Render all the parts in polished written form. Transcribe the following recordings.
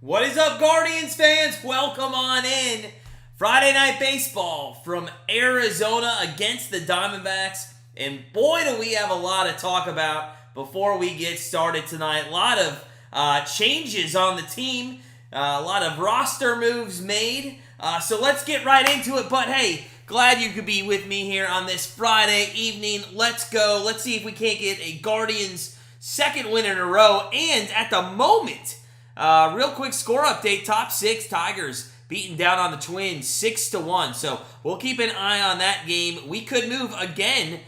What is up, Guardians fans? Welcome on in. Friday Night Baseball from Arizona against the Diamondbacks. And boy, do we have a lot to talk about before we get started tonight. A lot of changes on the team. A lot of roster moves made. So let's get right into it. But hey, glad you could be with me here on this Friday evening. Let's go. Let's see if we can't get a Guardians second win in a row. And at the moment, real quick score update. Top six, Tigers beating down on the Twins 6-1. So we'll keep an eye on that game. We could move again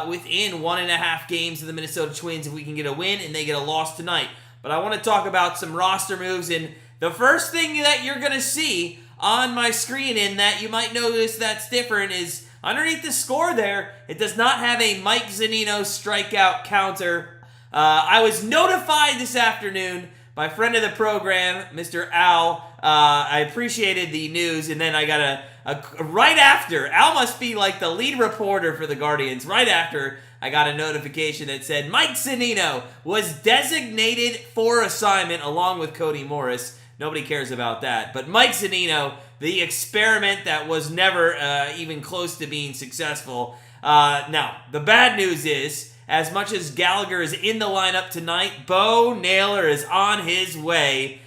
within 1.5 games of the Minnesota Twins if we can get a win and they get a loss tonight. But I want to talk about some roster moves. And the first thing that you're going to see on my screen and that you might notice that's different is underneath the score there, it does not have a Mike Zunino strikeout counter. I was notified this afternoon by friend of the program, Mr. Al. I appreciated the news, and then I got a right after. Al must be like the lead reporter for the Guardians. Right after, I got a notification that said Mike Zunino was designated for assignment along with Cody Morris. Nobody cares about that. But Mike Zunino, the experiment that was never even close to being successful. Now, the bad news is, as much as Gallagher is in the lineup tonight, Bo Naylor is on his way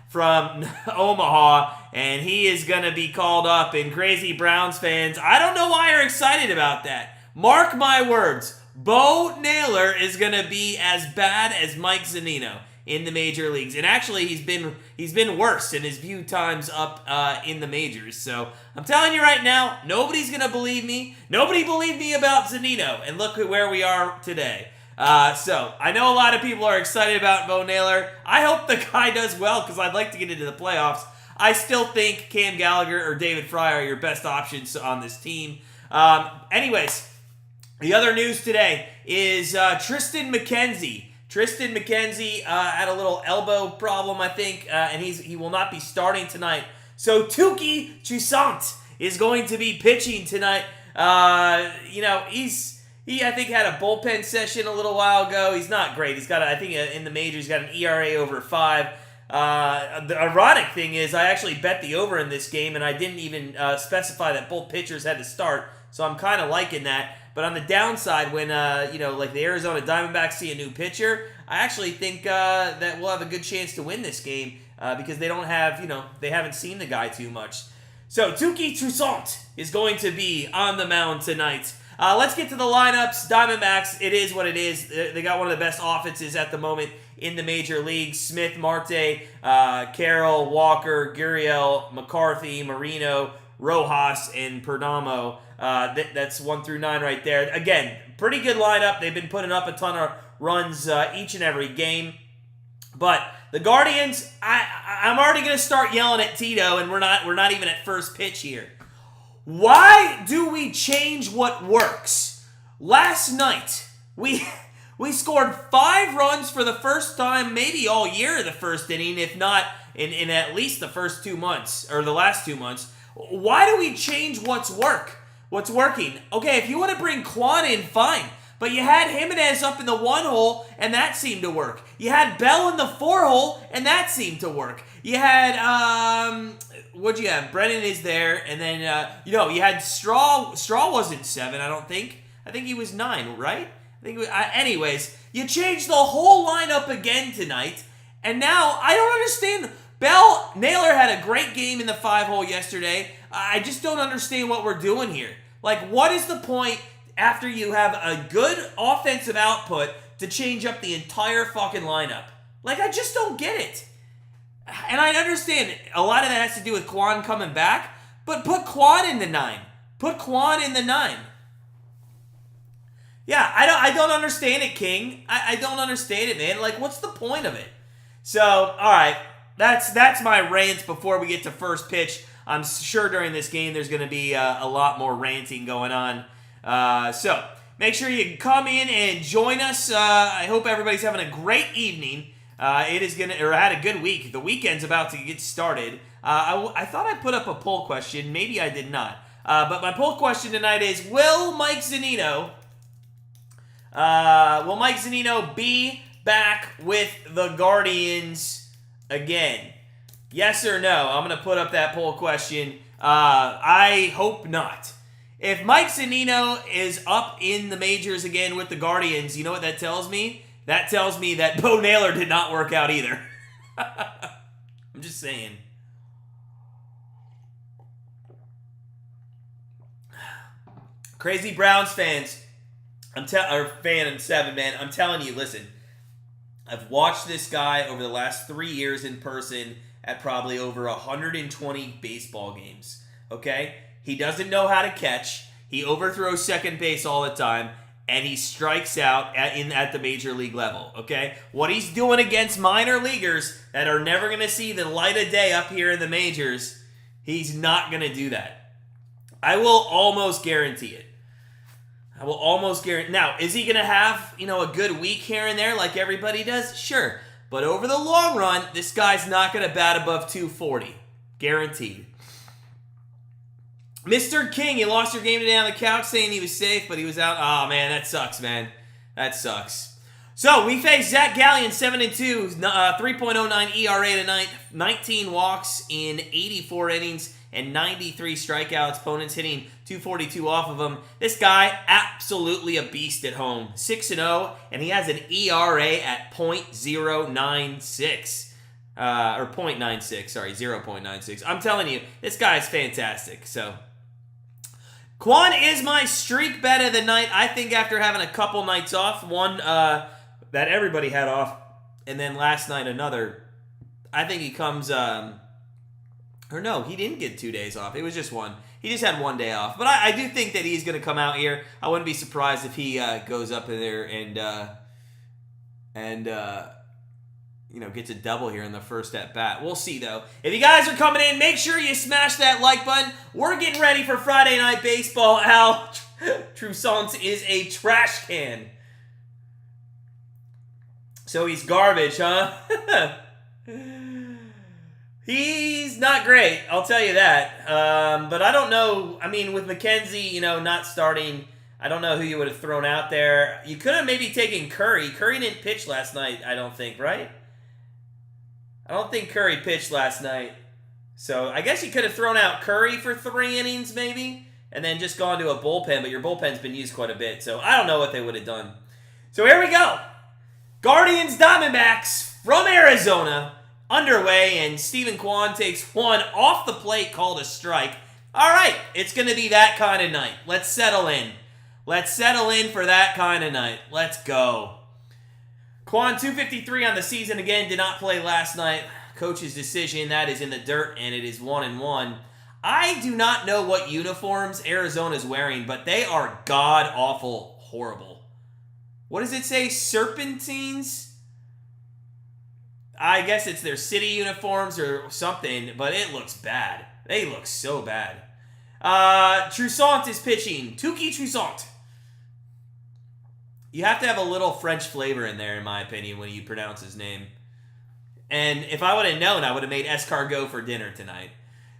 from Omaha, and he is going to be called up. And Crazy Browns fans, I don't know why you're excited about that. Mark my words, Bo Naylor is going to be as bad as Mike Zunino in the major leagues. And actually, he's been worse in his few times up in the majors. So I'm telling you right now, nobody's going to believe me. Nobody believed me about Zunino. And look at where we are today. So I know a lot of people are excited about Bo Naylor. I hope the guy does well because I'd like to get into the playoffs. I still think Cam Gallagher or David Fry are your best options on this team. Anyways, the other news today is Tristan McKenzie. Tristan McKenzie had a little elbow problem, I think, and he will not be starting tonight. So Touki Toussaint is going to be pitching tonight. He I think had a bullpen session a little while ago. He's not great. He's got I think in the majors he's got an ERA over 5. The ironic thing is I actually bet the over in this game, and I didn't even specify that both pitchers had to start. So I'm kind of liking that. But on the downside, when like the Arizona Diamondbacks see a new pitcher, I actually think that we'll have a good chance to win this game because they don't have, they haven't seen the guy too much. So Touki Toussaint is going to be on the mound tonight. Let's get to the lineups. Diamondbacks, it is what it is. They got one of the best offenses at the moment in the major leagues. Smith, Marte, Carroll, Walker, Gurriel, McCarthy, Marino, Rojas, and Perdomo. That's 1 through 9 right there. Again, pretty good lineup. They've been putting up a ton of runs each and every game. But the Guardians, I'm already going to start yelling at Tito, and we're not even at first pitch here. Why do we change what works? Last night, we scored 5 runs for the first time, maybe all year in the first inning, if not in at least the first 2 months, or the last 2 months. Why do we change what's working? Okay, if you want to bring Quan in, fine. But you had Jimenez up in the 1 hole, and that seemed to work. You had Bell in the 4 hole, and that seemed to work. You had, what'd you have? Brennan is there, and then, you had Straw. Straw wasn't 7, I don't think. I think he was 9, right? Anyways, you changed the whole lineup again tonight, and now I don't understand. Naylor had a great game in the 5 hole yesterday. I just don't understand what we're doing here. Like, what is the point after you have a good offensive output to change up the entire fucking lineup? Like, I just don't get it. And I understand a lot of that has to do with Quan coming back, but put Quan in the 9. Put Quan in the 9. Yeah, I don't understand it, King. I don't understand it, man. Like, what's the point of it? So, all right. That's my rant before we get to first pitch. I'm sure during this game there's going to be a lot more ranting going on. So make sure you come in and join us. I hope everybody's having a great evening. Had a good week. The weekend's about to get started. I thought I put up a poll question. Maybe I did not. But my poll question tonight is: Will Mike Zunino be back with the Guardians again? Yes or no? I'm going to put up that poll question. I hope not. If Mike Zunino is up in the majors again with the Guardians, you know what that tells me? That tells me that Bo Naylor did not work out either. I'm just saying. Crazy Browns fans, fan and 7, man, I'm telling you, listen. I've watched this guy over the last 3 years in person at probably over 120 baseball games, okay? He doesn't know how to catch. He overthrows second base all the time, and he strikes out at the major league level, okay? What he's doing against minor leaguers that are never going to see the light of day up here in the majors, he's not going to do that. I will almost guarantee it. I will almost guarantee. Now, is he going to have, a good week here and there like everybody does? Sure. But over the long run, this guy's not going to bat above 240. Guaranteed. Mr. King, you lost your game today on the couch saying he was safe, but he was out. Oh, man, that sucks, man. That sucks. So, we face Zac Gallen, 7-2, 3.09 ERA tonight, 19 walks in 84 innings, and 93 strikeouts. Opponents hitting 242 off of him. This guy, absolutely a beast at home. 6-0, and he has an ERA at .096. Or .96, sorry, 0.96. I'm telling you, this guy is fantastic. So, Quan is my streak bet of the night. I think after having a couple nights off, one that everybody had off, and then last night another, I think he comes... Or no, he didn't get 2 days off. It was just one. He just had 1 day off. But I do think that he's going to come out here. I wouldn't be surprised if he goes up in there and gets a double here in the first at bat. We'll see, though. If you guys are coming in, make sure you smash that like button. We're getting ready for Friday Night Baseball. Al Toussaint is a trash can. So he's garbage, huh? He's not great, I'll tell you that. But I don't know. I mean, with McKenzie, not starting, I don't know who you would have thrown out there. You could have maybe taken Curry. Curry didn't pitch last night, I don't think, right? I don't think Curry pitched last night. So I guess you could have thrown out Curry for 3 innings, maybe, and then just gone to a bullpen. But your bullpen's been used quite a bit, so I don't know what they would have done. So here we go. Guardians Diamondbacks from Arizona. Underway, and Stephen Kwan takes one off the plate called a strike. All right, it's going to be that kind of night. Let's settle in. Let's settle in for that kind of night. Let's go. Kwan, 253 on the season again, did not play last night. Coach's decision, that is in the dirt, and it is 1-1. I do not know what uniforms Arizona's wearing, but they are god-awful horrible. What does it say? Serpentines? I guess it's their city uniforms or something, but it looks bad. They look so bad. Toussaint is pitching. Touki Toussaint. You have to have a little French flavor in there, in my opinion, when you pronounce his name. And if I would have known, I would have made escargot for dinner tonight.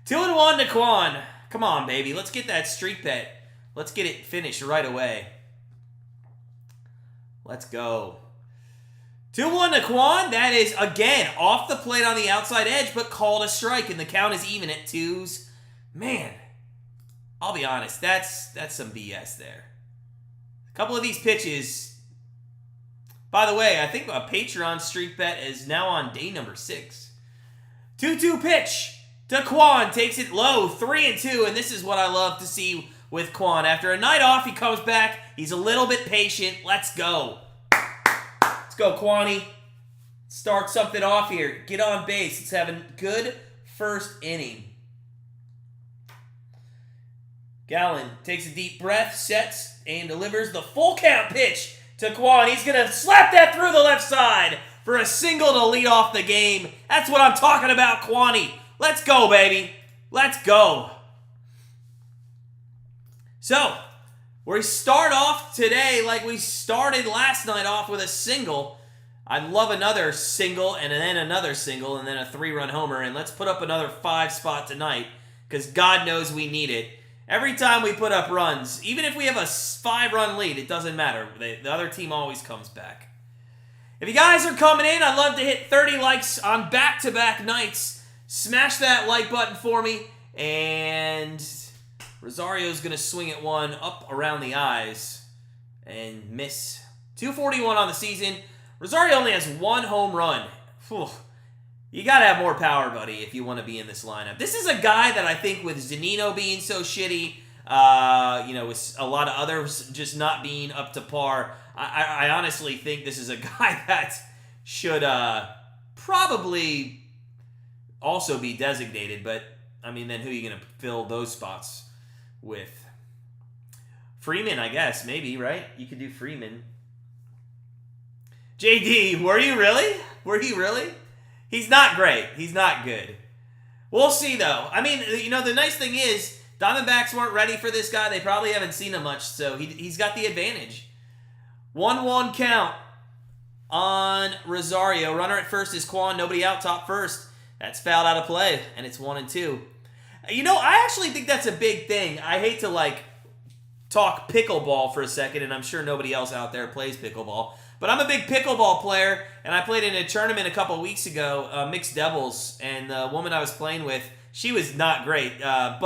2-1 to Kwan. Come on, baby. Let's get that streak bet. Let's get it finished right away. Let's go. 2-1 to Kwan. That is, again, off the plate on the outside edge, but called a strike, and the count is even at 2s. Man, I'll be honest, that's some BS there. A couple of these pitches. By the way, I think a Patreon streak bet is now on day number 6. 2-2 pitch to Kwan. Takes it low, 3-2, and this is what I love to see with Kwan. After a night off, he comes back. He's a little bit patient. Let's go. Let's go, Kwani. Start something off here. Get on base. Let's have a good first inning. Gallen takes a deep breath, sets, and delivers the full count pitch to Kwan. He's going to slap that through the left side for a single to lead off the game. That's what I'm talking about, Kwani. Let's go, baby. Let's go. So, we start off today like we started last night off with a single. I'd love another single and then another single and then a 3-run homer. And let's put up another 5 spot tonight because God knows we need it. Every time we put up runs, even if we have a 5-run lead, it doesn't matter. The other team always comes back. If you guys are coming in, I'd love to hit 30 likes on back-to-back nights. Smash that like button for me. And Rosario's going to swing at one up around the eyes and miss. 241 on the season. Rosario only has one home run. Whew. You got to have more power, buddy, if you want to be in this lineup. This is a guy that I think with Zunino being so shitty, with a lot of others just not being up to par, I honestly think this is a guy that should probably also be designated. But, I mean, then who are you going to fill those spots with? Freeman, I guess, maybe, right? You could do Freeman. JD, were you really? Were you really? He's not great. He's not good. We'll see, though. I mean, the nice thing is, Diamondbacks weren't ready for this guy. They probably haven't seen him much, so he's got the advantage. 1-1 count on Rosario. Runner at first is Quan. Nobody out, top first. That's fouled out of play, and it's 1-2. I actually think that's a big thing. I hate to, talk pickleball for a second, and I'm sure nobody else out there plays pickleball. But I'm a big pickleball player, and I played in a tournament a couple weeks ago, mixed doubles, and the woman I was playing with, she was not great, or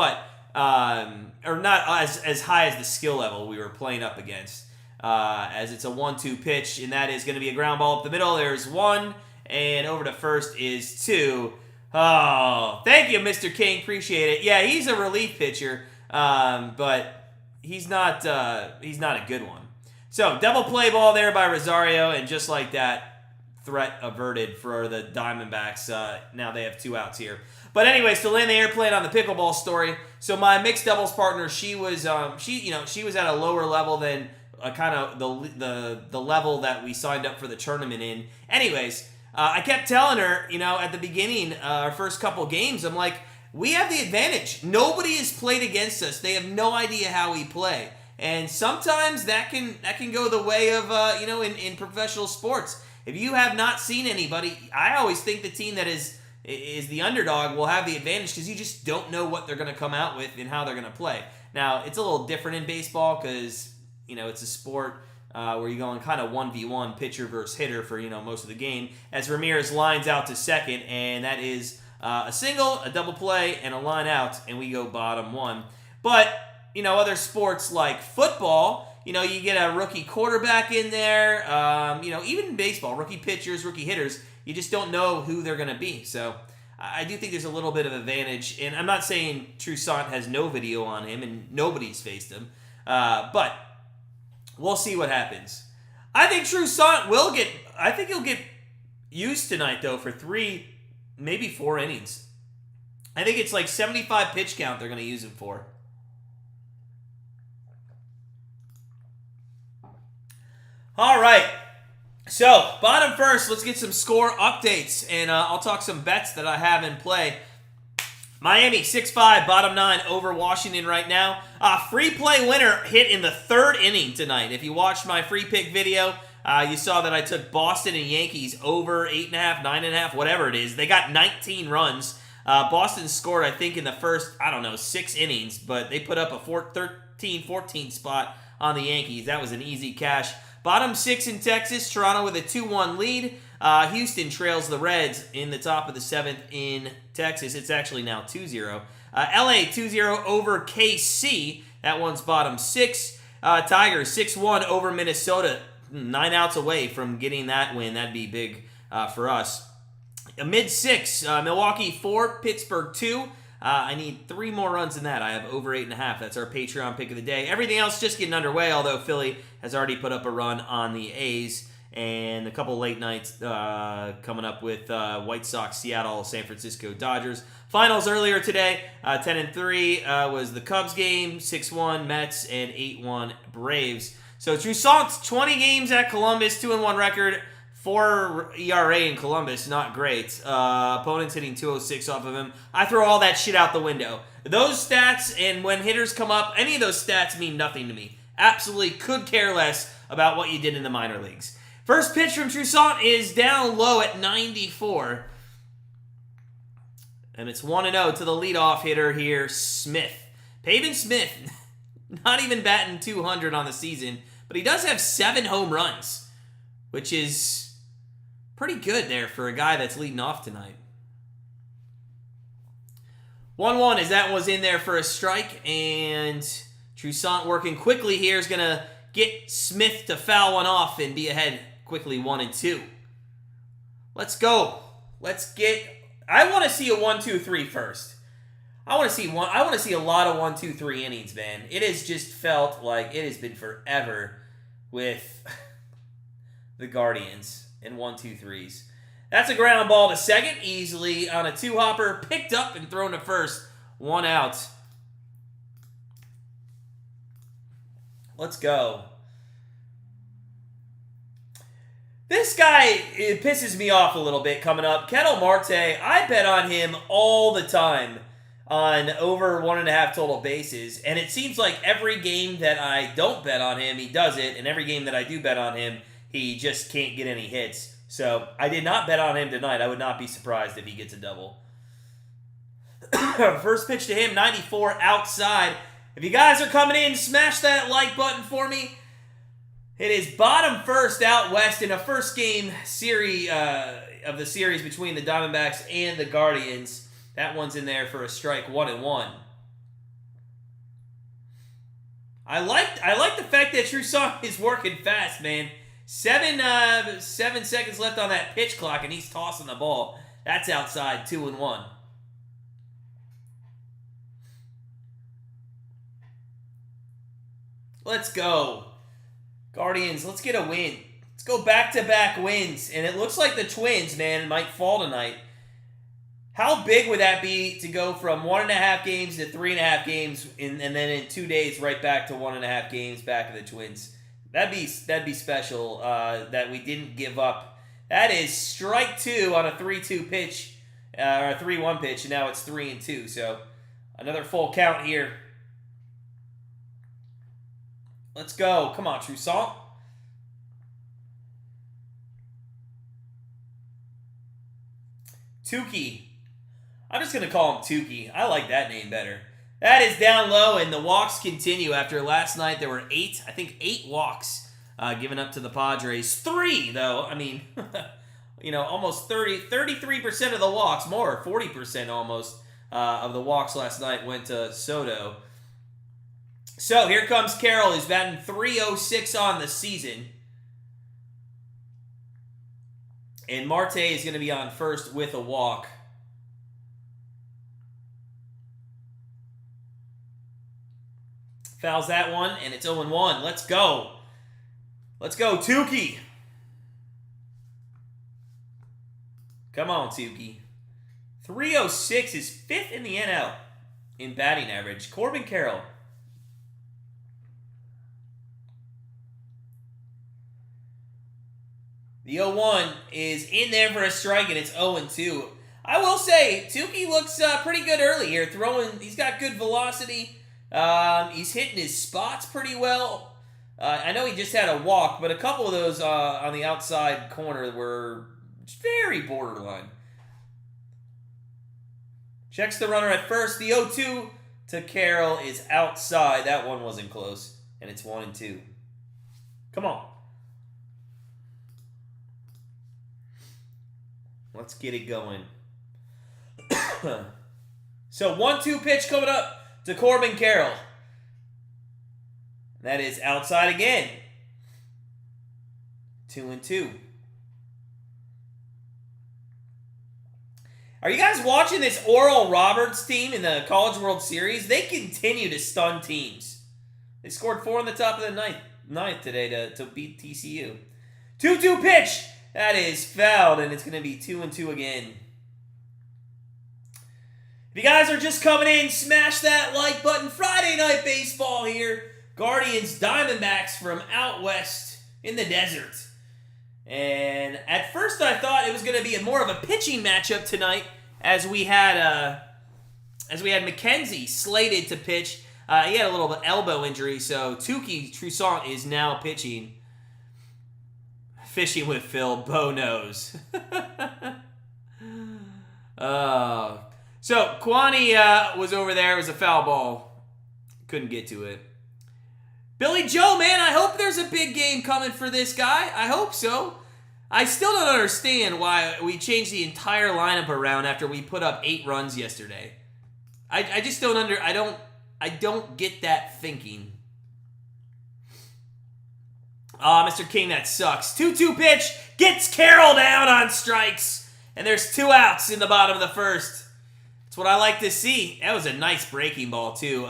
not as high as the skill level we were playing up against, as it's a 1-2 pitch, and that is going to be a ground ball up the middle. There's one, and over to first is two. Oh, thank you, Mr. King. Appreciate it. Yeah, he's a relief pitcher, but he's not a good one. So, double play ball there by Rosario, and just like that, threat averted for the Diamondbacks. Now they have 2 outs here. But anyways, to land the airplane on the pickleball story, so my mixed doubles partner, she was at a lower level than kind of the level that we signed up for the tournament in. Anyways, I kept telling her, at the beginning, our first couple games, I'm like, we have the advantage. Nobody has played against us. They have no idea how we play. And sometimes that can go the way of, in professional sports. If you have not seen anybody, I always think the team that is the underdog will have the advantage because you just don't know what they're going to come out with and how they're going to play. Now, it's a little different in baseball because, it's a sport where you're going kind of 1v1 pitcher versus hitter for, most of the game. As Ramirez lines out to second, and that is a single, a double play, and a line out, and we go bottom one. But other sports like football, you get a rookie quarterback in there. Even in baseball, rookie pitchers, rookie hitters, you just don't know who they're going to be. So I do think there's a little bit of advantage. And I'm not saying Tristan has no video on him and nobody's faced him. But we'll see what happens. I think Tristan he'll get used tonight, though, for 3, maybe 4 innings. I think it's like 75 pitch count they're going to use him for. All right, so bottom first, let's get some score updates, and I'll talk some bets that I have in play. Miami, 6-5, bottom 9 over Washington right now. Free play winner hit in the 3rd inning tonight. If you watched my free pick video, you saw that I took Boston and Yankees over 8.5, 9.5, whatever it is. They got 19 runs. Boston scored, I think, in the first, 6 innings, but they put up a 13-14 spot on the Yankees. That was an easy cash. Bottom 6 in Texas, Toronto with a 2-1 lead. Houston trails the Reds in the top of the 7th in Texas. It's actually now 2-0. LA 2-0 over KC. That one's bottom 6. Tigers 6-1 over Minnesota. 9 outs away from getting that win. That'd be big for us. Mid-6, Milwaukee 4, Pittsburgh 2. I need 3 more runs than that. I have over 8.5. That's our Patreon pick of the day. Everything else just getting underway, although Philly has already put up a run on the A's. And a couple late nights coming up with White Sox, Seattle, San Francisco, Dodgers. Finals earlier today, 10-3 was the Cubs game, 6-1 Mets, and 8-1 Braves. So Toussaint's 20 games at Columbus, 2-1 record. 4 ERA in Columbus, not great. Opponents hitting 206 off of him. I throw all that shit out the window. Those stats, and when hitters come up, any of those stats mean nothing to me. Absolutely could care less about what you did in the minor leagues. First pitch from Toussaint is down low at 94. And it's 1-0 to the leadoff hitter here, Smith. Pavin Smith, not even batting 200 on the season, but he does have 7 home runs, which is Pretty good there for a guy that's leading off tonight. 1-1 as that was in there for a strike, and Tristan working quickly here is going to get Smith to foul one off and be ahead quickly 1-2. Let's go. I want to see a 1-2-3 first. I want to see a lot of 1-2-3 innings, man. It has just felt like it has been forever with the Guardians and 1-2-3s. That's a ground ball to second, easily on a two-hopper, picked up and thrown to first. 1 out. Let's go. This guy, it pisses me off a little bit coming up. Ketel Marte, I bet on him all the time on over 1.5 total bases, and it seems like every game that I don't bet on him, he does it, and every game that I do bet on him, he just can't get any hits. So I did not bet on him tonight. I would not be surprised if he gets a double. First pitch to him, 94 outside. If you guys are coming in, smash that like button for me. It is bottom first out west in a first game series of the series between the Diamondbacks and the Guardians. That one's in there for a strike, 1-1. I like the fact that Tristan is working fast, man. 7 seconds left on that pitch clock, and he's tossing the ball. That's outside, 2-1. Let's go. Guardians, let's get a win. Let's go back-to-back wins. And it looks like the Twins, man, might fall tonight. How big would that be to go from 1.5 games to 3.5 games, and then in 2 days right back to 1.5 games back to the Twins? That'd be special that we didn't give up. That is strike 2 on a 3-2 pitch, or a 3-1 pitch, and now it's 3-2. So another full count here. Let's go. Come on, Tristan. Tukey. I'm just going to call him Tukey. I like that name better. That is down low, and the walks continue. After last night, there were 8 walks given up to the Padres. 3, though. I mean, almost 33% of the walks, more, 40% almost, of the walks last night went to Soto. So here comes Carroll. He's batting .306 on the season. And Marte is going to be on first with a walk. Fouls that one, and it's 0-1. Let's go. Let's go, Tukey. Come on, Tukey. .306 is 5th in the NL in batting average. Corbin Carroll. The 0-1 is in there for a strike, and it's 0-2. I will say, Tukey looks pretty good early here. He's got good velocity. He's hitting his spots pretty well. I know he just had a walk, but a couple of those on the outside corner were very borderline. Checks the runner at first. The 0-2 to Carroll is outside. That one wasn't close, and it's 1-2. Come on. Let's get it going. So 1-2 pitch coming up to Corbin Carroll. That is outside again. 2-2. Are you guys watching this Oral Roberts team in the College World Series? They continue to stun teams. They scored 4 in the top of the ninth today to beat TCU. 2-2 pitch. That is fouled, and it's going to be 2-2 again. If you guys are just coming in, smash that like button. Friday Night Baseball here. Guardians, Diamondbacks from out west in the desert. And at first I thought it was going to be more of a pitching matchup tonight as we had McKenzie slated to pitch. He had a little elbow injury, so Tristan is now pitching. Fishing with Phil, Bo knows. So Kwani was over there. It was a foul ball. Couldn't get to it. Billy Joe, man, I hope there's a big game coming for this guy. I hope so. I still don't understand why we changed the entire lineup around after we put up 8 runs yesterday. I just don't I don't get that thinking. Mr. King, that sucks. 2-2 pitch gets Carroll down on strikes, and there's 2 outs in the bottom of the first. That's what I like to see. That was a nice breaking ball too.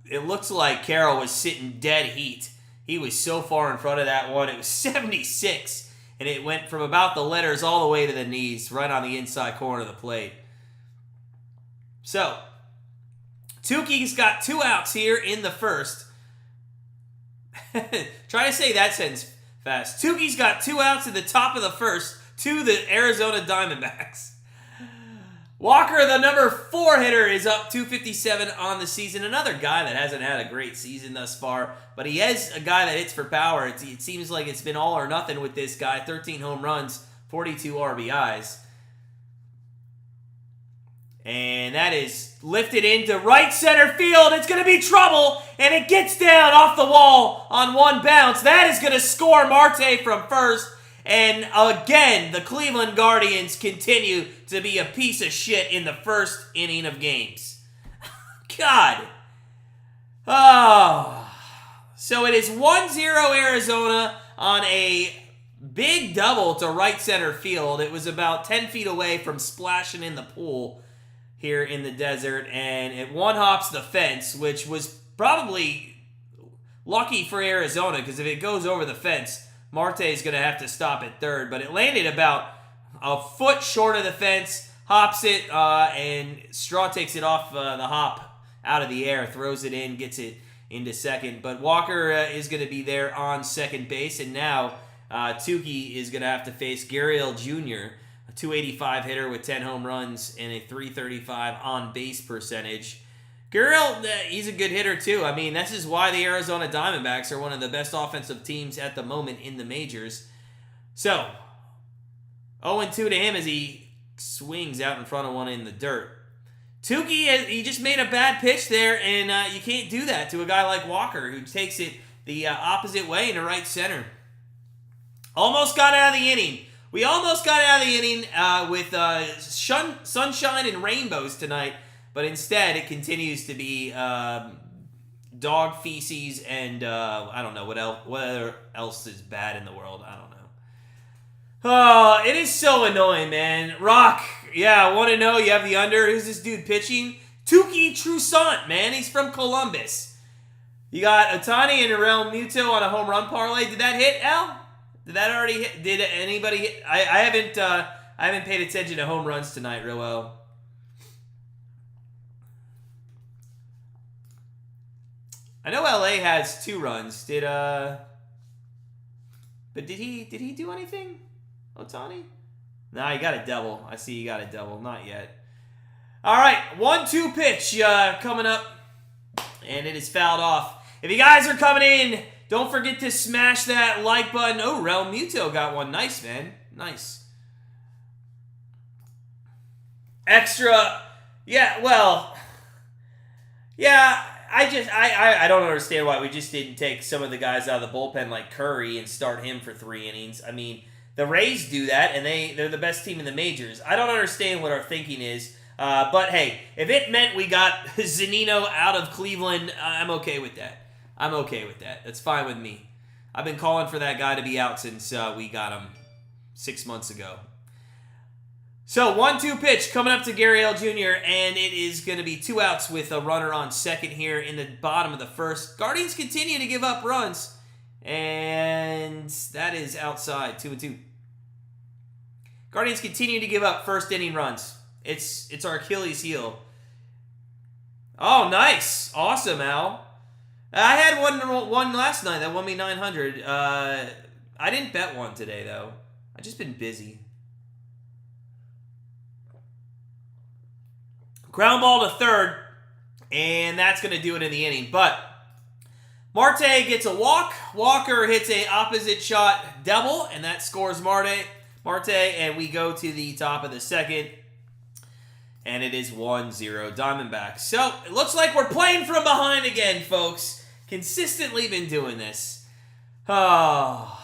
It looks like Carroll was sitting dead heat. He was so far in front of that one. It was 76, and it went from about the letters all the way to the knees, right on the inside corner of the plate. So, Tukey's got 2 outs here in the first. Try to say that sentence fast. Tukey's got 2 outs at the top of the first to the Arizona Diamondbacks. Walker, the number 4 hitter, is up 257 on the season. Another guy that hasn't had a great season thus far, but he is a guy that hits for power. It seems like it's been all or nothing with this guy. 13 home runs, 42 RBIs. And that is lifted into right center field. It's going to be trouble, and it gets down off the wall on 1 bounce. That is going to score Marte from first. And again, the Cleveland Guardians continue to be a piece of shit in the first inning of games. God. Oh. So it is 1-0 Arizona on a big double to right center field. It was about 10 feet away from splashing in the pool here in the desert, and it one-hops the fence, which was probably lucky for Arizona, because if it goes over the fence, Marte is going to have to stop at third, but it landed about a foot short of the fence, hops it, and Straw takes it off the hop out of the air, throws it in, gets it into second, but Walker is going to be there on second base, and now Tukey is going to have to face Gurriel Jr., a 285 hitter with 10 home runs and a 335 on-base percentage. Gurriel, he's a good hitter too. I mean, this is why the Arizona Diamondbacks are one of the best offensive teams at the moment in the majors. So, 0-2 to him as he swings out in front of one in the dirt. Tukey, he just made a bad pitch there, and you can't do that to a guy like Walker, who takes it the opposite way into right center. Almost got out of the inning. We almost got out of the inning with sunshine and rainbows tonight, but instead it continues to be dog feces and I don't know what else is bad in the world. I don't know. Oh, it is so annoying, man. Rock, yeah, I want to know. You have the under. Who's this dude pitching? Touki Toussaint, man. He's from Columbus. You got Ohtani and Real Muto on a home run parlay. Did that hit, Al? Did that already hit? Did anybody hit? I haven't paid attention to home runs tonight real well. I know LA has 2 runs. But did he do anything? Ohtani? Nah, he got a double. I see he got a double. Not yet. All right, 1-2 pitch coming up, and it is fouled off. If you guys are coming in, don't forget to smash that like button. Oh, Real Muto got one. Nice, man. Nice. Extra. Yeah, well. Yeah, I don't understand why we just didn't take some of the guys out of the bullpen like Curry and start him for 3 innings. I mean, the Rays do that, and they're the best team in the majors. I don't understand what our thinking is. But, hey, if it meant we got Zunino out of Cleveland, I'm okay with that. I'm okay with that. That's fine with me. I've been calling for that guy to be out since we got him 6 months ago. So, 1-2 pitch coming up to Gurriel Jr., and it is going to be 2 outs with a runner on second here in the bottom of the first. Guardians continue to give up runs, and that is outside, 2-2. Guardians continue to give up first inning runs. It's our Achilles heel. Oh, nice. Awesome, Al. I had one last night that won me 900. I didn't bet one today, though. I've just been busy. Ground ball to third, and that's going to do it in the inning. But Marte gets a walk. Walker hits a opposite shot double, and that scores Marte, and we go to the top of the second. And it is 1-0 Diamondbacks. So, it looks like we're playing from behind again, folks. Consistently been doing this. Oh,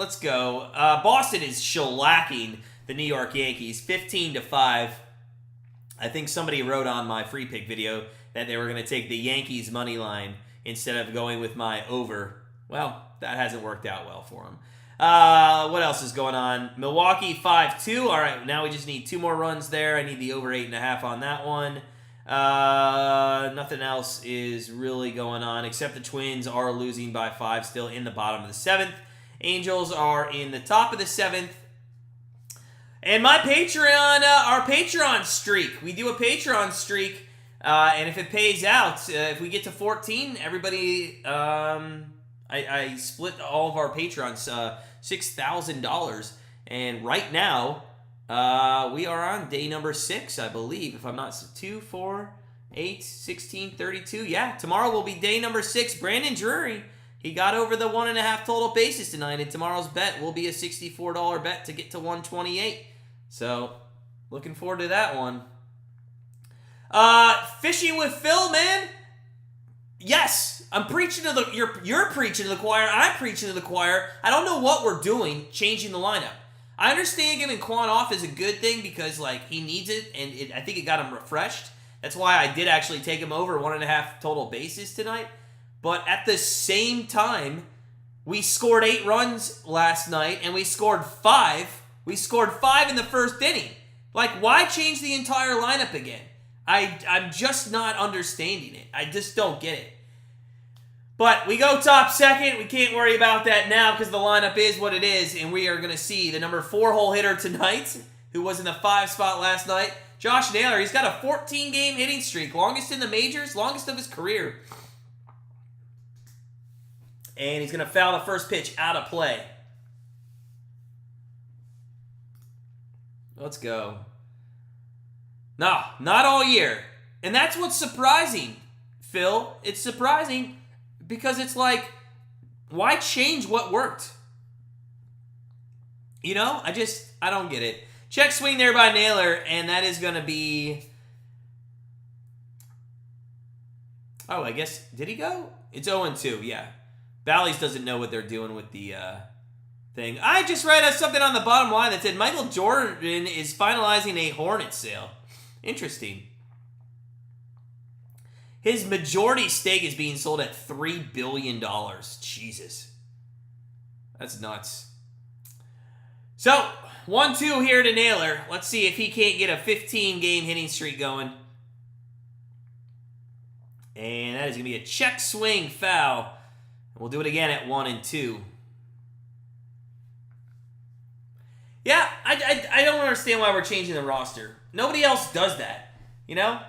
let's go. Boston is shellacking the New York Yankees 15-5. I think somebody wrote on my free pick video that they were going to take the Yankees money line instead of going with my over. Well, that hasn't worked out well for them. What else is going on? Milwaukee 5-2. All right, now we just need 2 more runs there. I need the over 8.5 on that one. Nothing else is really going on except the Twins are losing by 5 still in the bottom of the 7th. Angels are in the top of the 7th. And my Patreon, our Patreon streak. We do a Patreon streak, and if it pays out, if we get to 14, everybody, I split all of our Patrons $6,000. And right now, we are on day number 6, I believe, if I'm not 2, 4, 8, 16, 32. Yeah, tomorrow will be day number 6. Brandon Drury, he got over the 1.5 total bases tonight, and tomorrow's bet will be a $64 bet to get to 128. So, looking forward to that one. Fishing with Phil, man. Yes, I'm preaching to the. You're preaching to the choir. I'm preaching to the choir. I don't know what we're doing, changing the lineup. I understand giving Quan off is a good thing because like he needs it, and I think it got him refreshed. That's why I did actually take him over 1.5 total bases tonight. But at the same time, we scored 8 runs last night, and we scored 5. We scored 5 in the first inning. Like, why change the entire lineup again? I'm just not understanding it. I just don't get it. But we go top second. We can't worry about that now because the lineup is what it is, and we are going to see the number 4-hole hitter tonight, who was in the 5 spot last night, Josh Naylor. He's got a 14-game hitting streak, longest in the majors, longest of his career. And he's going to foul the first pitch out of play. Let's go. No, not all year. And that's what's surprising, Phil. It's surprising because it's like, why change what worked? You know, I don't get it. Check swing there by Naylor, and that is going to be... Oh, I guess, did he go? It's 0-2, yeah. Bally's doesn't know what they're doing with the... thing. I just read something on the bottom line that said Michael Jordan is finalizing a Hornet sale. Interesting. His majority stake is being sold at $3 billion. Jesus. That's nuts. So, 1-2 here to Naylor. Let's see if he can't get a 15-game hitting streak going. And that is going to be a check swing foul. We'll do it again at 1-2. Yeah, I don't understand why we're changing the roster. Nobody else does that, you know?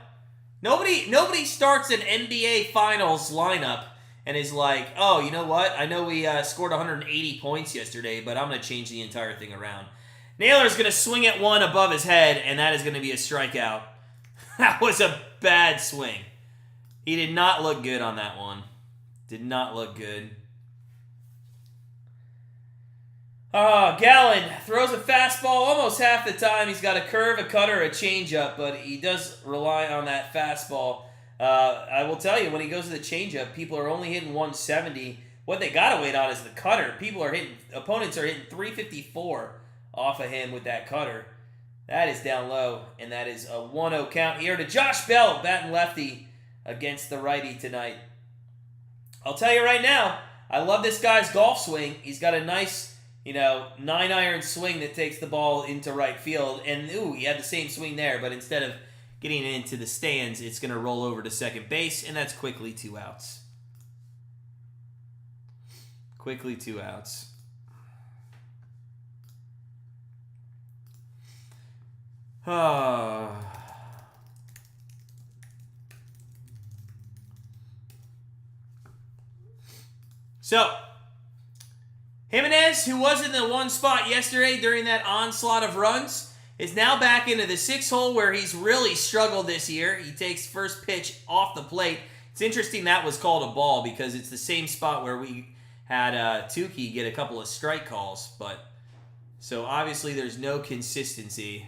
Nobody starts an NBA Finals lineup and is like, oh, you know what? I know we scored 180 points yesterday, but I'm going to change the entire thing around. Naylor's going to swing at one above his head, and that is going to be a strikeout. That was a bad swing. He did not look good on that one. Did not look good. Gallen throws a fastball almost half the time. He's got a curve, a cutter, a changeup, but he does rely on that fastball. I will tell you, when he goes to the changeup, people are only hitting 170. What they got to wait on is the cutter. Opponents are hitting 354 off of him with that cutter. That is down low, and that is a 1-0 count here to Josh Bell, batting lefty against the righty tonight. I'll tell you right now, I love this guy's golf swing. He's got a nice... 9-iron swing that takes the ball into right field. And, he had the same swing there, but instead of getting it into the stands, it's going to roll over to second base, and that's quickly 2 outs. Quickly 2 outs. So... Jimenez, who was in the 1 spot yesterday during that onslaught of runs, is now back into the 6 hole where he's really struggled this year. He takes first pitch off the plate. It's interesting that was called a ball because it's the same spot where we had Tukey get a couple of strike calls. So obviously there's no consistency.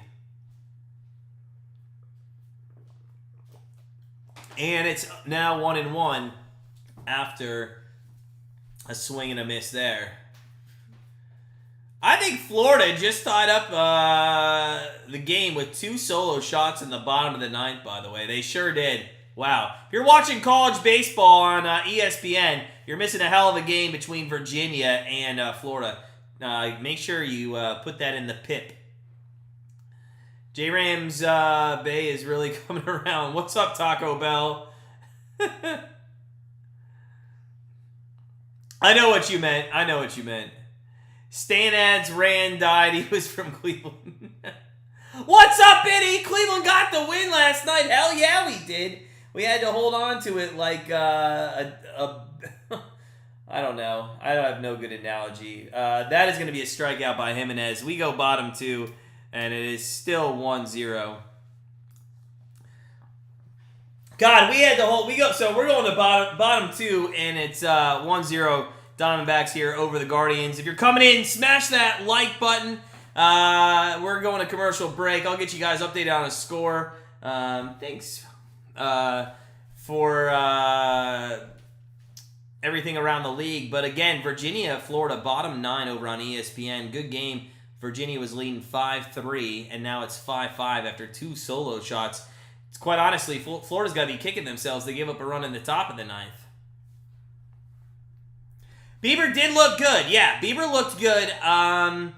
And it's now 1-1 after a swing and a miss there. I think Florida just tied up the game with 2 solo shots in the bottom of the 9th, by the way. They sure did. Wow. If you're watching college baseball on ESPN, you're missing a hell of a game between Virginia and Florida. Make sure you put that in the PIP. J-Rams Bay is really coming around. What's up, Taco Bell? I know what you meant. Stan ads Rand died. He was from Cleveland. What's up, Eddie? Cleveland got the win last night. Hell yeah, we did. We had to hold on to it like I don't know. I have no good analogy. That is going to be a strikeout by Jimenez. We go bottom 2, and it is still 1-0. God, we had the whole. So we're going to bottom 2, and it's 1-0. Diamondbacks here over the Guardians. If you're coming in, smash that like button. We're going to commercial break. I'll get you guys updated on a score. Thanks for everything around the league. But again, Virginia, Florida, bottom 9 over on ESPN. Good game. Virginia was leading 5-3, and now it's 5-5 after 2 solo shots. It's quite honestly, Florida's got to be kicking themselves. They gave up a run in the top of the 9th. Bieber did look good. Yeah, Bieber looked good. I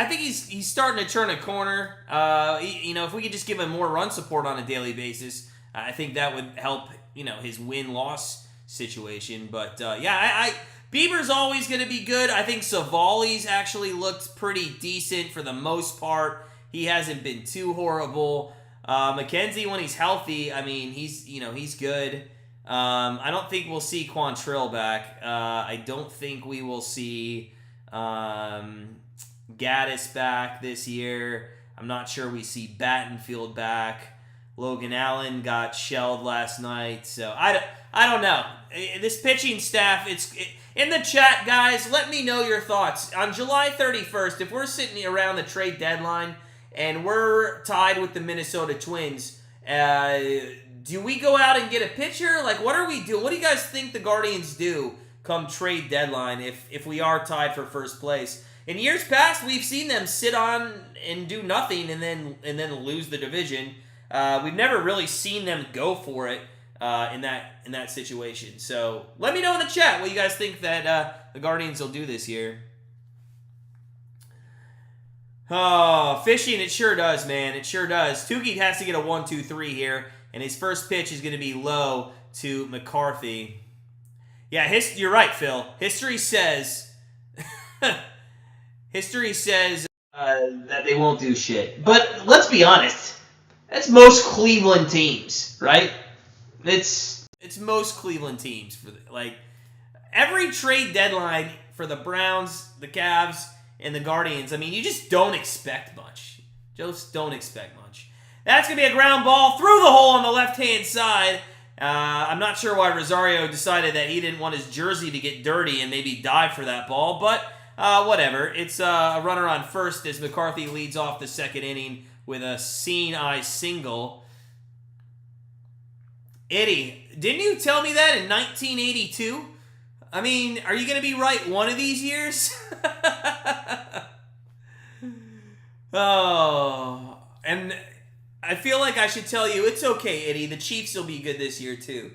think he's starting to turn a corner. If we could just give him more run support on a daily basis, I think that would help, his win-loss situation. But, Bieber's always going to be good. I think Savali's actually looked pretty decent for the most part. He hasn't been too horrible. McKenzie, when he's healthy, he's good. I don't think we'll see Quantrill back. I don't think we will see Gaddis back this year. I'm not sure we see Battenfield back. Logan Allen got shelled last night, so I don't know. This pitching staff, in the chat, guys, let me know your thoughts. On July 31st, if we're sitting around the trade deadline and we're tied with the Minnesota Twins, do we go out and get a pitcher? Like, what are we doing? What do you guys think the Guardians do come trade deadline if we are tied for first place? In years past, we've seen them sit on and do nothing and then lose the division. We've never really seen them go for it in that situation. So let me know in the chat what you guys think that the Guardians will do this year. Oh, fishing, it sure does, man. It sure does. Tukey has to get a 1-2-3 here. And his first pitch is going to be low to McCarthy. Yeah, you're right, Phil. History says that they won't do shit. But let's be honest. That's most Cleveland teams, right? It's most Cleveland teams. Every trade deadline for the Browns, the Cavs, and the Guardians, you just don't expect much. Just don't expect much. That's going to be a ground ball through the hole on the left-hand side. I'm not sure why Rosario decided that he didn't want his jersey to get dirty and maybe dive for that ball, but whatever. It's a runner on first as McCarthy leads off the second inning with a seeing-eye single. Eddie, didn't you tell me that in 1982? Are you going to be right one of these years? Oh, and I feel like I should tell you, it's okay, Eddie. The Chiefs will be good this year, too.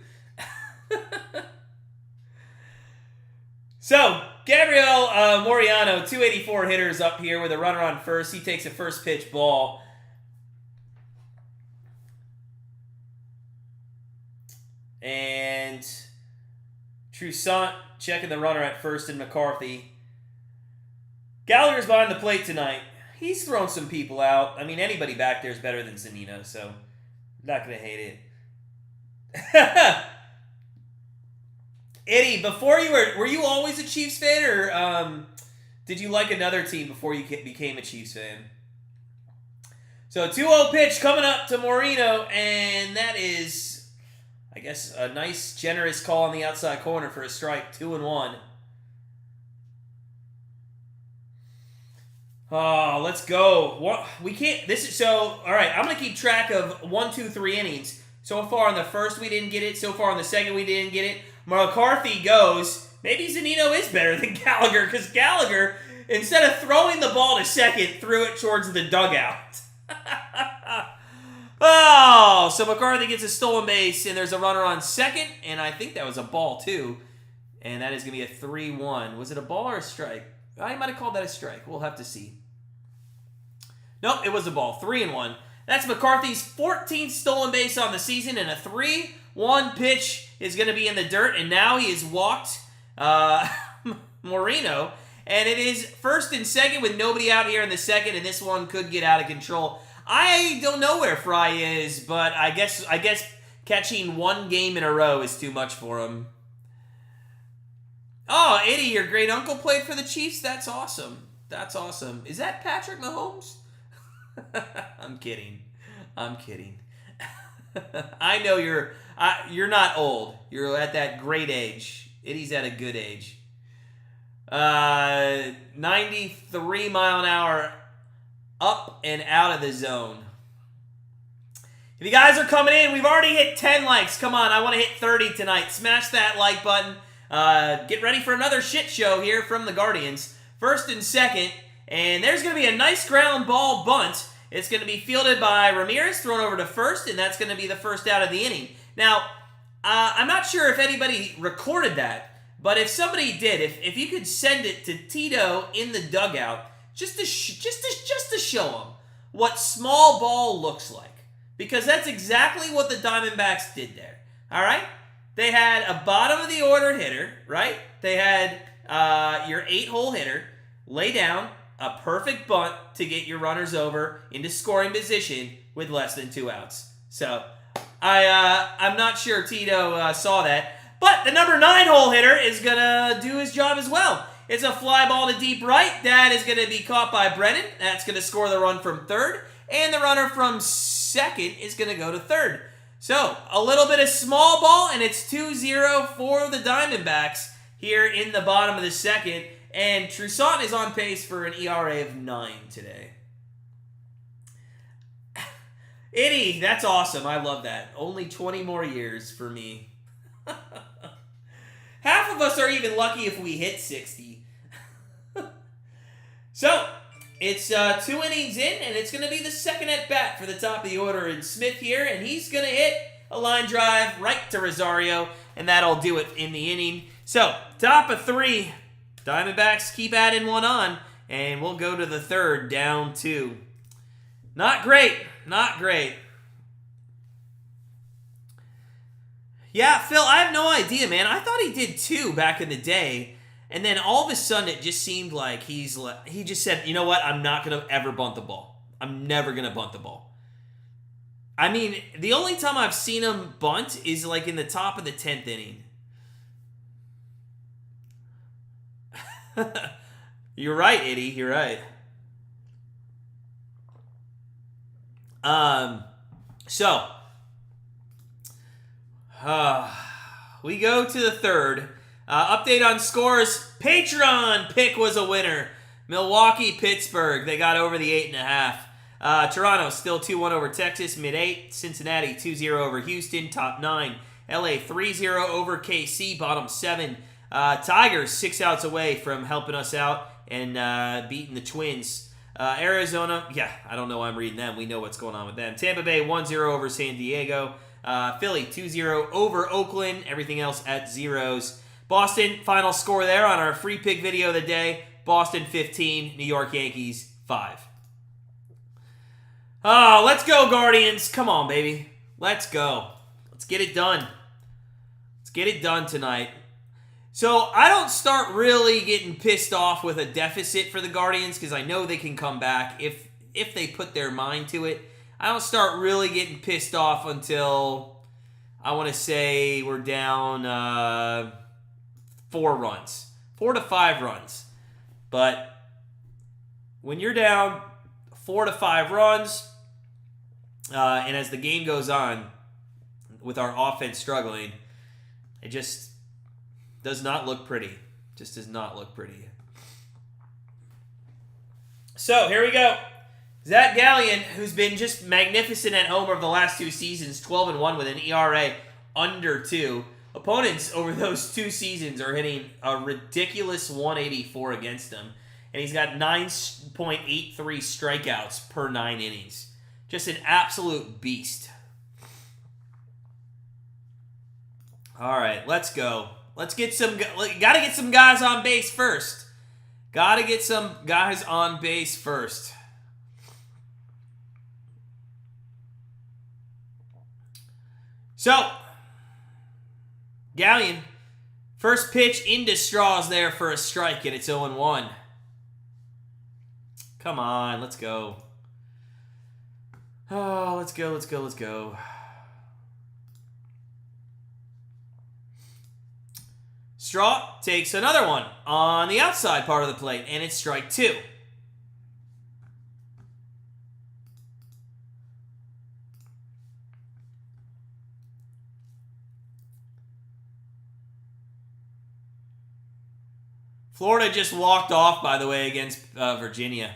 So, Gabriel Moriano, 284 hitters up here with a runner on first. He takes a first pitch ball. And Toussaint checking the runner at first and McCarthy. Gallagher's behind the plate tonight. He's thrown some people out. Anybody back there is better than Zunino, so I'm not going to hate it. Eddie, before were you always a Chiefs fan, or did you like another team before you became a Chiefs fan? So 2-0 pitch coming up to Moreno, and that is, I guess, a nice, generous call on the outside corner for a strike, 2-1. Oh, let's go. We can't. All right, I'm going to keep track of 1, 2, 3 innings. So far in the first, we didn't get it. So far in the second, we didn't get it. McCarthy goes. Maybe Zunino is better than Gallagher, because Gallagher instead of throwing the ball to second, threw it towards the dugout. Oh, so McCarthy gets a stolen base, and there's a runner on second, and I think that was a ball, too. And that is going to be a 3-1. Was it a ball or a strike? I might have called that a strike. We'll have to see. Nope, it was a ball. 3-1. That's McCarthy's 14th stolen base on the season, and a 3-1 pitch is going to be in the dirt, and now he has walked Moreno, and it is first and second with nobody out here in the second, and this one could get out of control. I don't know where Fry is, but I guess catching one game in a row is too much for him. Oh, Eddie, your great uncle played for the Chiefs? That's awesome. That's awesome. Is that Patrick Mahomes? I'm kidding. I know you're not old. You're at that great age. Eddie's at a good age. 93 mile an hour up and out of the zone. If you guys are coming in, we've already hit 10 likes. Come on, I want to hit 30 tonight. Smash that like button. Get ready for another shit show here from the Guardians. First and second, and there's going to be a nice ground ball bunt. It's going to be fielded by Ramirez, thrown over to first, and that's going to be the first out of the inning. Now, I'm not sure if anybody recorded that, but if somebody did, if you could send it to Tito in the dugout, just to show him what small ball looks like, because that's exactly what the Diamondbacks did there. All right, they had a bottom of the order hitter, right? They had your 8-hole hitter lay down a perfect bunt to get your runners over into scoring position with less than 2 outs. So I'm not sure Tito saw that, but the number 9-hole hitter is gonna do his job as well. It's a fly ball to deep right. That is going to be caught by Brennan. That's going to score the run from third. And the runner from second is going to go to third. So, a little bit of small ball, and it's 2-0 for the Diamondbacks here in the bottom of the second. And Tristan is on pace for an ERA of 9 today. Eddie, that's awesome. I love that. Only 20 more years for me. Half of us are even lucky if we hit 60. So, it's 2 innings in, and it's going to be the second at-bat for the top of the order in Smith here, and he's going to hit a line drive right to Rosario, and that'll do it in the inning. So, top of 3, Diamondbacks keep adding one on, and we'll go to the third, down 2. Not great. Yeah, Phil, I have no idea, man. I thought he did 2 back in the day. And then all of a sudden, it just seemed like he just said, you know what, I'm not going to ever bunt the ball. I'm never going to bunt the ball. I mean, the only time I've seen him bunt is like in the top of the 10th inning. You're right, Eddie. You're right. We go to the third. Update on scores. Patreon pick was a winner. Milwaukee, Pittsburgh. They got over the 8.5. Toronto still 2-1 over Texas, mid-8. Cincinnati 2-0 over Houston, top 9. LA 3-0 over KC, bottom 7. Tigers 6 outs away from helping us out and beating the Twins. Arizona, I don't know why I'm reading them. We know what's going on with them. Tampa Bay 1-0 over San Diego. Philly 2-0 over Oakland. Everything else at zeros. Boston, final score there on our free pick video of the day. Boston 15, New York Yankees 5. Oh, let's go, Guardians. Come on, baby. Let's go. Let's get it done. Let's get it done tonight. So I don't start really getting pissed off with a deficit for the Guardians because I know they can come back if they put their mind to it. I don't start really getting pissed off until I want to say we're down 4 runs. 4 to 5 runs. But when you're down 4 to 5 runs, and as the game goes on, with our offense struggling, it just does not look pretty. Just does not look pretty. So, here we go. Zac Gallen, who's been just magnificent at home over the last 2 seasons, 12-1 with an ERA under 2. Opponents over those 2 seasons are hitting a ridiculous 184 against them. and he's got 9.83 strikeouts per 9 innings. Just an absolute beast. All right, let's go. Let's get some. Got to get some guys on base first. Got to get some guys on base first. So, Gallen, first pitch into Straws there for a strike, and it's 0-1. Come on, let's go. Oh, let's go. Straw takes another one on the outside part of the plate, and it's strike 2. Florida just walked off, by the way, against Virginia.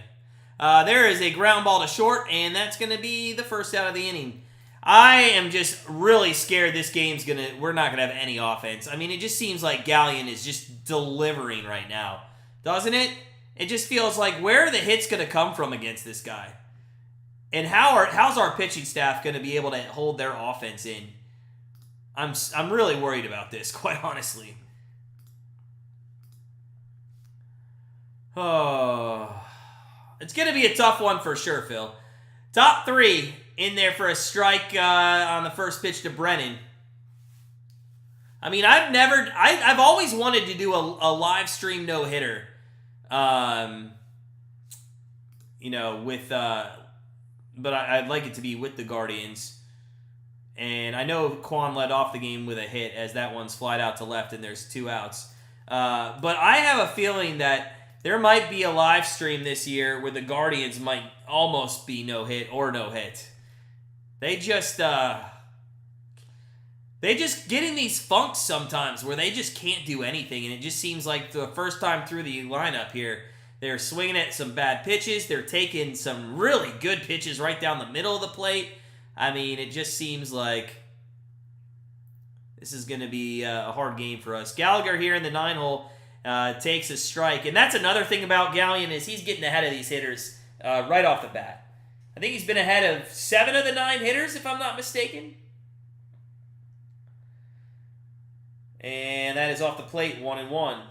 There is a ground ball to short, and that's going to be the first out of the inning. I am just really scared this game's we're not going to have any offense. I mean, it just seems like Gallen is just delivering right now. Doesn't it? It just feels like, where are the hits going to come from against this guy? And how's our pitching staff going to be able to hold their offense in? I'm really worried about this, quite honestly. Oh, it's going to be a tough one for sure, Phil. Top 3 in there for a strike on the first pitch to Brennan. I mean, I've always wanted to do a live stream no-hitter. But I'd like it to be with the Guardians. And I know Quan led off the game with a hit, as that one's flied out to left and there's 2 outs. But I have a feeling that there might be a live stream this year where the Guardians might almost be no hit or no hit. They just get in these funks sometimes where they just can't do anything, and it just seems like the first time through the lineup here, they're swinging at some bad pitches. They're taking some really good pitches right down the middle of the plate. I mean, it just seems like this is going to be a hard game for us. Gallagher here in the 9-hole. Takes a strike. And that's another thing about Gallen, is he's getting ahead of these hitters right off the bat. I think he's been ahead of 7 of the 9 hitters, if I'm not mistaken. And that is off the plate, 1-1.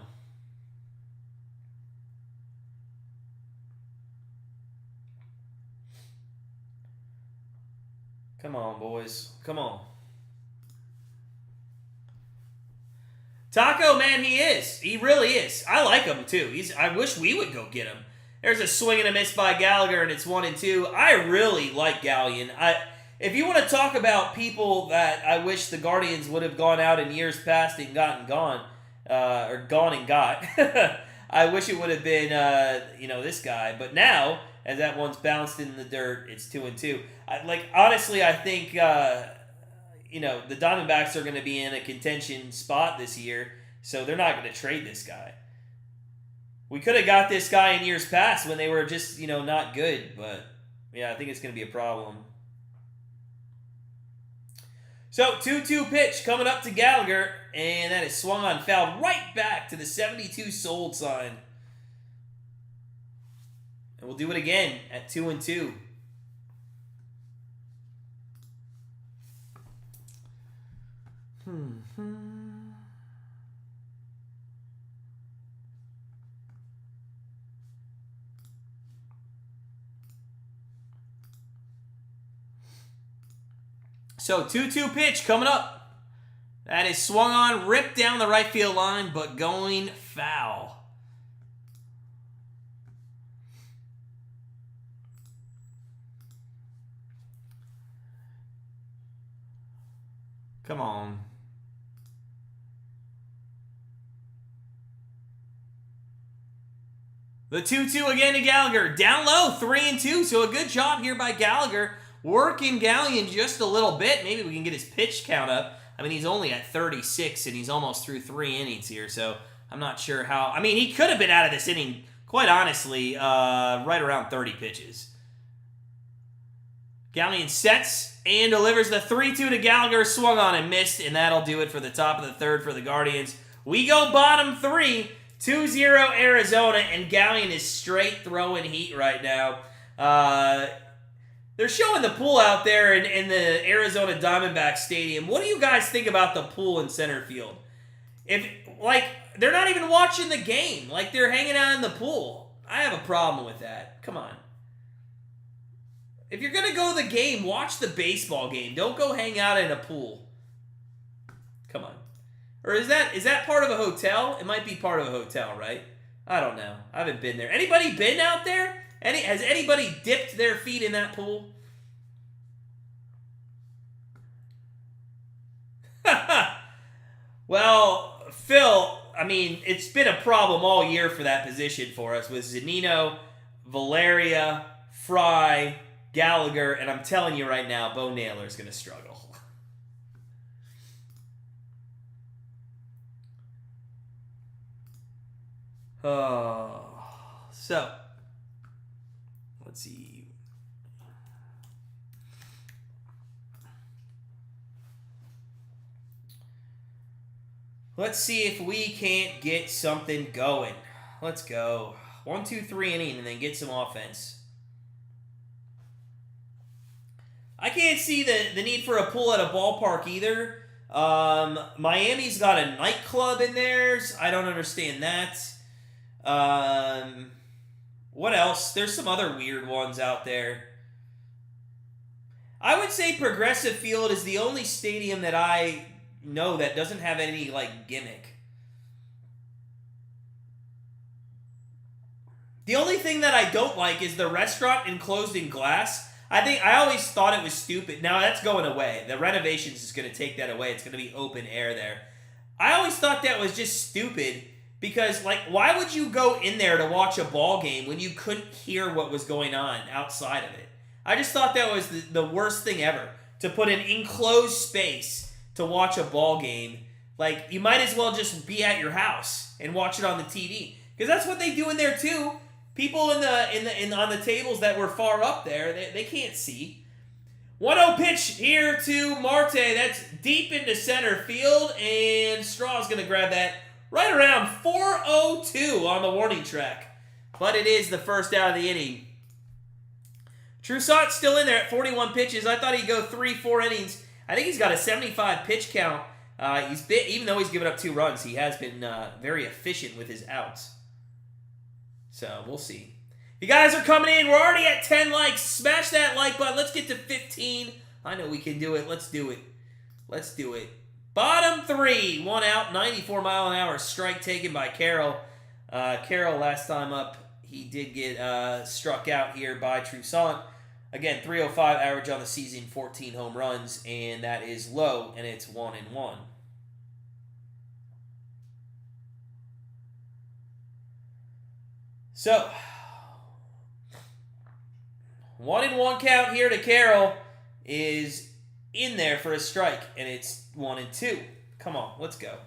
Come on, boys. Come on. Taco, man, he is. He really is. I like him, too. I wish we would go get him. There's a swing and a miss by Gallagher, and it's 1-2. I really like Gallen. If you want to talk about people that I wish the Guardians would have gone out in years past and gone and got, I wish it would have been, this guy. But now, as that one's bounced in the dirt, it's 2-2. Honestly, I think... the Diamondbacks are going to be in a contention spot this year, so they're not going to trade this guy. We could have got this guy in years past when they were just, not good, but yeah, I think it's going to be a problem. So, 2-2 pitch coming up to Gallagher, and that is swung on, fouled right back to the 72 sold sign. And we'll do it again at 2-2. So, 2-2 pitch coming up. That is swung on, ripped down the right field line, but going foul. Come on. The 2-2 again to Gallagher. Down low, 3-2. So a good job here by Gallagher. Working Gallen just a little bit. Maybe we can get his pitch count up. I mean, he's only at 36, and he's almost through 3 innings here. So I'm not sure how. I mean, he could have been out of this inning, quite honestly, right around 30 pitches. Gallen sets and delivers the 3-2 to Gallagher. Swung on and missed, and that'll do it for the top of the third for the Guardians. We go bottom 3. 2-0 Arizona, and Gallen is straight throwing heat right now. They're showing the pool out there in the Arizona Diamondbacks stadium. What do you guys think about the pool in center field? They're not even watching the game. Like, they're hanging out in the pool. I have a problem with that. Come on. If you're going to go to the game, watch the baseball game. Don't go hang out in a pool. Come on. Or is that part of a hotel? It might be part of a hotel, right? I don't know. I haven't been there. Anybody been out there? Has anybody dipped their feet in that pool? Well, Phil, I mean, it's been a problem all year for that position for us with Zunino, Valeria, Fry, Gallagher, and I'm telling you right now, Bo Naylor's going to struggle. So, let's see. Let's see if we can't get something going. Let's go. 1, 2, 3 inning and then get some offense. I can't see the need for a pool at a ballpark either. Miami's got a nightclub in theirs. I don't understand that. What else? There's some other weird ones out there. I would say Progressive Field is the only stadium that I know that doesn't have any, gimmick. The only thing that I don't like is the restaurant enclosed in glass. I always thought it was stupid. Now that's going away. The renovations is going to take that away. It's going to be open air there. I always thought that was just stupid because, why would you go in there to watch a ball game when you couldn't hear what was going on outside of it? I just thought that was the worst thing ever, to put an enclosed space to watch a ball game. You might as well just be at your house and watch it on the TV, because that's what they do in there too. People on the tables that were far up there, they can't see. 1-0 pitch here to Marte. That's deep into center field, and Straw's going to grab that right around 4:02 on the warning track. But it is the first out of the inning. Trusant's still in there at 41 pitches. I thought he'd go 3-4 innings. I think he's got a 75 pitch count. Even though he's given up 2 runs, he has been very efficient with his outs. So, we'll see. You guys are coming in. We're already at 10 likes. Smash that like button. Let's get to 15. I know we can do it. Let's do it. Let's do it. Bottom 3. 1 out. 94-mile-an-hour strike taken by Carroll. Carroll, last time up, he did get struck out here by Trusant. Again, 305 average on the season, 14 home runs, and that is low, and it's 1-1. So, 1-1 count here to Carroll is in there for a strike, and it's 1-2. Come on, let's go.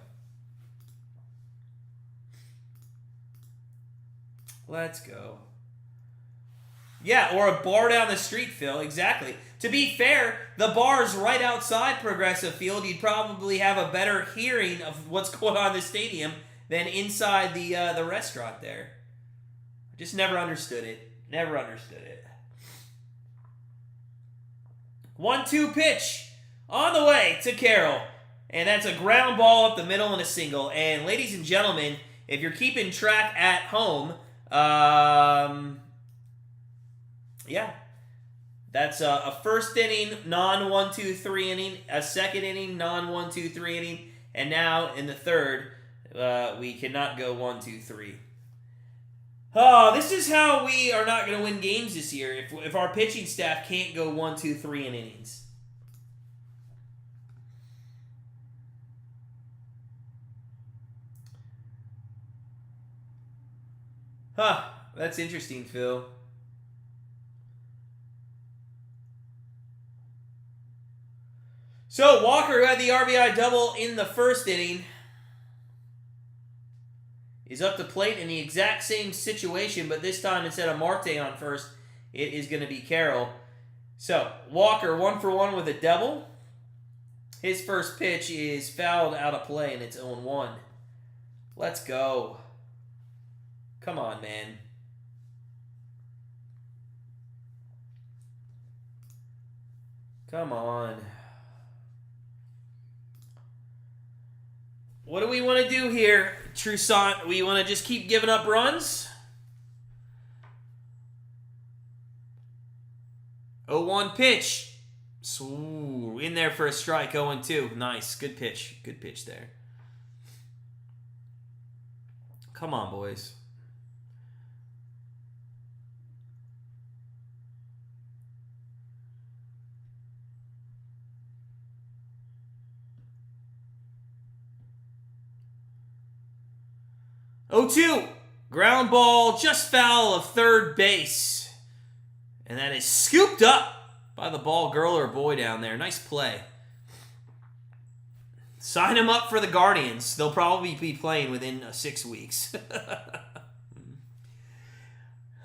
Let's go. Yeah, or a bar down the street, Phil. Exactly. To be fair, the bar's right outside Progressive Field. You'd probably have a better hearing of what's going on in the stadium than inside the restaurant there. Just never understood it. Never understood it. 1-2 pitch on the way to Carroll. And that's a ground ball up the middle and a single. And ladies and gentlemen, if you're keeping track at home, yeah. That's a first inning, non-1-2-3 inning, a second inning, non-1-2-3 inning, and now in the third, we cannot go 1-2-3. Oh, this is how we are not going to win games this year, if our pitching staff can't go 1-2-3 in innings. Huh, that's interesting, Phil. So, Walker, who had the RBI double in the first inning, is up to plate in the exact same situation, but this time instead of Marte on first, it is going to be Carroll. So, Walker 1-for-1 with a double. His first pitch is fouled out of play, and it's 0-1. Let's go. Come on, man. Come on. What do we want to do here, Tristan? We want to just keep giving up runs? 0-1 pitch. Ooh, in there for a strike, 0-2. Nice. Good pitch. Good pitch there. Come on, boys. Oh, 2. Ground ball just foul of third base. And that is scooped up by the ball girl or boy down there. Nice play. Sign him up for the Guardians. They'll probably be playing within 6 weeks.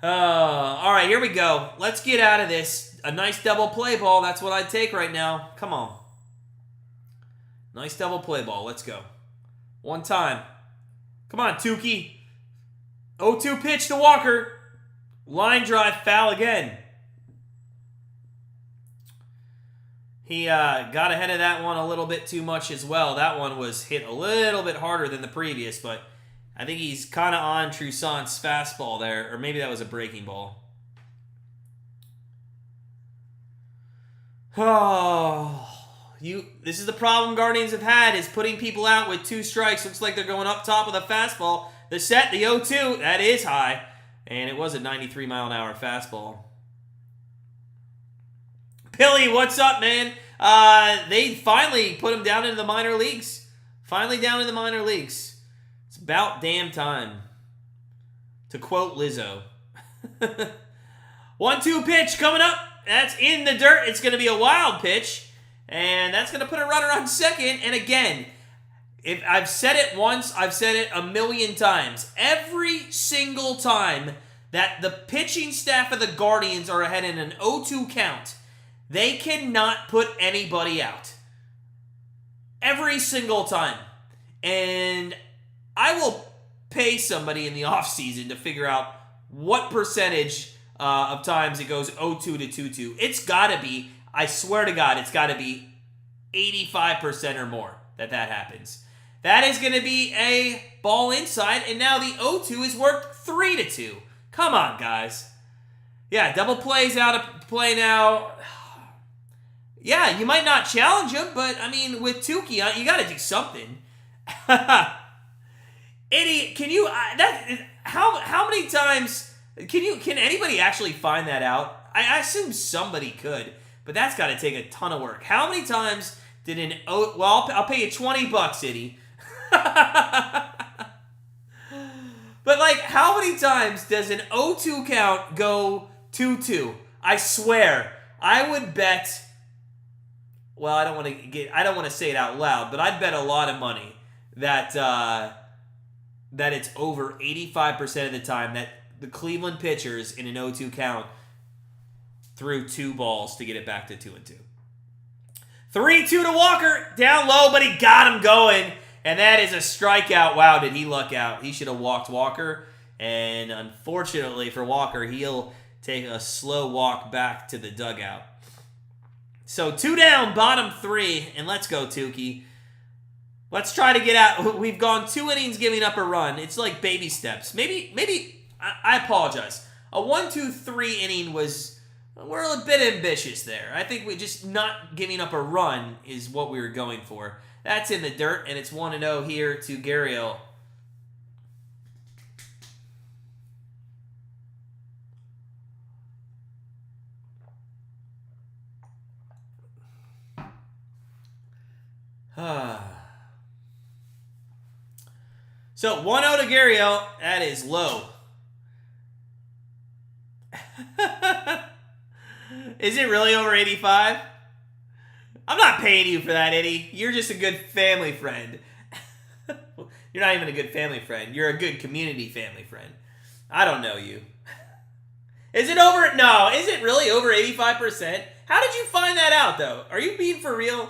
All right, here we go. Let's get out of this. A nice double play ball. That's what I'd take right now. Come on. Nice double play ball. Let's go. One time. Come on, Tukey. 0-2 pitch to Walker. Line drive, foul again. He got ahead of that one a little bit too much as well. That one was hit a little bit harder than the previous, but I think he's kind of on Tristan's fastball there, or maybe that was a breaking ball. Oh, this is the problem Guardians have had, is putting people out with 2 strikes. Looks like they're going up top with a fastball. The set, the 0-2, that is high, and it was a 93-mile-an-hour fastball. Billy, what's up, man? They finally put him down into the minor leagues. Finally down in the minor leagues. It's about damn time. To quote Lizzo. 1-2 pitch coming up. That's in the dirt. It's going to be a wild pitch. And that's going to put a runner on second. And again, if I've said it once, I've said it a million times. Every single time that the pitching staff of the Guardians are ahead in an 0-2 count, they cannot put anybody out. Every single time. And I will pay somebody in the offseason to figure out what percentage of times it goes 0-2 to 2-2. It's got to be, I swear to God, it's got to be 85% or more that happens. That is going to be a ball inside, and now the 0-2 is worked 3-2. Come on, guys. Yeah, double plays out of play now. Yeah, you might not challenge him, but, I mean, with Tukey, you got to do something. Idiot, can you... how many times... Can anybody actually find that out? I assume somebody could, but that's got to take a ton of work. How many times did an... Well, I'll pay you $20, Itty. But, like, how many times does an 0-2 count go 2-2? I swear, I would bet... Well, I don't want to say it out loud, but I'd bet a lot of money that it's over 85% of the time that the Cleveland pitchers in an 0-2 count threw 2 balls to get it back to 2-2. 3-2 to Walker, down low, but he got him going, and that is a strikeout. Wow, did he luck out? He should have walked Walker, and unfortunately for Walker, he'll take a slow walk back to the dugout. So 2 down, bottom 3, and let's go, Tukey. Let's try to get out. We've gone 2 innings giving up a run. It's like baby steps. Maybe I apologize. A 1-2-3 inning we're a bit ambitious there. I think we just not giving up a run is what we were going for. That's in the dirt, and it's 1-0 here to Gurriel. So 1-0 to Gurriel. That is low. Is it really over 85? I'm not paying you for that, Eddie. You're just a good family friend. You're not even a good family friend. You're a good community family friend. I don't know you. Is it over? No. Is it really over 85%? How did you find that out, though? Are you being for real?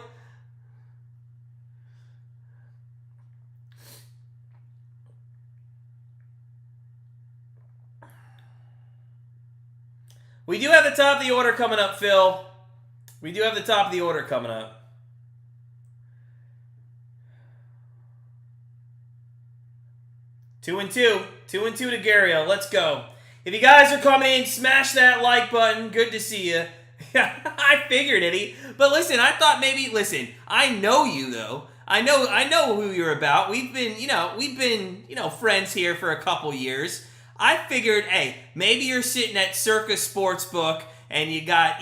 We do have the top of the order coming up, Phil. We do have the top of the order coming up. Two and two to Gario. Let's go. If you guys are coming in, smash that like button. Good to see you. I figured, Eddie. But listen, I thought maybe, I know you though. I know who you're about. We've been friends here for a couple years. I figured, hey, maybe you're sitting at Circus Sportsbook and you got,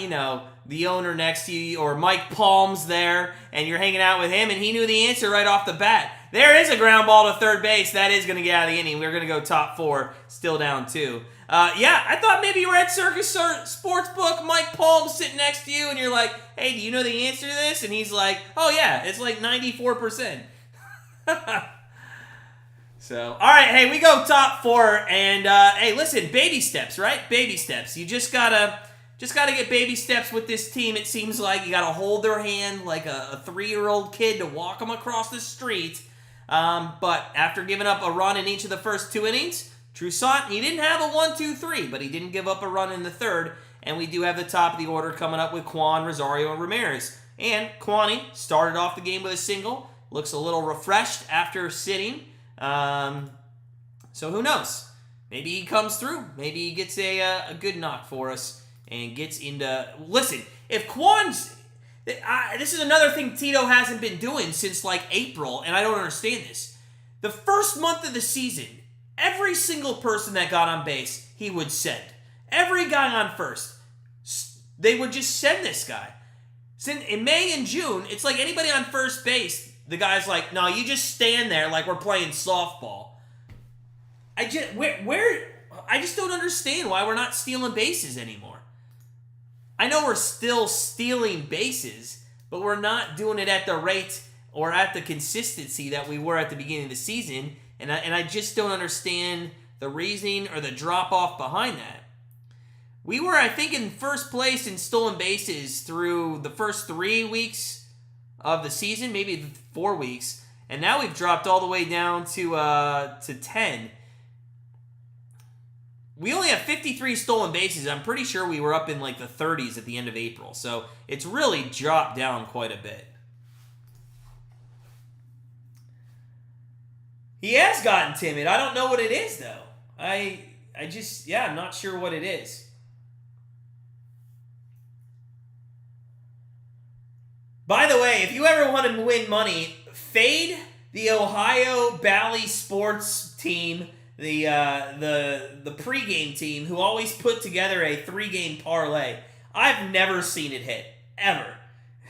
the owner next to you, or Mike Palm's there, and you're hanging out with him, and he knew the answer right off the bat. There is a ground ball to third base. That is going to get out of the inning. We're going to go top 4, still down 2. Yeah, I thought maybe you were at Circus Sportsbook, Mike Palm's sitting next to you, and you're like, hey, do you know the answer to this? And he's like, oh yeah, it's like 94%. So, all right, hey, we go top 4, and hey, listen, baby steps, right? Baby steps. You just gotta get baby steps with this team. It seems like you gotta hold their hand like a 3-year-old kid to walk them across the street. But after giving up a run in each of the first 2 innings, Toussaint, he didn't have a 1-2-3, but he didn't give up a run in the third. And we do have the top of the order coming up with Quan, Rosario, and Ramirez. And Kwani started off the game with a single. Looks a little refreshed after sitting. So who knows? Maybe he comes through. Maybe he gets a good knock for us and gets into... Listen, if Quan's... this is another thing Tito hasn't been doing since like April, and I don't understand this. The first month of the season, every single person that got on base, he would send. Every guy on first, they would just send this guy. In May and June, it's like anybody on first base, the guy's like, no, you just stand there like we're playing softball. I just don't understand why we're not stealing bases anymore. I know we're still stealing bases, but we're not doing it at the rate or at the consistency that we were at the beginning of the season, and I just don't understand the reasoning or the drop-off behind that. We were, I think, in first place in stolen bases through the first 3 weeks of the season, maybe 4 weeks, and now we've dropped all the way down to 10. We only have 53 stolen bases. I'm pretty sure we were up in like the 30s at the end of April. So it's really dropped down quite a bit. He has gotten timid. I don't know what it is, though. I'm not sure what it is. By the way, if you ever want to win money, fade the Ohio Bally Sports team, the pregame team, who always put together a 3-game parlay. I've never seen it hit, ever.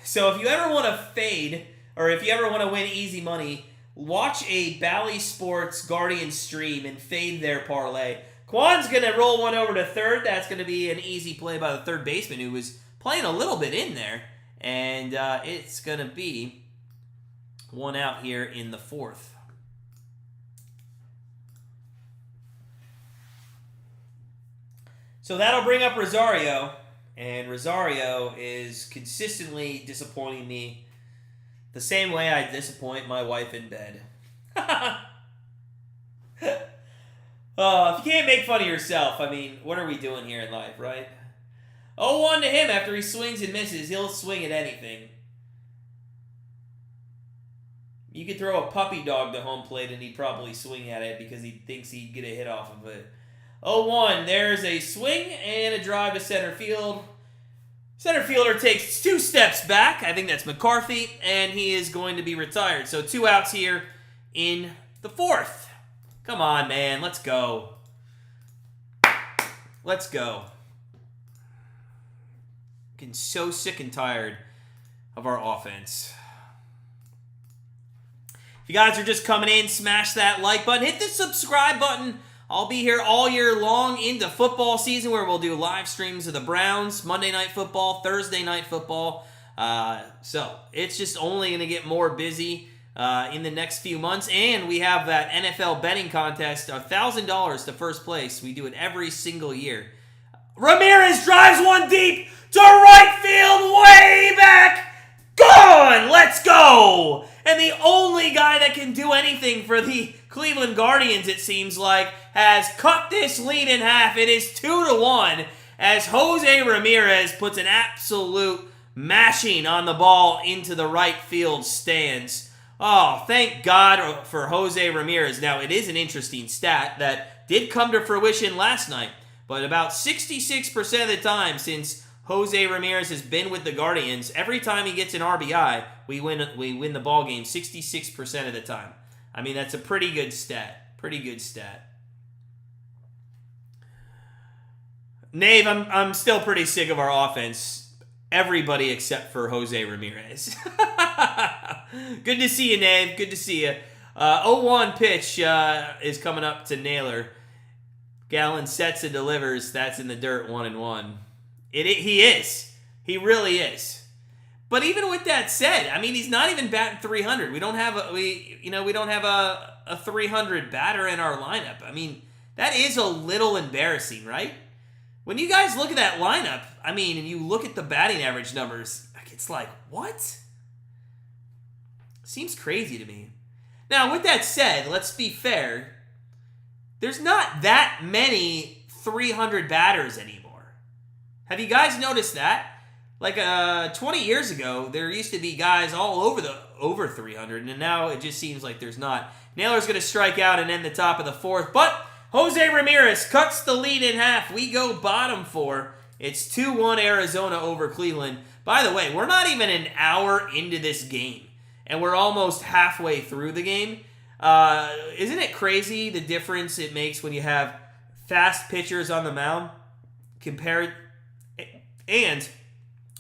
So if you ever want to fade, or if you ever want to win easy money, watch a Bally Sports Guardian stream and fade their parlay. Quan's going to roll one over to third. That's going to be an easy play by the third baseman, who was playing a little bit in there. And it's going to be one out here in the 4th. So that'll bring up Rosario, and Rosario is consistently disappointing me the same way I disappoint my wife in bed. If you can't make fun of yourself, I mean, what are we doing here in life, right? 0-1 to him after he swings and misses. He'll swing at anything. You could throw a puppy dog to home plate and he'd probably swing at it because he thinks he'd get a hit off of it. 0-1. There's a swing and a drive to center field. Center fielder takes 2 steps back. I think that's McCarthy, and he is going to be retired. So 2 outs here in the 4th. Come on, man. Let's go. Let's go. Getting so sick and tired of our offense. If you guys are just coming in, smash that like button. Hit the subscribe button. I'll be here all year long into football season, where we'll do live streams of the Browns, Monday Night Football, Thursday Night Football. So it's just only going to get more busy in the next few months. And we have that NFL betting contest, $1,000 to first place. We do it every single year. Ramirez drives one deep to right field, way back. Gone! Let's go! And the only guy that can do anything for the Cleveland Guardians, it seems like, has cut this lead in half. It is 2-1. as Jose Ramirez puts an absolute mashing on the ball into the right field stands. Oh, thank God for Jose Ramirez. Now, it is an interesting stat that did come to fruition last night, but about 66% of the time since Jose Ramirez has been with the Guardians, every time he gets an RBI, we win the ball game 66% of the time. I mean, that's a pretty good stat. Pretty good stat. Nave, I'm still pretty sick of our offense. Everybody except for Jose Ramirez. Good to see you, Nave. Good to see you. 0-1 pitch is coming up to Naylor. Gallen sets and delivers. That's in the dirt, 1-1. He is. He really is. But even with that said, I mean, he's not even batting 300. We don't have a 300 batter in our lineup. I mean, that is a little embarrassing, right? When you guys look at that lineup, I mean, and you look at the batting average numbers, it's like, what? Seems crazy to me. Now, with that said, let's be fair. There's not that many 300 batters anymore. Have you guys noticed that? Like 20 years ago, there used to be guys all over 300, and now it just seems like there's not. Naylor's going to strike out and end the top of the fourth, but Jose Ramirez cuts the lead in half. We go bottom 4. It's 2-1 Arizona over Cleveland. By the way, we're not even an hour into this game, and we're almost halfway through the game. Isn't it crazy the difference it makes when you have fast pitchers on the mound and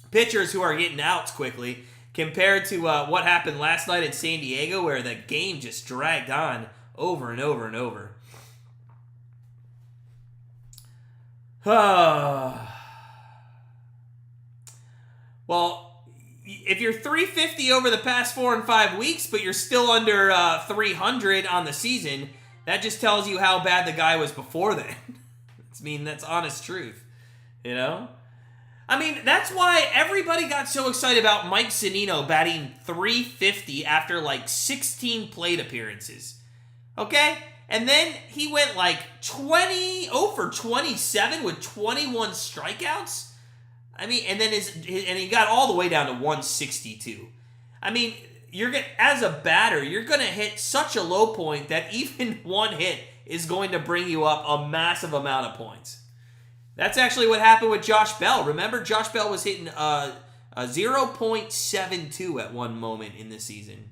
pitchers who are getting outs quickly compared to what happened last night in San Diego, where the game just dragged on over and over and over. Well, if you're 350 over the past 4 and 5 weeks, but you're still under 300 on the season, that just tells you how bad the guy was before then. I mean, that's honest truth, you know? I mean, that's why everybody got so excited about Mike Zunino batting 350 after like 16 plate appearances. Okay? And then he went like 0 for 27 with 21 strikeouts. I mean, and then he got all the way down to 162. I mean, as a batter, you're going to hit such a low point that even one hit is going to bring you up a massive amount of points. That's actually what happened with Josh Bell. Remember, Josh Bell was hitting a 0.72 at one moment in the season.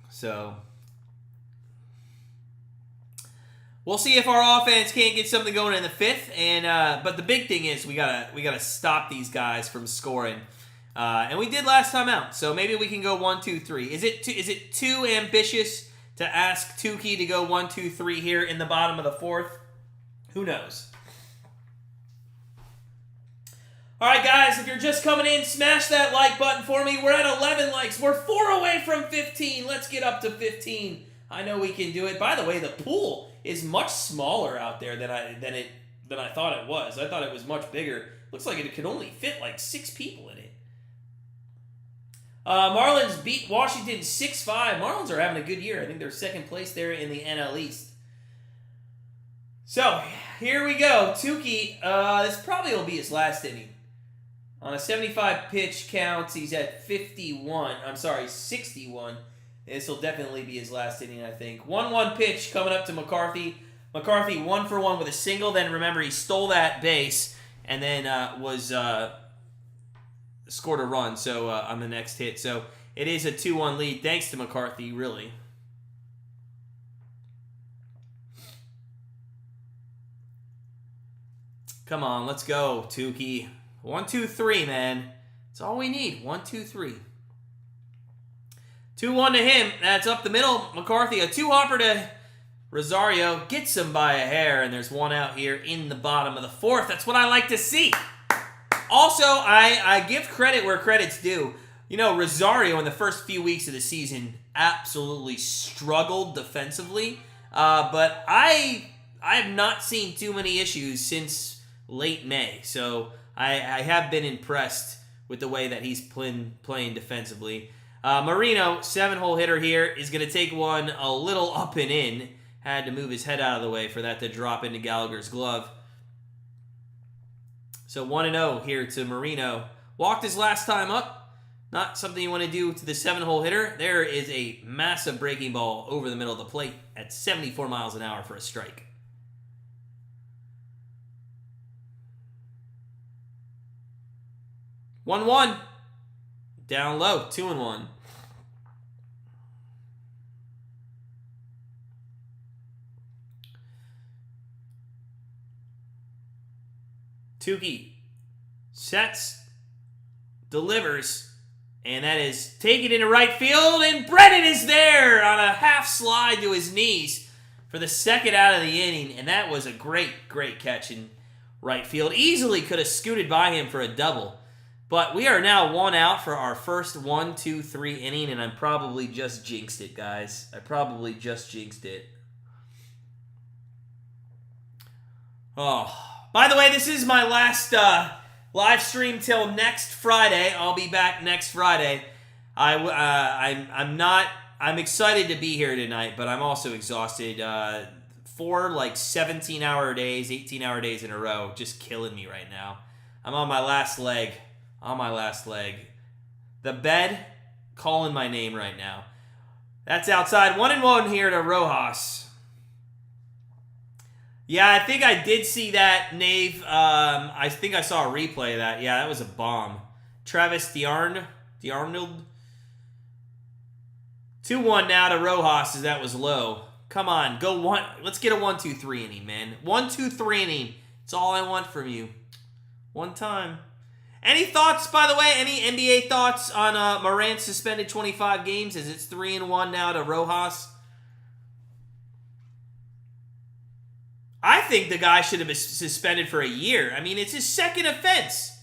So we'll see if our offense can't get something going in the 5th. But the big thing is we gotta stop these guys from scoring. And we did last time out. So maybe we can go 1, 2, 3. Is it too ambitious to ask Tukey to go 1, 2, 3 here in the bottom of the 4th? Who knows? All right, guys, if you're just coming in, smash that like button for me. We're at 11 likes. We're 4 away from 15. Let's get up to 15. I know we can do it. By the way, the pool is much smaller out there than I thought it was. I thought it was much bigger. Looks like it could only fit like 6 people in it. Marlins beat Washington 6-5. Marlins are having a good year. I think they're second place there in the NL East. So, here we go. Tukey, this probably will be his last inning. On a 75 pitch count, he's at 61. I'm sorry, 61. This will definitely be his last inning, I think. 1-1 pitch coming up to McCarthy. McCarthy 1 for 1 with a single. Then remember, he stole that base and then scored a run on the next hit. So it is a 2-1 lead thanks to McCarthy, really. Come on, let's go, Tukey. 1, 2, 3, man. That's all we need. 1, 2, 3. 2-1 to him. That's up the middle. McCarthy, a 2-hopper to Rosario. Gets him by a hair, and there's one out here in the bottom of the 4th. That's what I like to see. Also, I give credit where credit's due. You know, Rosario in the first few weeks of the season absolutely struggled defensively. But I have not seen too many issues since late May. So I have been impressed with the way that he's playing defensively. Marino, 7-hole hitter here, is going to take one a little up and in. had to move his head out of the way for that to drop into Gallagher's glove. So 1-0 here to Marino. Walked his last time up. Not something you want to do to the 7-hole hitter. There is a massive breaking ball over the middle of the plate at 74 miles an hour for a strike. 1-1. Down low, 2-1. Tukey sets, delivers, and that is taken into right field, and Brennan is there on a half slide to his knees for the second out of the inning, and that was a great catch in right field. Easily could have scooted by him for a double, but we are now 1 out for our first 1-2-3 inning, and I probably just jinxed it, guys. I probably just jinxed it. Oh, by the way, this is my last live stream till next Friday. I'll be back next Friday. I'm excited to be here tonight, but I'm also exhausted. 4 17-hour days, 18-hour days in a row, just killing me right now. I'm on my last leg. The bed calling my name right now. That's outside. 1-1 here to Rojas. Yeah, I think I did see that, Nave. I think I saw a replay of that. Yeah, that was a bomb. Travis D'Arnold. 2-1 now to Rojas, as that was low. Come on, go one. Let's get a 1-2-3 inning, man. 1-2-3 inning. It's all I want from you. One time. Any thoughts, by the way? Any NBA thoughts on Morant suspended 25 games as it's 3-1 now to Rojas? I think the guy should have been suspended for a year. I mean, it's his second offense.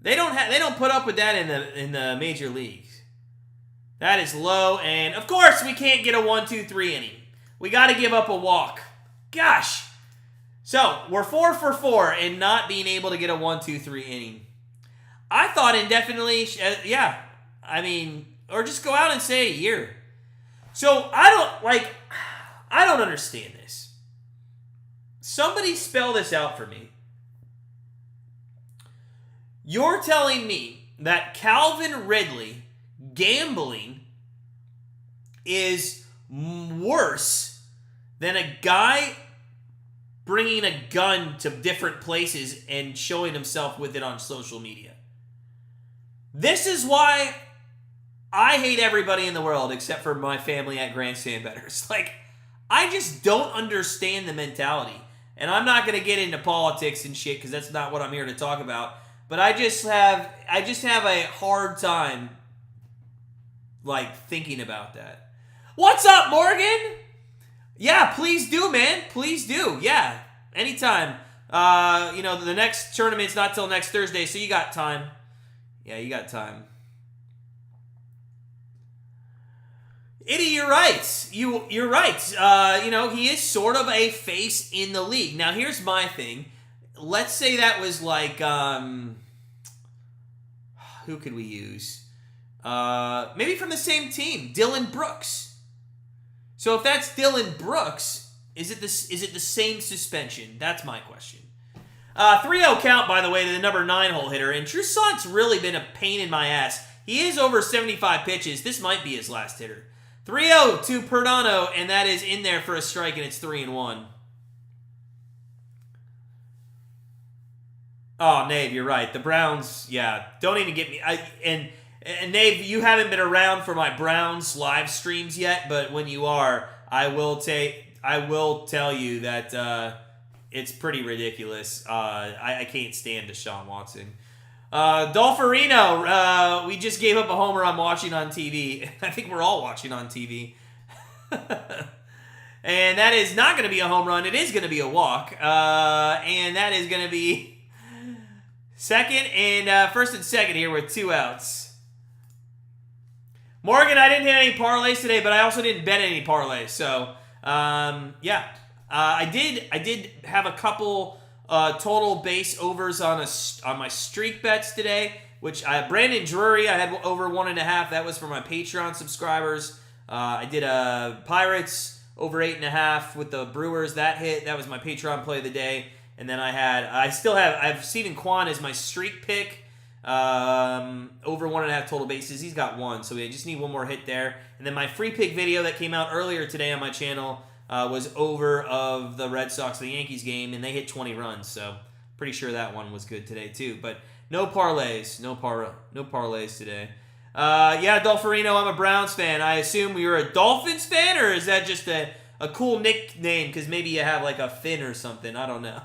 They don't put up with that in the major leagues. That is low, and of course we can't get a 1-2-3 inning. We got to give up a walk. Gosh. So we're 4 for 4 in not being able to get a 1-2-3 inning. I thought indefinitely, yeah. I mean, or just go out and say a year. So I don't understand this. Somebody spell this out for me. You're telling me that Calvin Ridley gambling is worse than a guy bringing a gun to different places and showing himself with it on social media. This is why I hate everybody in the world except for my family at Grandstand Bettors. I just don't understand the mentality. And I'm not going to get into politics and shit because that's not what I'm here to talk about. But I just have a hard time thinking about that. What's up, Morgan? Yeah, please do, man. Please do. Yeah, anytime. The next tournament's not till next Thursday, so you got time. Yeah, you got time. Eddie, you're right. You're right. He is sort of a face in the league. Now, here's my thing. Let's say that was who could we use? Maybe from the same team, Dylan Brooks. So if that's Dylan Brooks, is it the same suspension? That's my question. 3-0 count, by the way, to the number 9-hole hitter. And Toussaint's really been a pain in my ass. He is over 75 pitches. This might be his last hitter. 3-0 to Perdano, and that is in there for a strike, and it's 3-1. Oh, Nave, you're right. The Browns, yeah, don't even get me. And Nave, you haven't been around for my Browns live streams yet, but when you are, I will tell you that it's pretty ridiculous. I can't stand Deshaun Watson. Dolferino, we just gave up a homer I'm watching on TV. I think we're all watching on TV. And that is not going to be a home run. It is going to be a walk. And that is going to be first and second here with 2 outs. Morgan, I didn't hit any parlays today, but I also didn't bet any parlays. So, yeah. I did have a couple total base overs on my streak bets today, which Brandon Drury, I had over 1.5. That was for my Patreon subscribers. I did Pirates over 8.5 with the Brewers. That hit. That was my Patreon play of the day. And then I have Steven Kwan as my streak pick. Over 1.5 total bases. He's got 1, so we just need one more hit there. And then my free pick video that came out earlier today on my channel was over of the Red Sox and the Yankees game, and they hit 20 runs. So pretty sure that one was good today too. But no parlays, no parlays today. Yeah, Dolferino, I'm a Browns fan. I assume you're a Dolphins fan, or is that just a cool nickname because maybe you have like a fin or something? I don't know.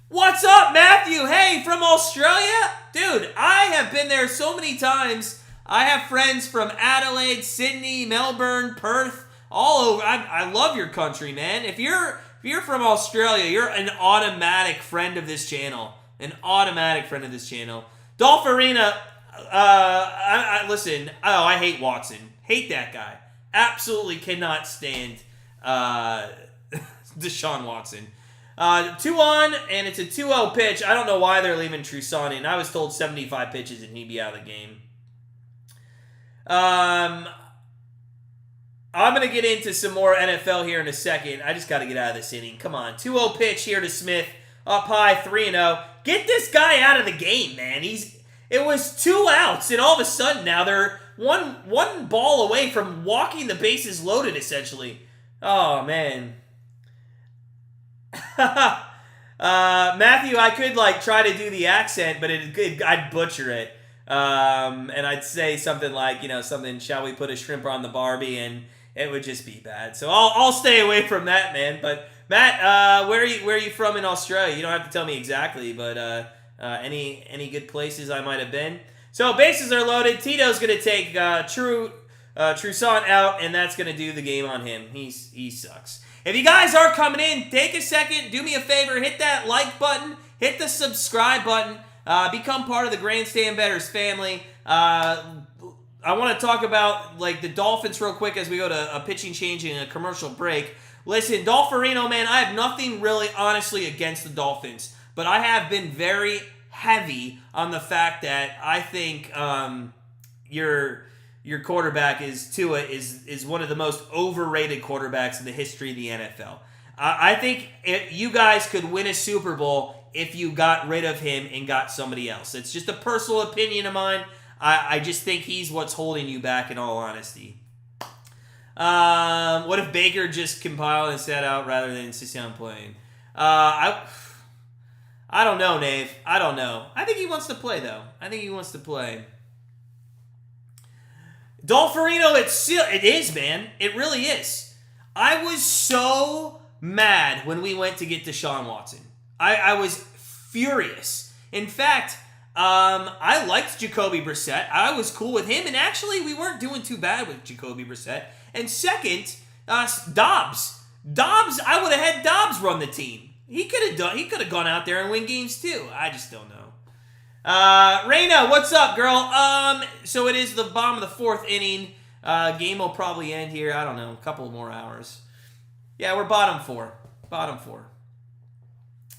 What's up, Matthew? Hey, from Australia? Dude, I have been there so many times. I have friends from Adelaide, Sydney, Melbourne, Perth, all over. I love your country, man. If you're from Australia, you're an automatic friend of this channel. An automatic friend of this channel. Dolpharina, listen, I hate Watson. Hate that guy. Absolutely cannot stand Deshaun Watson. 2-on, and it's a 2-0 pitch. I don't know why they're leaving Tristan in. I was told 75 pitches and he'd be out of the game. I'm going to get into some more NFL here in a second. I just got to get out of this inning. Come on. 2-0 pitch here to Smith. Up high, 3-0. Get this guy out of the game, man. It was 2 outs, and all of a sudden now they're one ball away from walking the bases loaded, essentially. Oh, man. Matthew, I could try to do the accent, but I'd butcher it. And I'd say something like, something, shall we put a shrimp on the Barbie, and it would just be bad. So I'll stay away from that, man. But Matt, where are you from in Australia? You don't have to tell me exactly, but any good places I might have been. So bases are loaded. Tito's gonna take Toussaint out, and that's gonna do the game on him. He sucks. If you guys are coming in, take a second, do me a favor, hit that like button, hit the subscribe button, become part of the Grandstand Bettors family. I want to talk about the Dolphins real quick as we go to a pitching change and a commercial break. Listen, Dolferino, man, I have nothing really honestly against the Dolphins, but I have been very heavy on the fact that I think your quarterback Tua is one of the most overrated quarterbacks in the history of the NFL. I think you guys could win a Super Bowl if you got rid of him and got somebody else. It's just a personal opinion of mine. I just think he's what's holding you back, in all honesty. What if Baker just compiled and sat out rather than insisting on playing? I don't know, Nave. I don't know. I think he wants to play, though. I think he wants to play. Dolferino, it is, man. It really is. I was so mad when we went to get Deshaun Watson. I was furious. In fact, I liked Jacoby Brissett. I was cool with him, and actually, we weren't doing too bad with Jacoby Brissett. And second, Dobbs. I would have had Dobbs run the team. He could have gone out there and win games too. I just don't know. Reina, what's up, girl? So it is the bottom of the 4th inning. Game will probably end here, I don't know, a couple more hours. Yeah, we're bottom 4.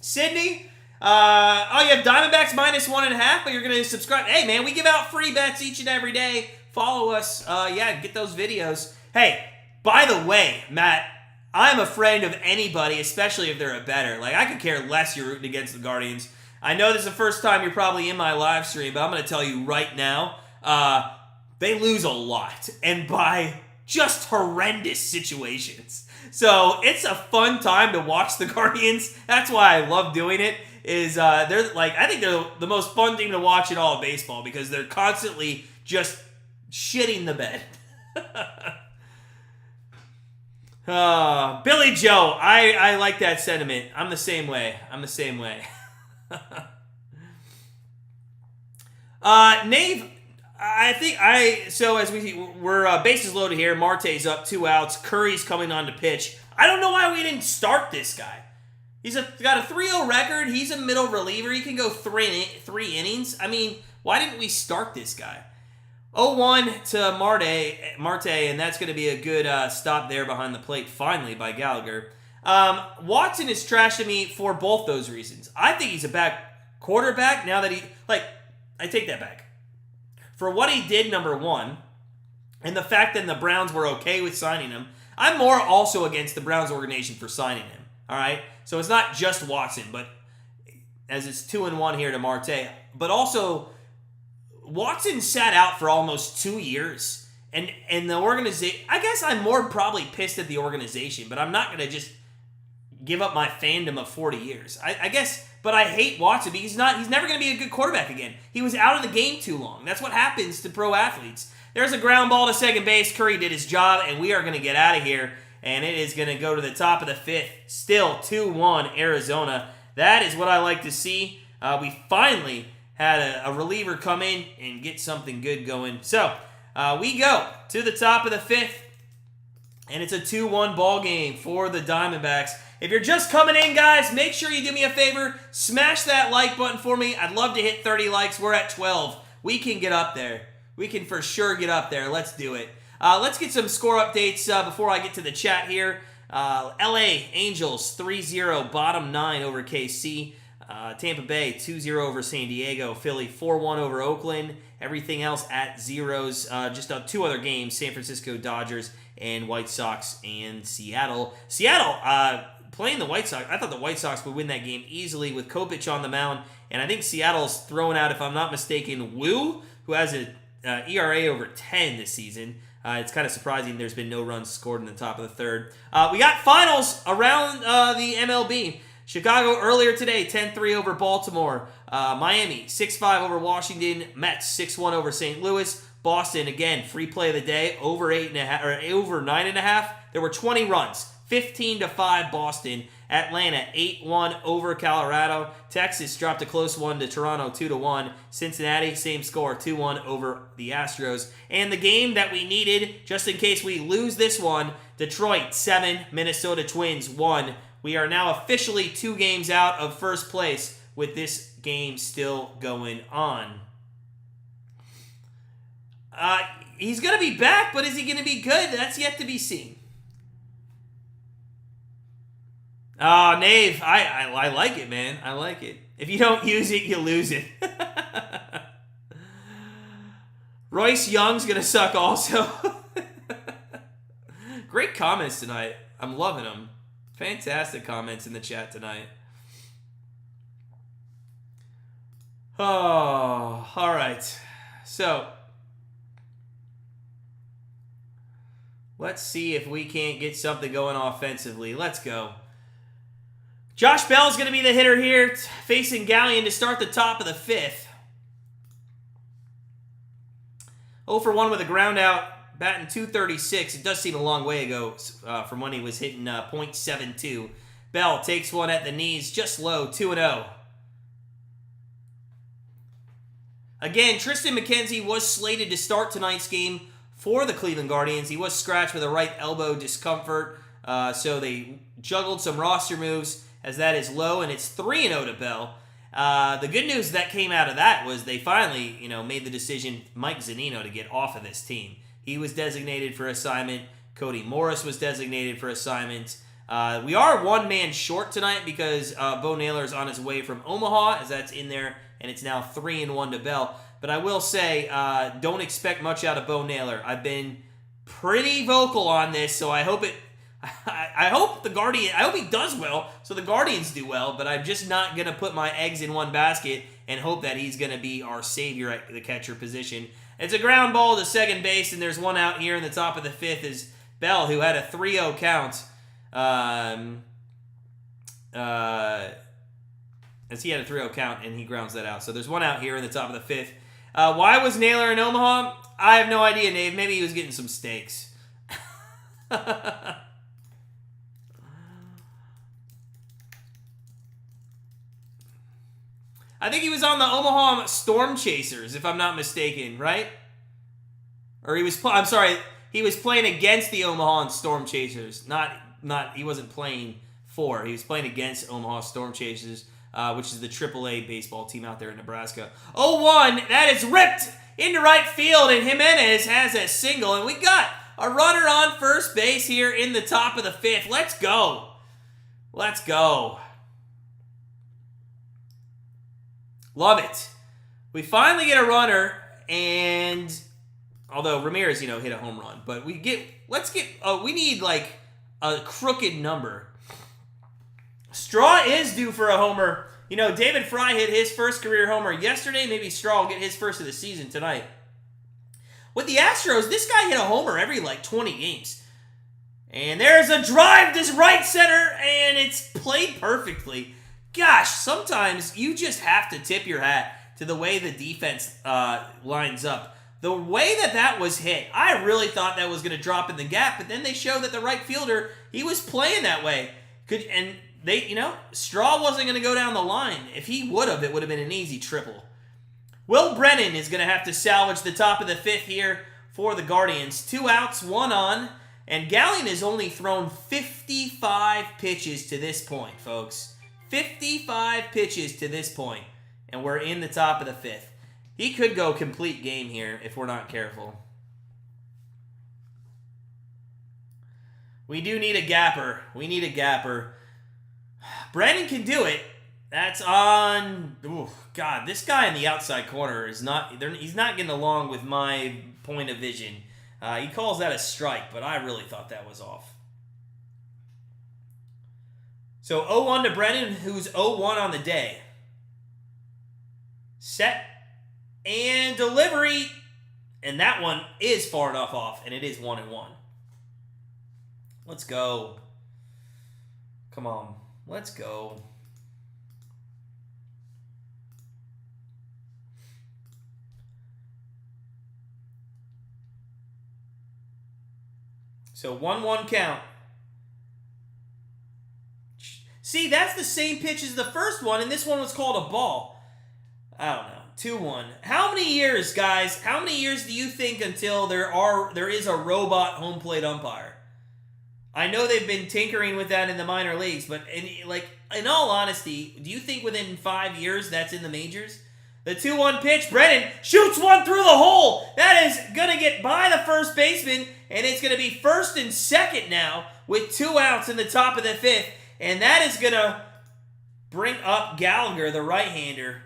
Sydney, you have Diamondbacks -1.5, but you're going to subscribe. Hey, man, we give out free bets each and every day. Follow us. Get those videos. Hey, by the way, Matt, I'm a friend of anybody, especially if they're a bettor. I could care less you're rooting against the Guardians. I know this is the first time you're probably in my live stream, but I'm going to tell you right now, they lose a lot, and by just horrendous situations. So it's a fun time to watch the Guardians. That's why I love doing it. I think they're the most fun team to watch in all of baseball because they're constantly just shitting the bed. Billy Joe, I like that sentiment. I'm the same way. Nave, as we see, we're bases loaded here. Marte's up, 2 outs. Curry's coming on to pitch. I don't know why we didn't start this guy. He's got a 3-0 record. He's a middle reliever. He can go three innings. I mean, why didn't we start this guy? 0-1 to Marte, and that's going to be a good stop there behind the plate finally by Gallagher. Watson is trash to me for both those reasons. I think he's a bad quarterback now that I take that back. For what he did, number one, And the fact that the Browns were okay with signing him, I'm more also against the Browns organization for signing him. All right? So it's not just Watson, but as it's 2-1 here to Marte. But also, Watson sat out for almost 2 years. And the organization, I guess I'm more probably pissed at the organization, but I'm not going to just give up my fandom of 40 years. I guess, but I hate Watson because he's never going to be a good quarterback again. He was out of the game too long. That's what happens to pro athletes. There's a ground ball to second base. Curry did his job, and we are going to get out of here. And it is going to go to the top of the fifth. Still 2-1 Arizona. That is what I like to see. We finally had a reliever come in and get something good going. So we go to the top of the fifth, and it's a 2-1 ball game for the Diamondbacks. If you're just coming in, guys, make sure you do me a favor. Smash that like button for me. I'd love to hit 30 likes. We're at 12. We can get up there. We can for sure get up there. Let's do it. Let's get some score updates before I get to the chat here. LA Angels 3-0, bottom 9 over KC. Tampa Bay 2-0 over San Diego. Philly 4-1 over Oakland. Everything else at zeros. Just 2 other games, San Francisco Dodgers and White Sox and Seattle. Seattle playing the White Sox. I thought the White Sox would win that game easily with Kopech on the mound. And I think Seattle's throwing out, if I'm not mistaken, Wu, who has a ERA over 10 this season. It's kind of surprising there's been no runs scored in the top of the third. We got finals around the MLB. Chicago earlier today, 10-3 over Baltimore. Miami, 6-5 over Washington. Mets, 6-1 over St. Louis. Boston, again, free play of the day, over 8.5 or over 9.5. There were 20 runs, 15-5 Boston. Atlanta 8-1 over Colorado. Texas dropped a close one to Toronto 2-1. Cincinnati, same score, 2-1 over the Astros. And the game that we needed, just in case we lose this one, Detroit 7, Minnesota Twins 1. We are now officially 2 games out of first place with this game still going on. He's going to be back, but is he going to be good? That's yet to be seen. Oh, Nave, I like it, man. I like it. If you don't use it, you lose it. Royce Young's going to suck also. Great comments tonight. I'm loving them. Fantastic comments in the chat tonight. Oh, all right. So, let's see if we can't get something going offensively. Let's go. Josh Bell's going to be the hitter here, facing Gallen to start the top of the fifth. 0 for 1 with a ground out, batting .236. It does seem a long way ago from when he was hitting .72. Bell takes one at the knees, just low, 2-0. Again, Tristan McKenzie was slated to start tonight's game for the Cleveland Guardians. He was scratched with a right elbow discomfort, so they juggled some roster moves as that is low, and it's 3-0 to Bell. The good news that came out of that was they finally, made the decision, Mike Zunino, to get off of this team. He was designated for assignment. Cody Morris was designated for assignment. We are 1 man short tonight because Bo Naylor is on his way from Omaha, as that's in there, and it's now 3-1 to Bell. But I will say, don't expect much out of Bo Naylor. I've been pretty vocal on this, so I hope I hope he does well, so the Guardians do well, but I'm just not going to put my eggs in one basket and hope that he's going to be our savior at the catcher position. It's a ground ball to second base, and there's one out here in the top of the fifth is Bell, who had a 3-0 count. As he had a 3-0 count, and he grounds that out. So there's one out here in the top of the fifth. Why was Naylor in Omaha? I have no idea, Nave. Maybe he was getting some steaks. I think he was on the Omaha Storm Chasers, if I'm not mistaken, right? Or he was playing against the Omaha Storm Chasers. He wasn't playing for. He was playing against Omaha Storm Chasers, which is the AAA baseball team out there in Nebraska. 0-1, that is ripped into right field, and Jimenez has a single, and we got a runner on first base here in the top of the fifth. Let's go. Let's go. Love it. We finally get a runner, and Although Ramirez, hit a home run. But we need like a crooked number. Straw is due for a homer. David Fry hit his first career homer yesterday. Maybe Straw will get his first of the season tonight. With the Astros, this guy hit a homer every 20 games. And there's a drive to right center, and it's played perfectly. Gosh, sometimes you just have to tip your hat to the way the defense lines up. The way that was hit, I really thought that was going to drop in the gap, but then they showed that the right fielder, he was playing that way. Straw wasn't going to go down the line. If he would have, it would have been an easy triple. Will Brennan is going to have to salvage the top of the fifth here for the Guardians. 2 outs, 1 on. And Gallen has only thrown 55 pitches to this point, folks. 55 pitches to this point. And we're in the top of the fifth. He could go complete game here if we're not careful. We do need a gapper. Brennan can do it. That's on... Ooh, God, this guy in the outside corner he's not getting along with my point of vision. He calls that a strike, but I really thought that was off. So 0-1 to Brennan, who's 0-1 on the day. Set and delivery. And that one is far enough off, and it is 1-1. Let's go. Come on. Let's go. So 1-1 count. See, that's the same pitch as the first one, and this one was called a ball. I don't know. 2-1. How many years, guys? How many years do you think until there is a robot home plate umpire? I know they've been tinkering with that in the minor leagues, but in all honesty, do you think within 5 years that's in the majors? The 2-1 pitch, Brennan shoots one through the hole. That is going to get by the first baseman, and it's going to be first and second now with 2 outs in the top of the fifth. And that is going to bring up Gallagher, the right-hander.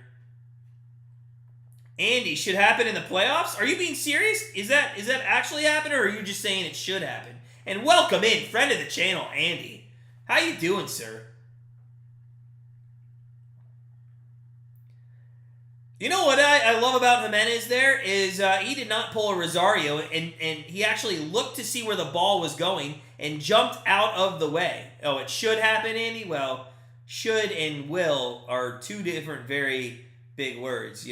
Andy, should happen in the playoffs? Are you being serious? Is that actually happening, or are you just saying it should happen? And welcome in, friend of the channel, Andy. How you doing, sir? You know what I love about Jimenez there is he did not pull a Rosario, and he actually looked to see where the ball was going and jumped out of the way. Oh, it should happen, Andy? Well, should and will are two different very big words,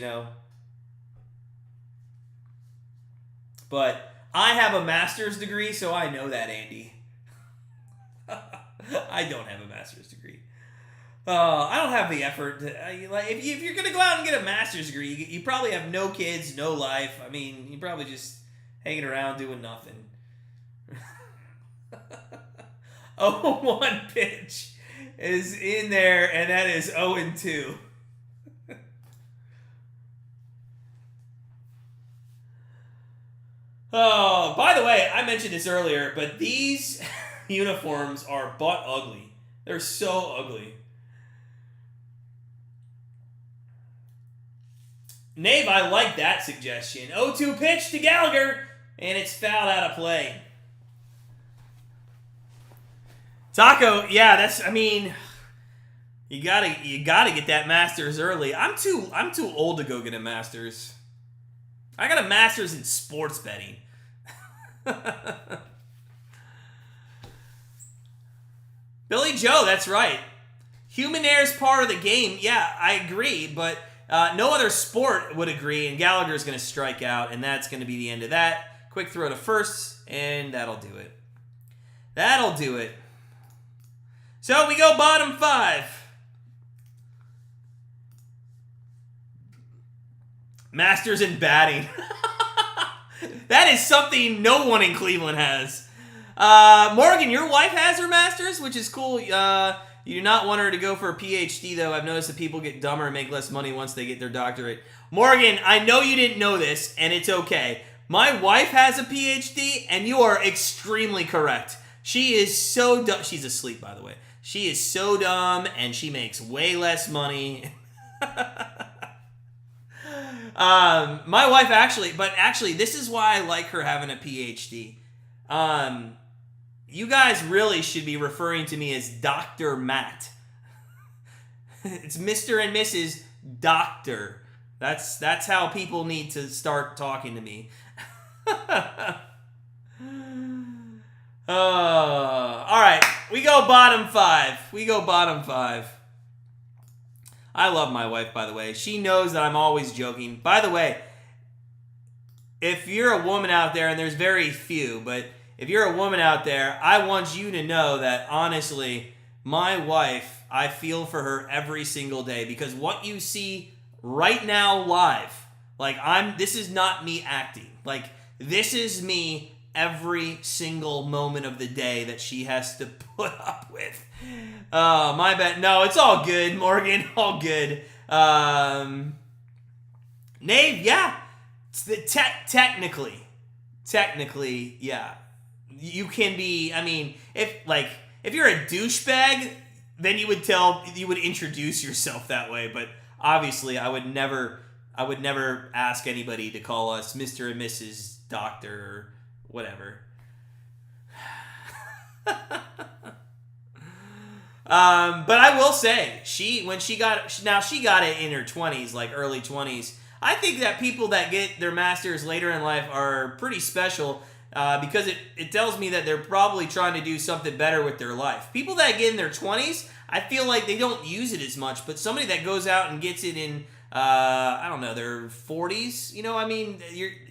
But I have a master's degree, so I know that, Andy. I don't have a master's degree. I don't have the effort. If you're going to go out and get a master's degree, you probably have no kids, no life. I mean, you're probably just hanging around doing nothing. 0-1 pitch is in there, and that is 0-2. Oh, by the way, I mentioned this earlier, but these uniforms are butt ugly. They're so ugly. Nave, I like that suggestion. 0-2 pitch to Gallagher, and it's fouled out of play. Taco, yeah, you gotta get that Masters early. I'm too old to go get a Masters. I got a Masters in sports betting. Billy Joe, that's right. Human error is part of the game. Yeah, I agree, but no other sport would agree, and Gallagher's going to strike out, and that's going to be the end of that. Quick throw to first, and that'll do it. That'll do it. So we go bottom 5. Masters in batting. That is something no one in Cleveland has. Morgan, your wife has her Masters, which is cool. You do not want her to go for a PhD, though. I've noticed that people get dumber and make less money once they get their doctorate. Morgan, I know you didn't know this, and it's okay. My wife has a PhD, and you are extremely correct. She is so dumb. She's asleep, by the way. She is so dumb, and she makes way less money. My wife actually, this is why I like her having a PhD. You guys really should be referring to me as Dr. Matt. It's Mr. and Mrs. Doctor. That's how people need to start talking to me. All right, we go bottom five. I love my wife, by the way. She knows that I'm always joking. By the way, if you're a woman out there, and there's very few, but if you're a woman out there, I want you to know that, honestly, my wife, I feel for her every single day, because what you see right now live, this is not me acting. This is me every single moment of the day that she has to put up with. Oh, my bad. No, it's all good, Morgan. All good. Nave, yeah. It's technically, yeah. You can be, if you're a douchebag, then you would introduce yourself that way, but obviously I would never ask anybody to call us Mr. and Mrs. Doctor or whatever. But I will say, she got it in her 20s, early 20s. I think that people that get their masters later in life are pretty special, because it tells me that they're probably trying to do something better with their life. People that get in their 20s, I feel like they don't use it as much, but somebody that goes out and gets it in, their 40s,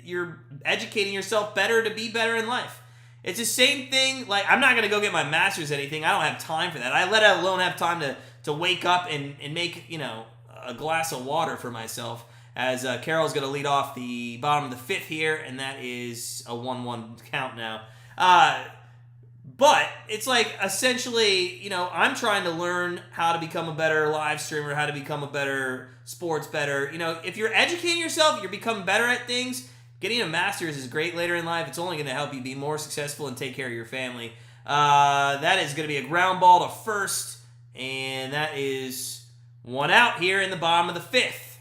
you're educating yourself better to be better in life. It's the same thing. I'm not going to go get my master's or anything. I don't have time for that. I let alone have time to wake up and make, a glass of water for myself, as Carol's going to lead off the bottom of the fifth here, and that is a 1-1 count now. But it's essentially, I'm trying to learn how to become a better live streamer, how to become a better sports bettor. If you're educating yourself, you're becoming better at things. Getting a master's is great later in life. It's only going to help you be more successful and take care of your family. That is going to be a ground ball to first, and that is one out here in the bottom of the fifth.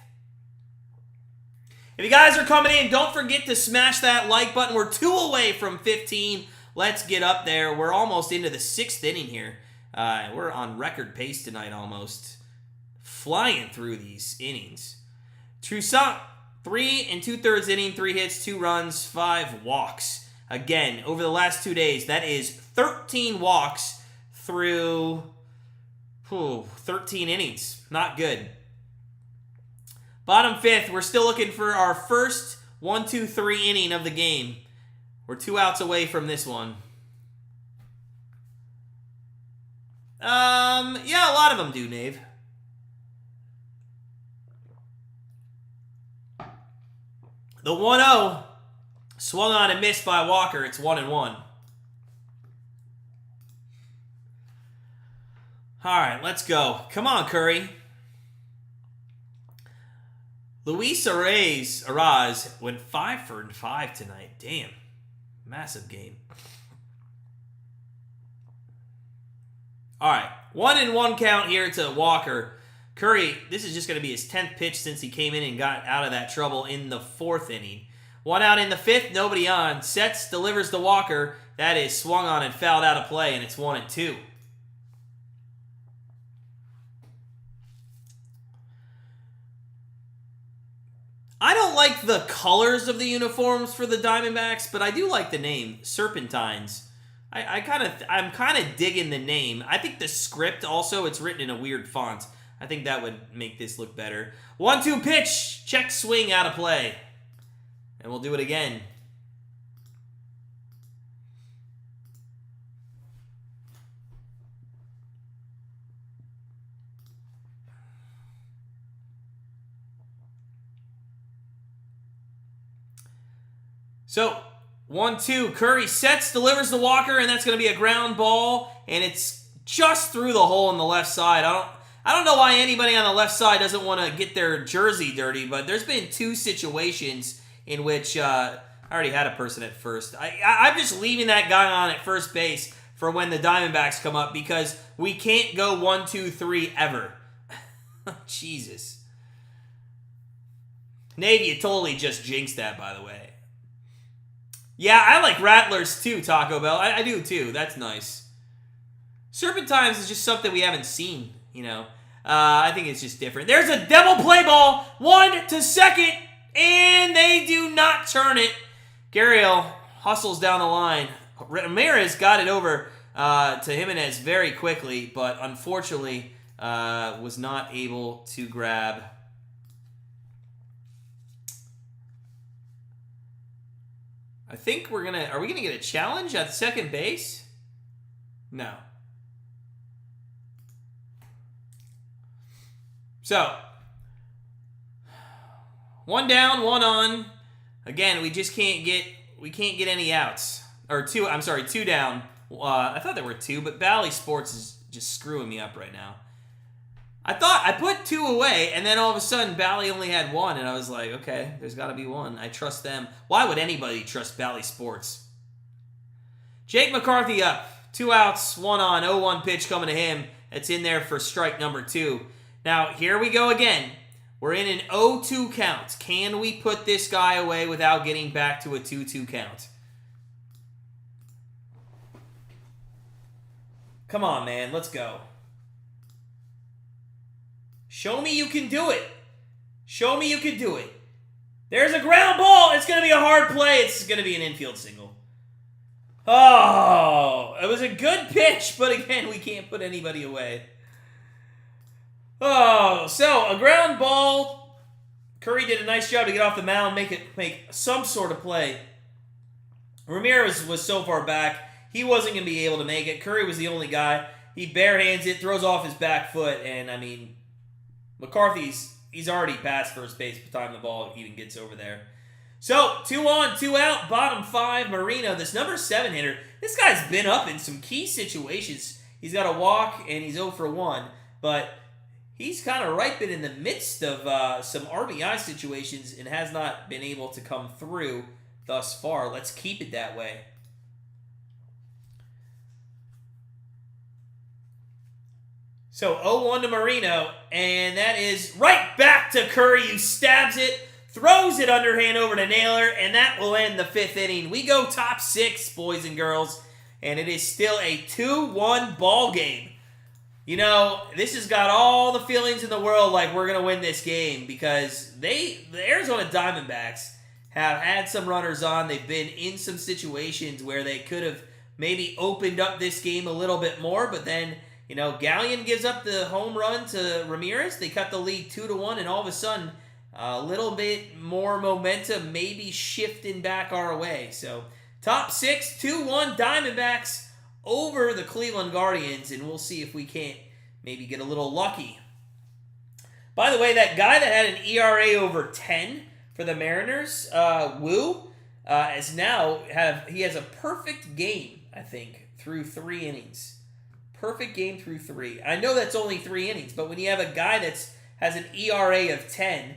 If you guys are coming in, don't forget to smash that like button. We're 2 away from 15. Let's get up there. We're almost into the 6th inning here. We're on record pace tonight almost. Flying through these innings. Toussaint, 3 2/3 inning, 3 hits, 2 runs, 5 walks. Again, over the last 2 days, that is 13 walks through 13 innings. Not good. Bottom 5th, we're still looking for our first 1-2-3 inning of the game. We're 2 outs away from this one. Yeah, a lot of them do, Nave. The 1-0 swung on and missed by Walker. It's 1-1. All right, let's go. Come on, Curry. Luis Arraez went 5 for 5 tonight. Damn. Massive game. All right. 1-1 count here to Walker. Curry, this is just going to be his 10th pitch since he came in and got out of that trouble in the 4th inning. 1 out in the 5th, nobody on. Sets, delivers to Walker. That is swung on and fouled out of play, and it's 1-2. I don't like the colors of the uniforms for the Diamondbacks, but I do like the name, Serpentines. I'm kind of digging the name. I think the script also, it's written in a weird font. I think that would make this look better. 1-2 pitch, check swing out of play. And we'll do it again. So, 1-2, Curry sets, delivers to Walker, and that's going to be a ground ball, and it's just through the hole on the left side. I don't know why anybody on the left side doesn't want to get their jersey dirty, but there's been 2 situations in which I already had a person at first. I'm just leaving that guy on at first base for when the Diamondbacks come up, because we can't go 1-2-3 ever. Jesus. Navy, you totally just jinxed that, by the way. Yeah, I like Rattlers too, Taco Bell. I do too. That's nice. Serpentines is just something we haven't seen, you know. I think it's just different. There's a double play ball. 1 to second, and they do not turn it. Gurriel hustles down the line. Ramirez got it over to Jimenez very quickly, but unfortunately was not able to grab. I think are we gonna get a challenge at second base? No. So, 1 down, 1 on. Again, we just can't get any outs. Or 2, I'm sorry, 2 down. I thought there were 2, but Bally Sports is just screwing me up right now. I thought I put 2 away, and then all of a sudden Bally only had 1, and I was like, okay, there's got to be 1. I trust them. Why would anybody trust Bally Sports? Jake McCarthy up. 2 outs, 1 on, 0-1 pitch coming to him. It's in there for strike number 2. Now, here we go again. We're in an 0-2 count. Can we put this guy away without getting back to a 2-2 count? Come on, man. Let's go. Show me you can do it. Show me you can do it. There's a ground ball. It's going to be a hard play. It's going to be an infield single. Oh, it was a good pitch, but again, we can't put anybody away. Oh, so a ground ball. Curry did a nice job to get off the mound, make some sort of play. Ramirez was so far back, he wasn't going to be able to make it. Curry was the only guy. He barehands it, throws off his back foot, and I mean, he's already past first base by the time the ball even gets over there. So, 2 on, 2 out, bottom 5, Marino, this number 7 hitter. This guy's been up in some key situations. He's got a walk, and he's 0 for 1, but he's kind of been in the midst of some RBI situations and has not been able to come through thus far. Let's keep it that way. So 0-1 to Marino, and that is right back to Curry, who stabs it, throws it underhand over to Naylor, and that will end the 5th inning. We go top 6, boys and girls, and it is still a 2-1 ball game. You know, this has got all the feelings in the world like we're going to win this game because the Arizona Diamondbacks have had some runners on. They've been in some situations where they could have maybe opened up this game a little bit more, but then, you know, Gallen gives up the home run to Ramirez. They cut the lead 2-1, and all of a sudden, a little bit more momentum maybe shifting back our way. So, top 6, 2-1 Diamondbacks over the Cleveland Guardians, and we'll see if we can't maybe get a little lucky. By the way, that guy that had an ERA over 10 for the Mariners, Wu, has a perfect game, I think, through 3 innings. Perfect game through 3. I know that's only 3 innings, but when you have a guy that has an ERA of 10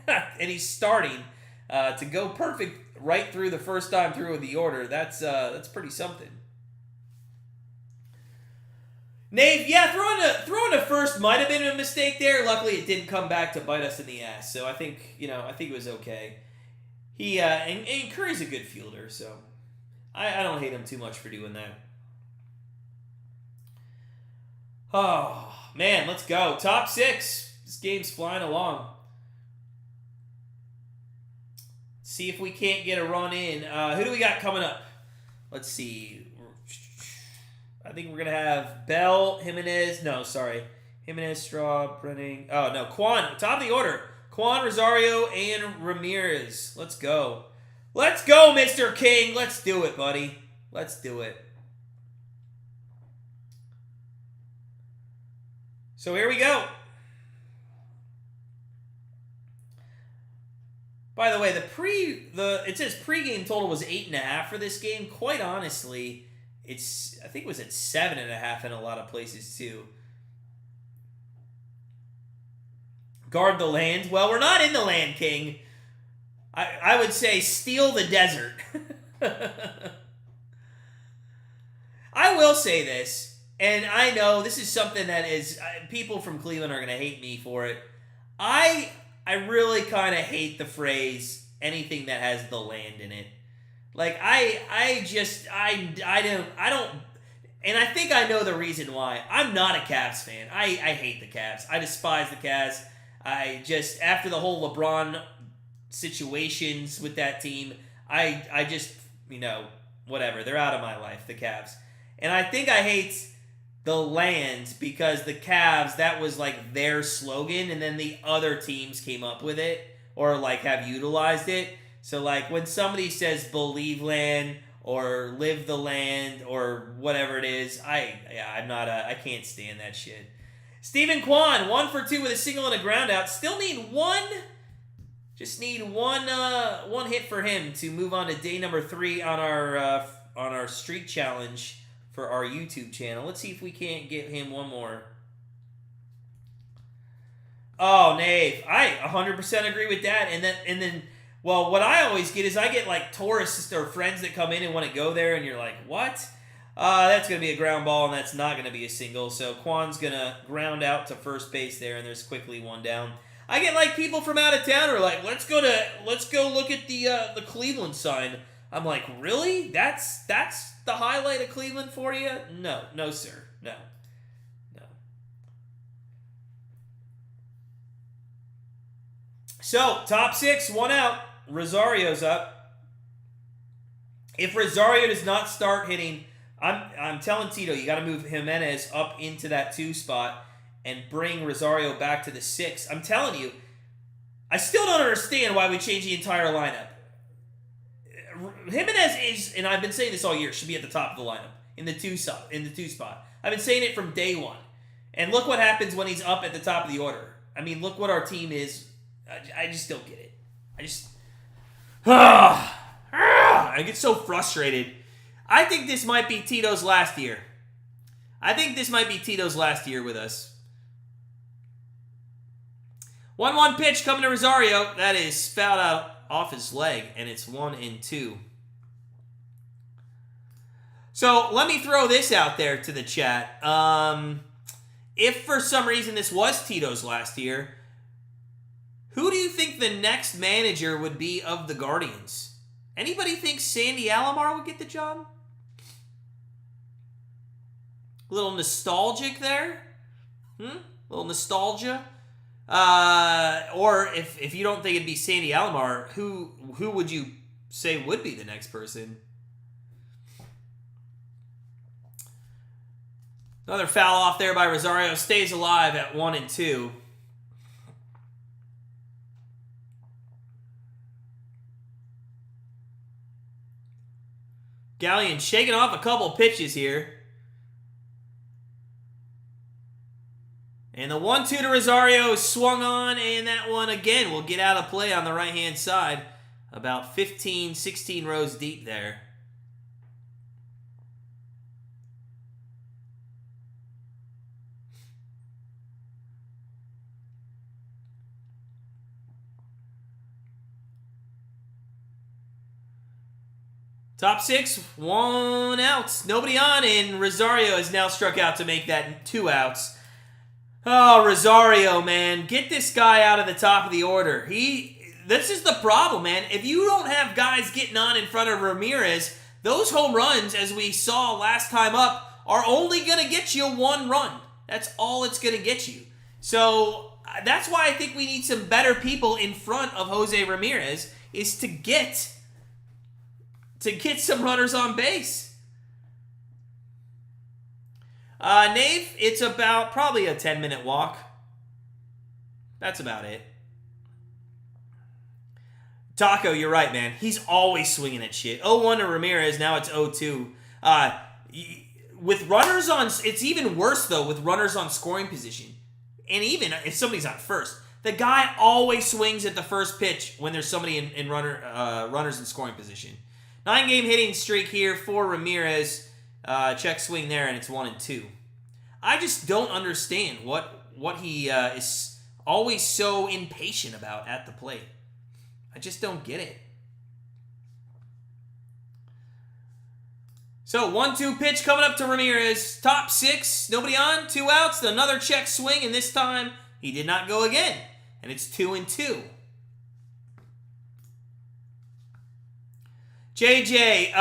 and he's starting to go perfect right through the first time through of the order, that's pretty something. Nave, yeah, throwing to first might have been a mistake there. Luckily, it didn't come back to bite us in the ass. So I think it was okay. He and Curry's a good fielder, so I don't hate him too much for doing that. Oh, man, let's go. Top 6. This game's flying along. See if we can't get a run in. Who do we got coming up? Let's see. I think we're going to have Bell, Jimenez, Straw, Brenning. Oh, no, Kwan, top of the order. Kwan, Rosario, and Ramirez. Let's go. Let's go, Mr. King. Let's do it, buddy. Let's do it. So here we go. By the way, it says pregame total was 8.5 for this game. Quite honestly, I think it was at 7.5 in a lot of places too. Guard the land. Well, we're not in the land, King. I would say steal the desert. I will say this. And I know this is something that is, people from Cleveland are going to hate me for it. I I really kind of hate the phrase anything that has the land in it. Like I don't, and I think I know the reason why. I'm not a Cavs fan. I hate the Cavs. I despise the Cavs. I just, after the whole LeBron situations with that team, I just, whatever. They're out of my life, the Cavs. And I think I hate the land because the Cavs, that was like their slogan, and then the other teams came up with it or like have utilized it. So like when somebody says believe land or live the land or whatever it is, I can't stand that shit. Stephen Kwan, 1 for 2 with a single and a ground out. Still need one. Just need one hit for him to move on to day number 3 on our streak challenge for our YouTube channel. Let's see if we can't get him one more. Oh, Nave, I 100% agree with that. And then, well, what I always get is I get like tourists or friends that come in and want to go there, and you're like, what? That's going to be a ground ball, and that's not going to be a single. So Kwan's going to ground out to first base there, and there's quickly one down. I get like people from out of town who are like, let's go look at the Cleveland sign. I'm like, really? That's the highlight of Cleveland for you? No, sir. No. So, top 6, 1 out. Rosario's up. If Rosario does not start hitting, I'm telling Tito, you got to move Jimenez up into that 2 spot and bring Rosario back to the 6. I'm telling you, I still don't understand why we changed the entire lineup. Jimenez is, and I've been saying this all year, should be at the top of the lineup in the 2 spot. I've been saying it from day one. And look what happens when he's up at the top of the order. I mean, look what our team is. I just don't get it. I get so frustrated. I think this might be Tito's last year. With us. 1-1 pitch coming to Rosario. That is fouled out off his leg, and it's 1-2. So let me throw this out there to the chat. If for some reason this was Tito's last year, who do you think the next manager would be of the Guardians? Anybody think Sandy Alomar would get the job? A little nostalgic there? A little nostalgia? Or if you don't think it'd be Sandy Alomar, who would you say would be the next person? Another foul off there by Rosario. Stays alive at 1-2. Gallen shaking off a couple pitches here. And the 1-2 to Rosario swung on, and that one again will get out of play on the right-hand side. About 15, 16 rows deep there. Top 6, 1 out. Nobody on, and Rosario has now struck out to make that 2 outs. Oh, Rosario, man. Get this guy out of the top of the order. This is the problem, man. If you don't have guys getting on in front of Ramirez, those home runs, as we saw last time up, are only going to get you 1 run. That's all it's going to get you. So that's why I think we need some better people in front of Jose Ramirez, is to get some runners on base. Nave, it's about probably a 10-minute walk. That's about it. Taco, you're right, man. He's always swinging at shit. 0-1 to Ramirez, now it's 0-2. With runners on, it's even worse, though, with runners on scoring position. And even if somebody's on first, the guy always swings at the first pitch when there's somebody in runners in scoring position. 9-game hitting streak here for Ramirez. Check swing there, and it's 1-2. I just don't understand what he is always so impatient about at the plate. I just don't get it. So 1-2 pitch coming up to Ramirez. Top 6, nobody on, 2 outs. Another check swing, and this time he did not go again. and it's 2-2. JJ,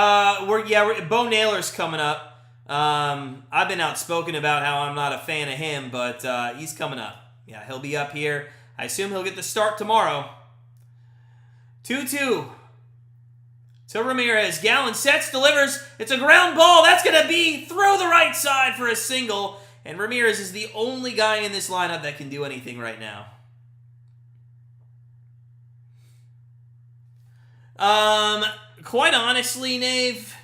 Bo Naylor's coming up. I've been outspoken about how I'm not a fan of him, but he's coming up. Yeah, he'll be up here. I assume he'll get the start tomorrow. 2-2. To Ramirez. Gallen sets, delivers. It's a ground ball. That's going to be through the right side for a single. And Ramirez is the only guy in this lineup that can do anything right now. Quite honestly, Nave,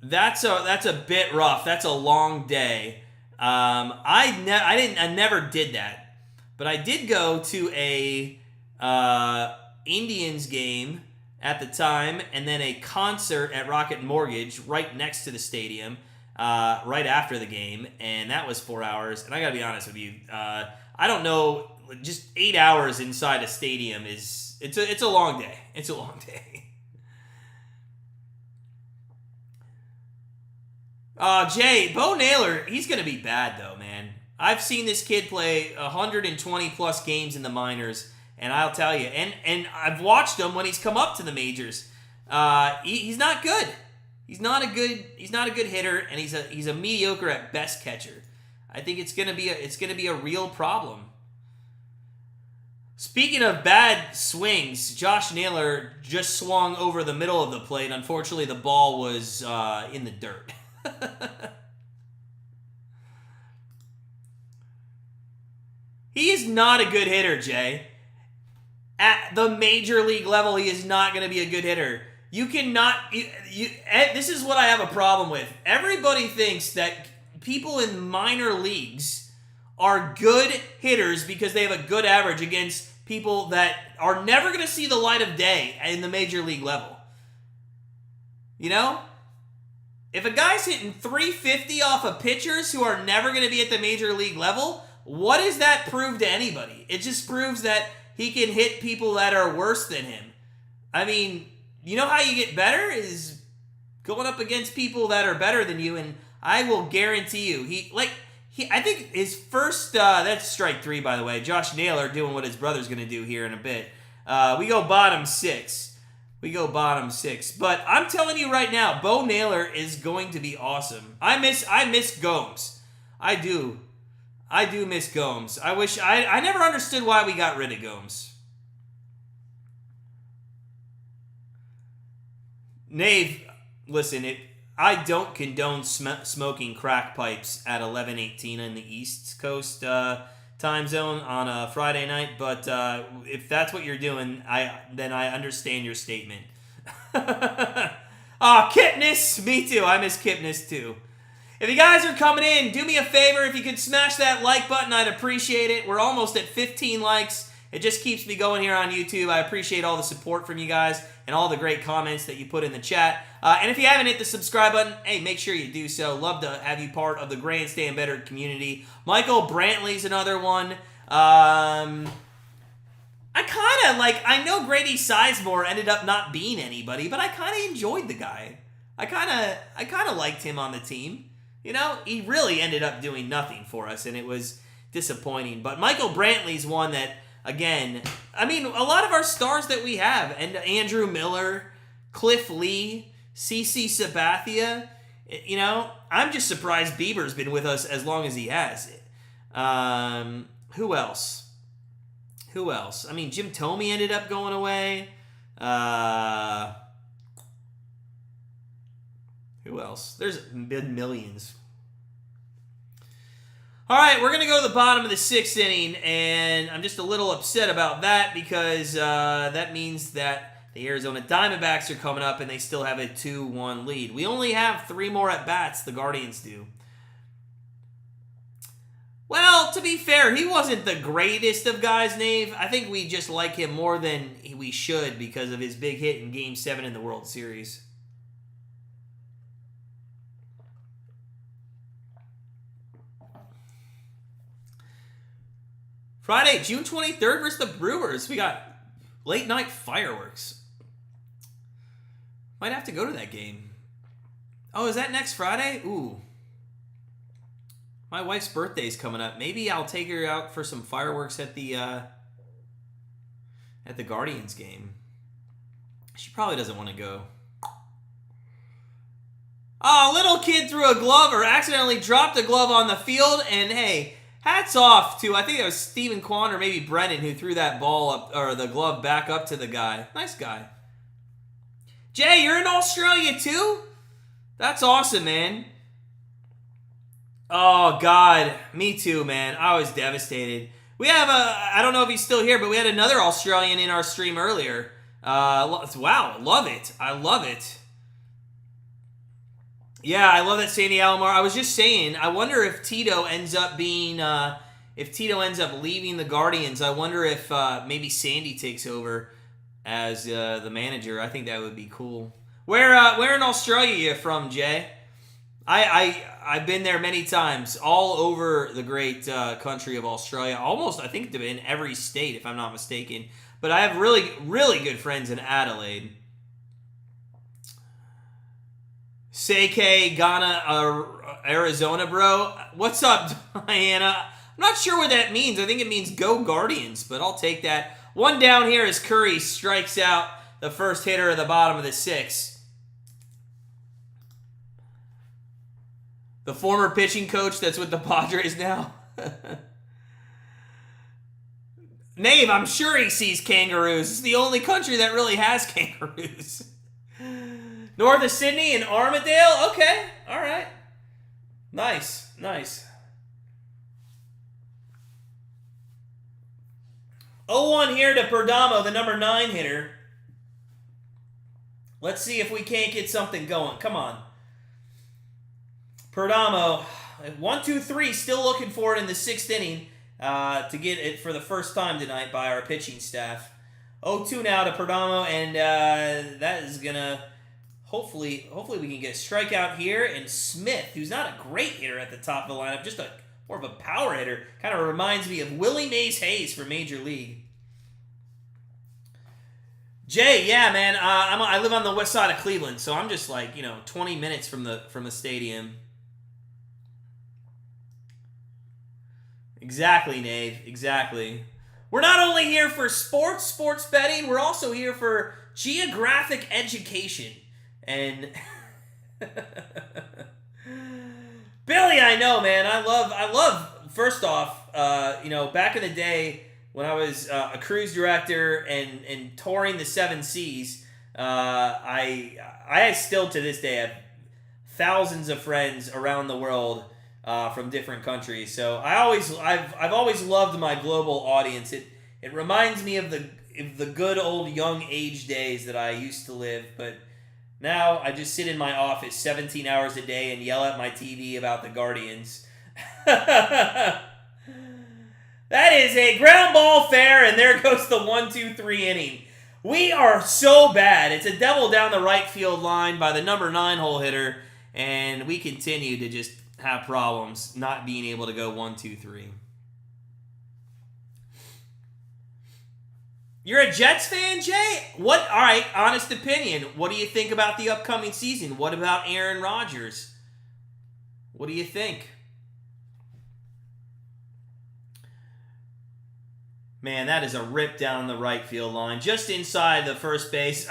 that's a bit rough. That's a long day. I never did that, but I did go to a Indians game at the time, and then a concert at Rocket Mortgage right next to the stadium, right after the game, and that was 4 hours. And I gotta be honest with you, I don't know, just 8 hours inside a stadium it's a long day. It's a long day. Jay, Bo Naylor, he's going to be bad, though, man. I've seen this kid play 120-plus games in the minors, and I'll tell you, and I've watched him when he's come up to the majors. He's not good. He's not a good hitter, and he's a mediocre at best catcher. I think it's going to be a real problem. Speaking of bad swings, Josh Naylor just swung over the middle of the plate. Unfortunately, the ball was in the dirt. He is not a good hitter, Jay. At the major league level, he is not going to be a good hitter. You cannot... this is what I have a problem with. Everybody thinks that people in minor leagues are good hitters because they have a good average against people that are never going to see the light of day in the major league level. You know? If a guy's hitting 350 off of pitchers who are never going to be at the major league level, what does that prove to anybody? It just proves that he can hit people that are worse than him. I mean, you know how you get better is going up against people that are better than you, and I will guarantee you, I think his first, that's strike 3, by the way. Josh Naylor doing what his brother's going to do here in a bit. We go bottom 6. But I'm telling you right now, Bo Naylor is going to be awesome. I miss Gomes. I do miss Gomes. I never understood why we got rid of Gomes. Nave, listen, I don't condone smoking crack pipes at 11:18 in the East Coast time zone on a Friday night, but if that's what you're doing, then I understand your statement. Kipnis, me too. I miss Kipnis too. If you guys are coming in, do me a favor. If you could smash that like button, I'd appreciate it. We're almost at 15 likes. It just keeps me going here on YouTube. I appreciate all the support from you guys and all the great comments that you put in the chat. And if you haven't hit the subscribe button, hey, make sure you do so. Love to have you part of the Grandstand Better community. Michael Brantley's another one. I know Grady Sizemore ended up not being anybody, but I kind of enjoyed the guy. I kind of liked him on the team. You know, he really ended up doing nothing for us, and it was disappointing. But Michael Brantley's one that, again, I mean, a lot of our stars that we have, and Andrew Miller, Cliff Lee, CC Sabathia, you know, I'm just surprised Bieber's been with us as long as he has. Who else? I mean, Jim Thome ended up going away. Who else? There's been millions. All right, we're going to go to the bottom of the 6th inning, and I'm just a little upset about that because that means that the Arizona Diamondbacks are coming up, and they still have a 2-1 lead. We only have 3 more at-bats, the Guardians do. Well, to be fair, he wasn't the greatest of guys, Nave. I think we just like him more than we should because of his big hit in Game 7 in the World Series. Friday, June 23rd versus the Brewers. We got late night fireworks. Might have to go to that game. Oh, is that next Friday? Ooh. My wife's birthday's coming up. Maybe I'll take her out for some fireworks at the at the Guardians game. She probably doesn't want to go. Oh, little kid threw a glove or accidentally dropped a glove on the field. And hey, hats off to, I think it was Stephen Kwan or maybe Brennan who threw that ball up, or the glove back up to the guy. Nice guy. Jay, you're in Australia too? That's awesome, man. Oh, God. Me too, man. I was devastated. We have I don't know if he's still here, but we had another Australian in our stream earlier. Wow, love it. I love it. Yeah, I love that Sandy Alomar. I was just saying, I wonder if Tito ends up being, leaving the Guardians. I wonder if maybe Sandy takes over as the manager. I think that would be cool. Where in Australia are you from, Jay? I've been there many times, all over the great country of Australia. Almost, I think, in every state, if I'm not mistaken. But I have really, really good friends in Adelaide. Seike, Ghana, Arizona, bro. What's up, Diana? I'm not sure what that means. I think it means go Guardians, but I'll take that. One down here as Curry strikes out the first hitter at the bottom of the sixth. The former pitching coach that's with the Padres now. Nave, I'm sure he sees kangaroos. It's the only country that really has kangaroos. North of Sydney and Armadale? Okay, all right. Nice, nice. 0-1 here to Perdomo, the number 9 hitter. Let's see if we can't get something going. Come on. Perdomo, 1-2-3, still looking for it in the 6th inning to get it for the first time tonight by our pitching staff. 0-2 now to Perdomo, and that is going to... Hopefully we can get a strikeout here. And Smith, who's not a great hitter at the top of the lineup, just more of a power hitter. Kind of reminds me of Willie Mays Hayes for Major League. Jay, yeah, man, I live on the west side of Cleveland, so I'm just 20 minutes from the stadium. Exactly, Nave. Exactly. We're not only here for sports betting, we're also here for geographic education. And Billy, I know, man. I love. First off, back in the day when I was a cruise director and touring the 7 Seas, I still to this day have thousands of friends around the world from different countries. So I've always loved my global audience. It reminds me of the good old young age days that I used to live, but. Now, I just sit in my office 17 hours a day and yell at my TV about the Guardians. That is a ground ball fair, and there goes the 1-2-3 inning. We are so bad. It's a double down the right field line by the number 9 hole hitter, and we continue to just have problems not being able to go 1-2-3. You're a Jets fan, Jay? All right, honest opinion. What do you think about the upcoming season? What about Aaron Rodgers? What do you think? Man, that is a rip down the right field line. Just inside the first base.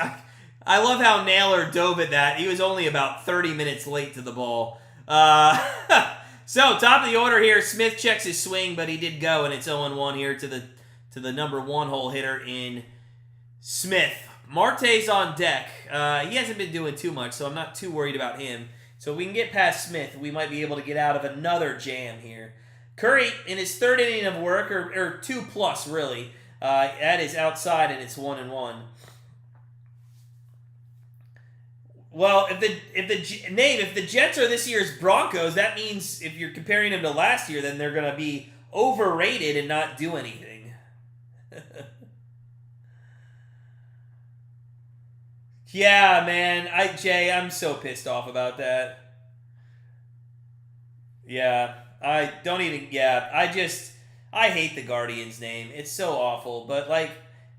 I love how Naylor dove at that. He was only about 30 minutes late to the ball. So, top of the order here. Smith checks his swing, but he did go, and it's 0-1 here to the number 1 hole hitter in Smith. Marte's on deck. He hasn't been doing too much, so I'm not too worried about him. So if we can get past Smith, we might be able to get out of another jam here. Curry, in his 3rd inning of work, or 2+, really, that is outside, and it's 1-1. Well, if the Jets are this year's Broncos, that means if you're comparing them to last year, then they're going to be overrated and not do anything. Yeah, man. Jay, I'm so pissed off about that. Yeah, I hate the Guardians name. It's so awful. But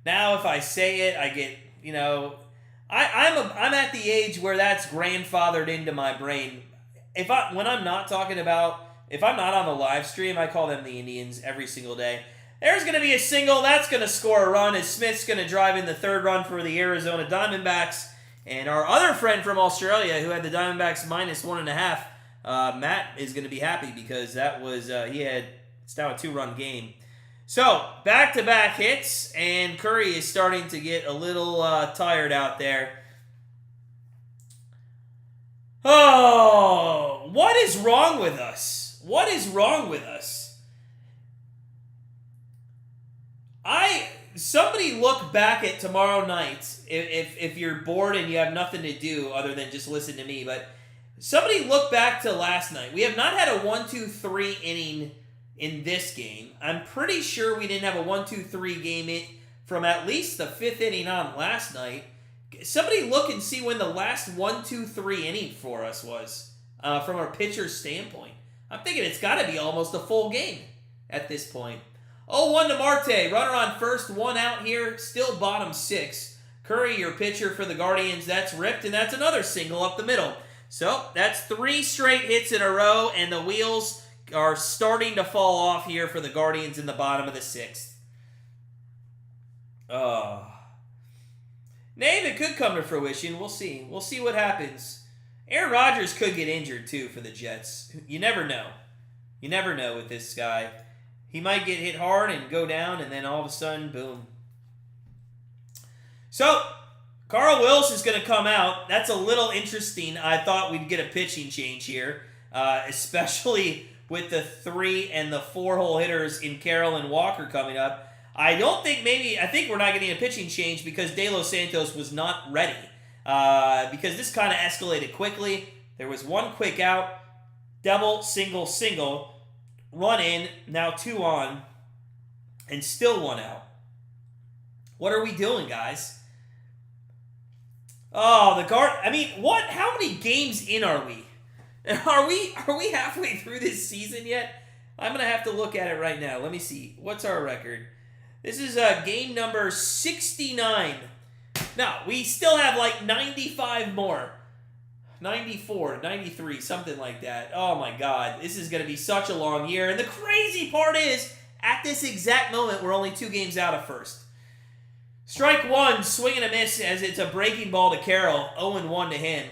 now if I say it, I get, I'm at the age where that's grandfathered into my brain. If I'm not on the live stream, I call them the Indians every single day. There's going to be a single. That's going to score a run as Smith's going to drive in the third run for the Arizona Diamondbacks. And our other friend from Australia who had the Diamondbacks -1.5, Matt is going to be happy because that was, it's now a 2-run game. So, back-to-back hits, and Curry is starting to get a little tired out there. Oh, what is wrong with us? What is wrong with us? Somebody look back at tomorrow night if you're bored and you have nothing to do other than just listen to me. But somebody look back to last night. We have not had a 1-2-3 inning in this game. I'm pretty sure we didn't have a 1-2-3 game from at least the 5th inning on last night. Somebody look and see when the last 1-2-3 inning for us was from our pitcher's standpoint. I'm thinking it's got to be almost a full game at this point. 0-1 to Marte. Runner on first, 1 out here. Still bottom 6. Curry, your pitcher for the Guardians, that's ripped, and that's another single up the middle. So that's 3 straight hits in a row, and the wheels are starting to fall off here for the Guardians in the bottom of the 6th. Name, it could come to fruition. We'll see. We'll see what happens. Aaron Rodgers could get injured, too, for the Jets. You never know. You never know with this guy. He might get hit hard and go down, and then all of a sudden, boom. So, Carl Wills is going to come out. That's a little interesting. I thought we'd get a pitching change here, especially with the 3 and the 4-hole hitters in Carroll and Walker coming up. I think we're not getting a pitching change because De Los Santos was not ready. Because this kind of escalated quickly. There was 1 quick out, double, single, single. Run in, now 2 on, and still 1 out. What are we doing, guys? Oh, what? How many games in are we? Are we halfway through this season yet? I'm going to have to look at it right now. Let me see. What's our record? This is game number 69. No, we still have like 95 more. 94, 93, something like that. Oh my God, this is going to be such a long year. And the crazy part is, at this exact moment, we're only 2 games out of first. Strike 1, swing and a miss as it's a breaking ball to Carroll. 0-1 to him.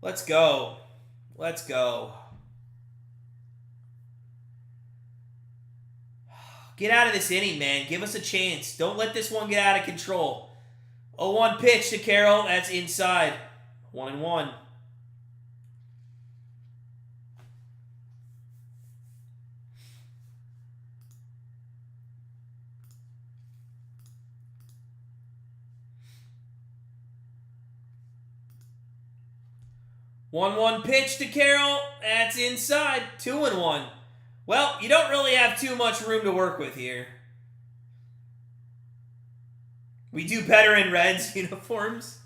Let's go. Let's go. Get out of this inning, man. Give us a chance. Don't let this one get out of control. 0-1 pitch to Carroll. That's inside. 1-1. One pitch to Carroll. That's inside. 2-1. Well, you don't really have too much room to work with here. We do better in Reds uniforms.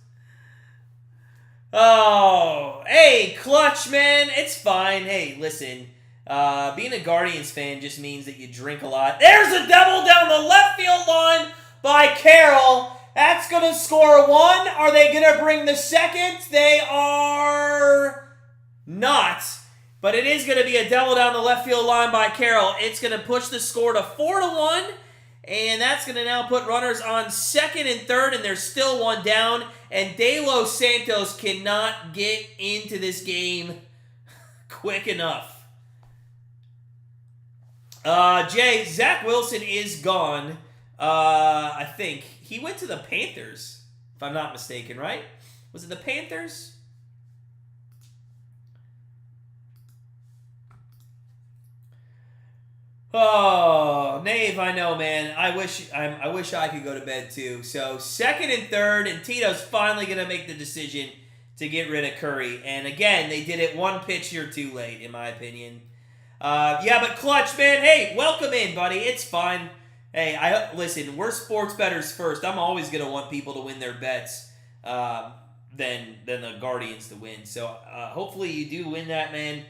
Oh, hey, clutch, man. It's fine. Hey, listen. Being a Guardians fan just means that you drink a lot. There's a double down the left field line by Carroll. That's going to score 1. Are they going to bring the second? They are not. But it is going to be a double down the left field line by Carroll. It's going to push the score to 4-1. And that's going to now put runners on second and third, and there's still 1 down. And De Los Santos cannot get into this game quick enough. Zach Wilson is gone. I think. He went to the Panthers, if I'm not mistaken, right? Was it the Panthers? Oh, Nave, I know, man. I wish I could go to bed too. So second and third, and Tito's finally going to make the decision to get rid of Curry. And again, they did it 1 pitch here too late, in my opinion. But clutch, man. Hey, welcome in, buddy. It's fine. Hey, listen. We're sports bettors first. I'm always going to want people to win their bets than the Guardians to win. So hopefully you do win that, man.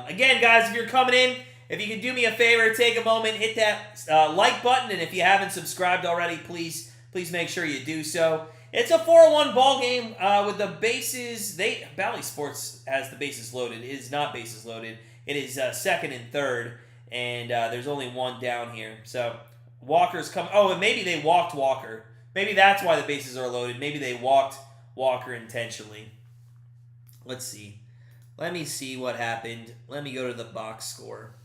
Again, guys, if you're coming in. If you could do me a favor, take a moment, hit that like button, and if you haven't subscribed already, please make sure you do so. It's a 4-1 ball game with the bases. Bally Sports has the bases loaded. It is not bases loaded. It is second and third, and there's only one down here. So Walker's come. Oh, and maybe they walked Walker. Maybe that's why the bases are loaded. Maybe they walked Walker intentionally. Let's see. Let me see what happened. Let me go to the box score.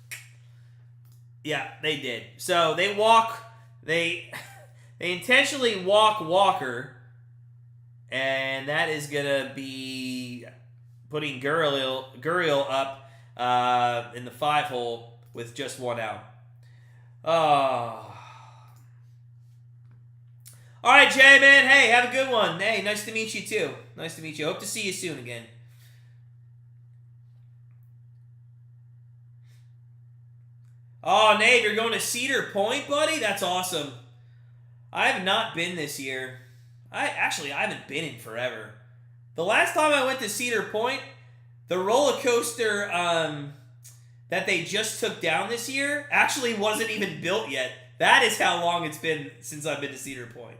Yeah, they did. So they intentionally walk Walker, and that is gonna be putting Gurriel up in the 5-hole with just one out. Oh. All right, Jay, man. Hey, have a good one. Hey, nice to meet you too. Nice to meet you. Hope to see you soon again. Oh, Nate, you're going to Cedar Point, buddy? That's awesome. I have not been this year. I haven't been in forever. The last time I went to Cedar Point, the roller coaster that they just took down this year actually wasn't even built yet. That is how long it's been since I've been to Cedar Point.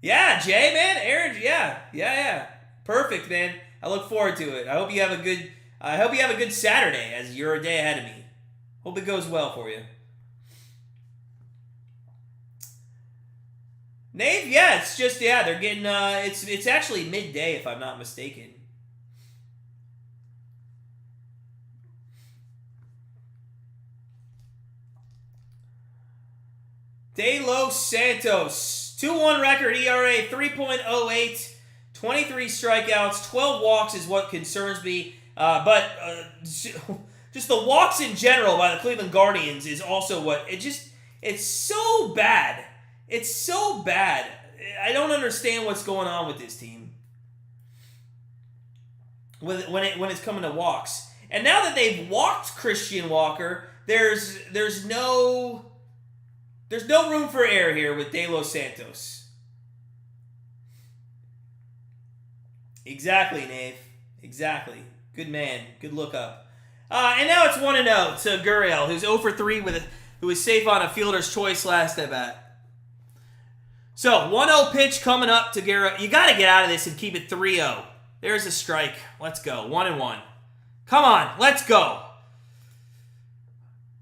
Yeah, Jay, man, Aaron, yeah. Perfect, man. I look forward to it. I hope you have a good Saturday, as you're a day ahead of me. Hope it goes well for you. Nave, yeah, it's just they're getting it's actually midday if I'm not mistaken. De Los Santos, 2-1 record, ERA 3.08, 23 strikeouts, 12 walks is what concerns me. But just the walks in general by the Cleveland Guardians is also it's so bad. It's so bad. I don't understand what's going on with this team when it's coming to walks. And now that they've walked Christian Walker, there's no room for error here with De Los Santos. Exactly, Nave. Exactly. Good man. Good look up. And now it's 1-0 to Gurriel, who's 0 for 3 who was safe on a fielder's choice last at bat. So, 1-0 pitch coming up to Gurriel. You got to get out of this and keep it 3-0. There's a strike. Let's go. 1-1. Come on. Let's go.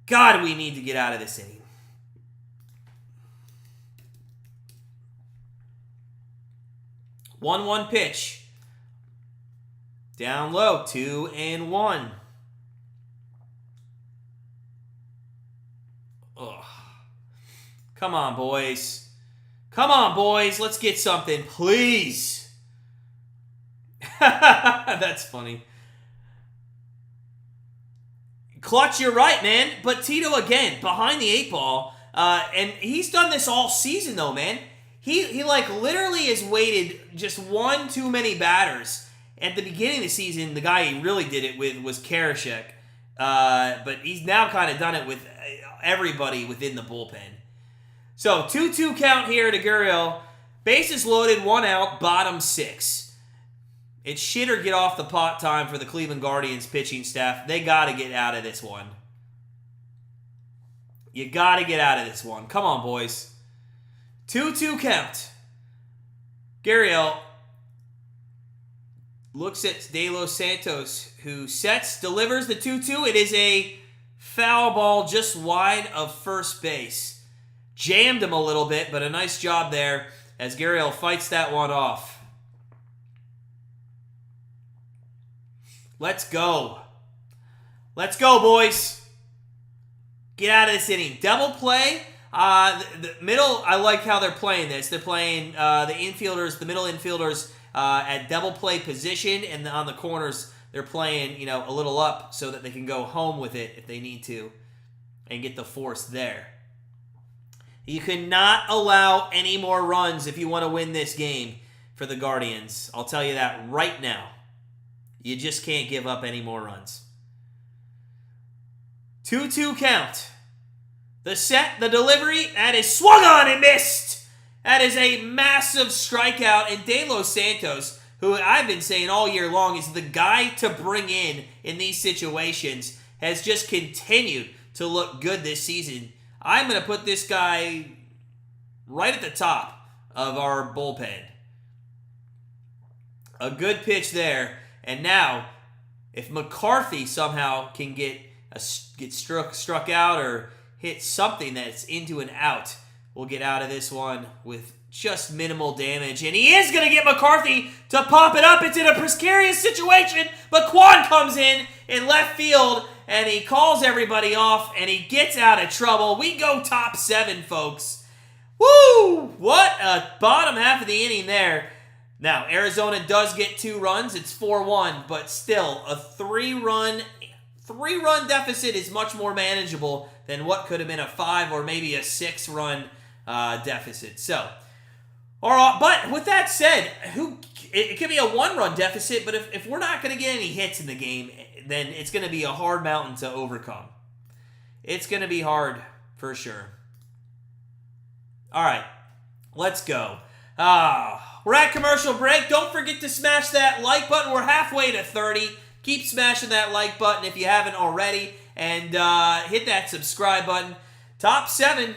God, we need to get out of this inning. One pitch. Down low, 2-1. Ugh. Come on, boys. Come on, boys. Let's get something, please. That's funny. Clutch, you're right, man. But Tito, again, behind the 8-ball. And he's done this all season, though, man. He literally has waited just one too many batters. At the beginning of the season, the guy he really did it with was Karashek. But he's now kind of done it with everybody within the bullpen. So, 2-2 count here to Gurriel. Bases loaded, 1 out, bottom 6. It's shit or get off the pot time for the Cleveland Guardians pitching staff. They got to get out of this one. You got to get out of this one. Come on, boys. 2-2 count. Gurriel looks at De Los Santos, who delivers the 2-2. It is a foul ball just wide of first base. Jammed him a little bit, but a nice job there as Gurriel fights that one off. Let's go. Let's go, boys. Get out of this inning. Double play. The middle, I like how they're playing this. They're playing the middle infielders at double play position, and on the corners, they're playing, a little up so that they can go home with it if they need to and get the force there. You cannot allow any more runs if you want to win this game for the Guardians. I'll tell you that right now. You just can't give up any more runs. 2-2 count. The set, the delivery, that is swung on and missed. That is a massive strikeout. And De Los Santos, who I've been saying all year long is the guy to bring in these situations, has just continued to look good this season. I'm going to put this guy right at the top of our bullpen. A good pitch there. And now if McCarthy somehow can get struck out or hit something that's into an out, we'll get out of this one with just minimal damage. And he is going to get McCarthy to pop it up. It's in a precarious situation, but Quan comes in left field, and he calls everybody off, and he gets out of trouble. We go top 7, folks. Woo! What a bottom half of the inning there. Now, Arizona does get 2 runs. It's 4-1, but still, a 3-run deficit is much more manageable than what could have been a 5 or maybe a 6-run deficit. So, but with that said, it could be a 1-run deficit, but if we're not going to get any hits in the game, then it's going to be a hard mountain to overcome. It's going to be hard for sure. All right, let's go. We're at commercial break. Don't forget to smash that like button. We're halfway to 30. Keep smashing that like button if you haven't already. And hit that subscribe button. Top 7.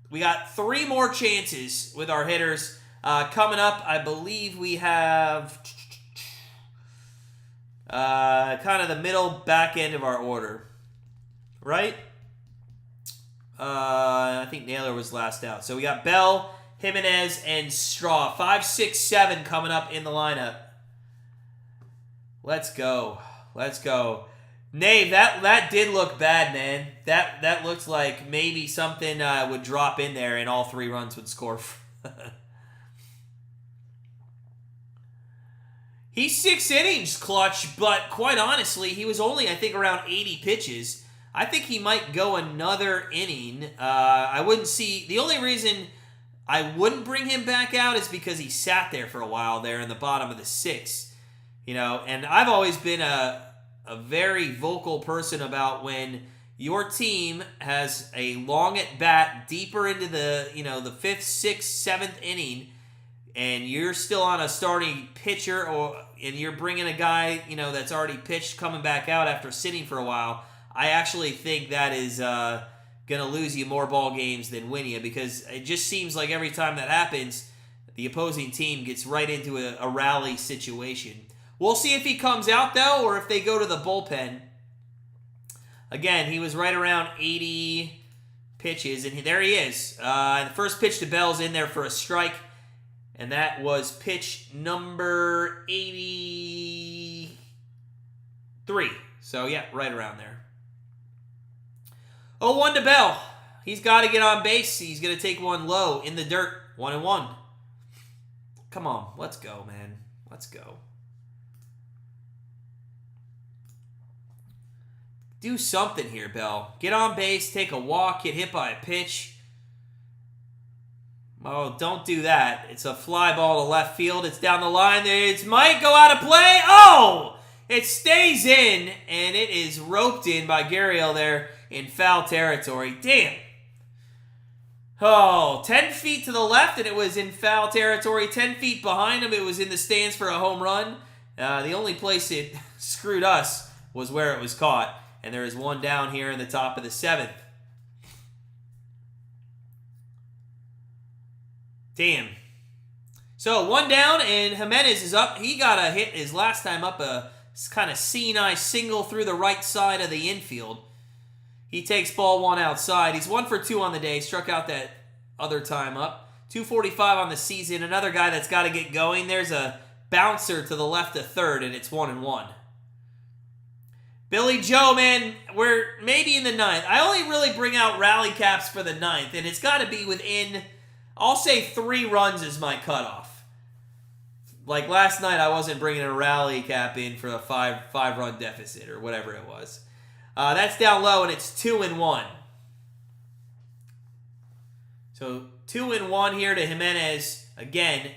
We got 3 more chances with our hitters. Coming up, I believe we have kind of the middle back end of our order. Right? I think Naylor was last out. So we got Bell, Jimenez, and Straw. 5, 6, 7 coming up in the lineup. Let's go. Let's go. Nave, that did look bad, man. That looks like maybe something would drop in there and all 3 runs would score. He's 6 innings clutch, but quite honestly, he was only, I think, around 80 pitches. I think he might go another inning. I wouldn't see... The only reason I wouldn't bring him back out is because he sat there for a while there in the bottom of the 6th. You know, and I've always been a very vocal person about when your team has a long at bat deeper into the 5th, 6th, 7th inning, and you're still on a starting pitcher, and you're bringing a guy that's already pitched coming back out after sitting for a while. I actually think that is going to lose you more ball games than win you, because it just seems like every time that happens, the opposing team gets right into a rally situation. We'll see if he comes out, though, or if they go to the bullpen. Again, he was right around 80 pitches, and there he is. The first pitch to Bell's in there for a strike, and that was pitch number 83. So, yeah, right around there. 0-1 to Bell. He's got to get on base. He's going to take one low in the dirt. 1-1. Come on. Let's go, man. Let's go. Do something here, Bell. Get on base, take a walk, get hit by a pitch. Oh, don't do that. It's a fly ball to left field. It's down the line. It might go out of play. Oh! It stays in, and it is roped in by Gurriel there in foul territory. Damn. Oh, 10 feet to the left, and it was in foul territory. 10 feet behind him, it was in the stands for a home run. The only place it screwed us was where it was caught. And there is one down here in the top of the 7th. Damn. So, one down, and Jimenez is up. He got a hit his last time up, a kind of seeing-eye single through the right side of the infield. He takes ball 1 outside. He's 1 for 2 on the day. Struck out that other time up. 245 on the season. Another guy that's got to get going. There's a bouncer to the left of third, and it's 1-1. Billy Joe, man, we're maybe in the 9th. I only really bring out rally caps for the 9th, and it's got to be within, I'll say 3 runs is my cutoff. Like last night, I wasn't bringing a rally cap in for a 5-run deficit or whatever it was. That's down low, and it's 2-1. So 2-1 here to Jimenez. Again,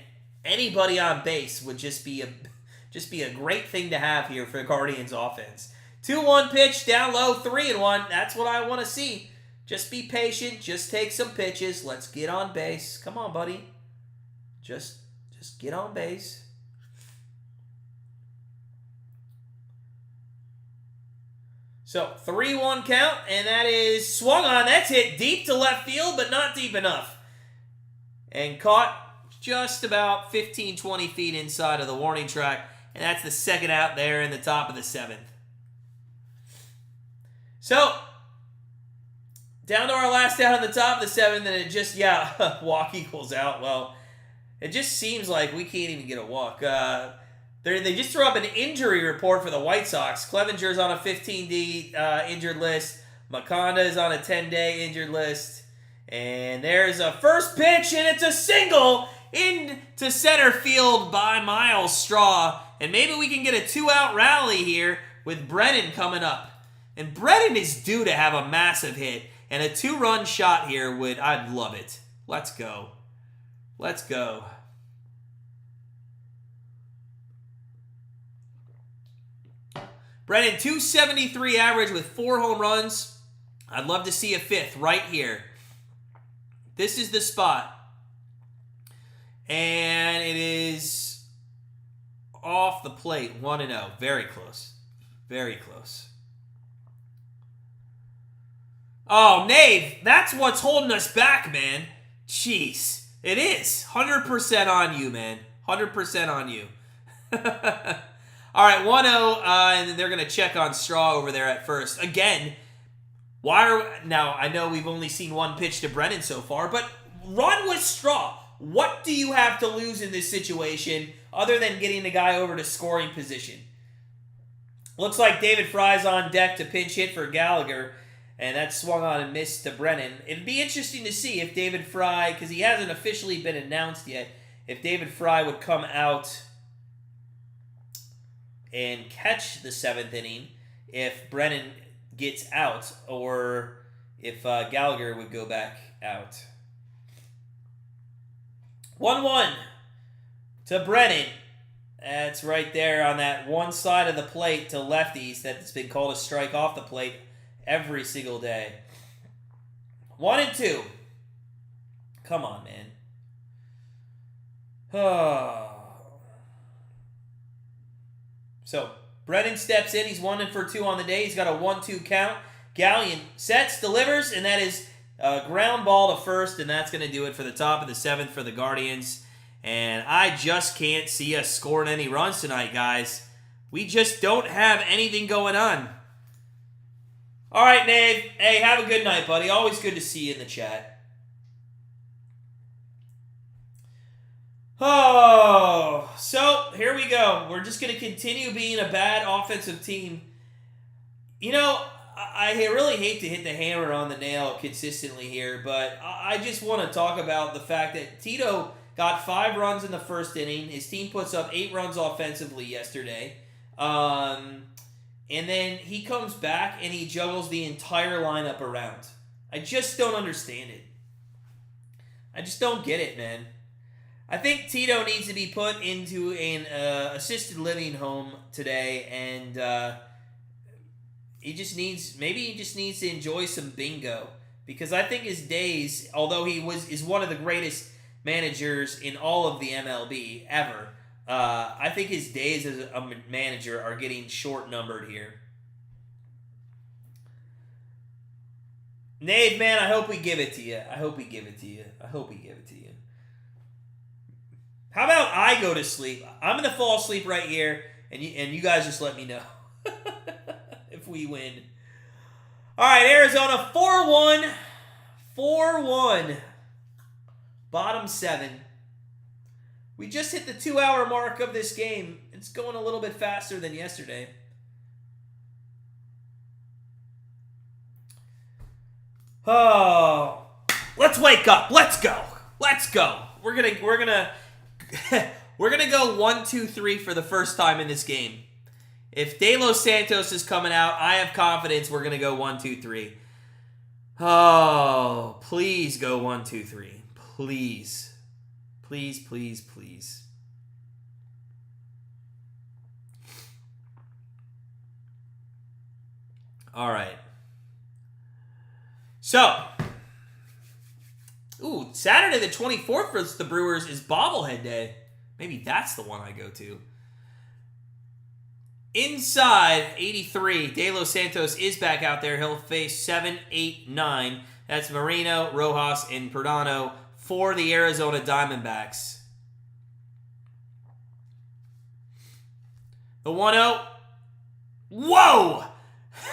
anybody on base would just be a great thing to have here for the Guardians offense. 2-1 pitch, down low, 3-1. That's what I want to see. Just be patient. Just take some pitches. Let's get on base. Come on, buddy. Just get on base. So, 3-1 count, and that is swung on. That's hit deep to left field, but not deep enough. And caught just about 15, 20 feet inside of the warning track. and that's the second out there in the top of the 7th. So, down to our last out on the top of the 7th, and it just, walk equals out. Well, it just seems like we can't even get a walk. They just threw up an injury report for the White Sox. Clevenger's on a 15-day injured list. Maconda is on a 10-day injured list. And there's a first pitch, and it's a single into center field by Miles Straw. And maybe we can get a 2-out rally here with Brennan coming up. And Brennan is due to have a massive hit. And a 2-run shot here I'd love it. Let's go. Let's go. Brennan, 273 average with 4 home runs. I'd love to see a 5th right here. This is the spot. And it is off the plate, 1-0. Very close. Very close. Oh, Nave, that's what's holding us back, man. Jeez. It is. 100% on you, man. 100% on you. All right, 1-0, and then they're going to check on Straw over there at first. Again, now, I know we've only seen one pitch to Brennan so far, but run with Straw. What do you have to lose in this situation other than getting the guy over to scoring position? Looks like David Fry's on deck to pinch hit for Gallagher, and that swung on and missed to Brennan. It'd be interesting to see if David Fry, because he hasn't officially been announced yet, if David Fry would come out and catch the 7th inning if Brennan gets out, or if Gallagher would go back out. 1-1 to Brennan. That's right there on that one side of the plate to lefties that's been called a strike off the plate every single day. 1-2. Come on, man. So, Brennan steps in. He's 1-for-2 on the day. He's got a 1-2 count. Gallen sets, delivers, and that is a ground ball to first, and that's going to do it for the top of the 7th for the Guardians. And I just can't see us scoring any runs tonight, guys. We just don't have anything going on. All right, Nave. Hey, have a good night, buddy. Always good to see you in the chat. Oh, so here we go. We're just going to continue being a bad offensive team. You know, I really hate to hit the hammer on the nail consistently here, but I just want to talk about the fact that Tito got 5 runs in the first inning. His team puts up 8 runs offensively yesterday. And then he comes back and he juggles the entire lineup around. I just don't understand it. I just don't get it, man. I think Tito needs to be put into an assisted living home today, and he just needs to enjoy some bingo, because I think his days, although he is one of the greatest managers in all of the MLB ever, I think his days as a manager are getting short-numbered here. Nave, man, I hope we give it to you. I hope we give it to you. How about I go to sleep? I'm going to fall asleep right here, and you guys just let me know if we win. All right, Arizona 4-1. 4-1. Bottom 7. We just hit the 2-hour mark of this game. It's going a little bit faster than yesterday. Oh, let's wake up. Let's go. We're gonna go 1-2-3 for the first time in this game. If De Los Santos is coming out, I have confidence we're gonna go 1-2-3. Oh, please go 1-2-3. Please. All right. So, Saturday the 24th for the Brewers is bobblehead day. Maybe that's the one I go to. Inside 83, De Los Santos is back out there. He'll face 7, 8, 9. That's Marino, Rojas, and Perdomo for the Arizona Diamondbacks. The 1-0. Whoa!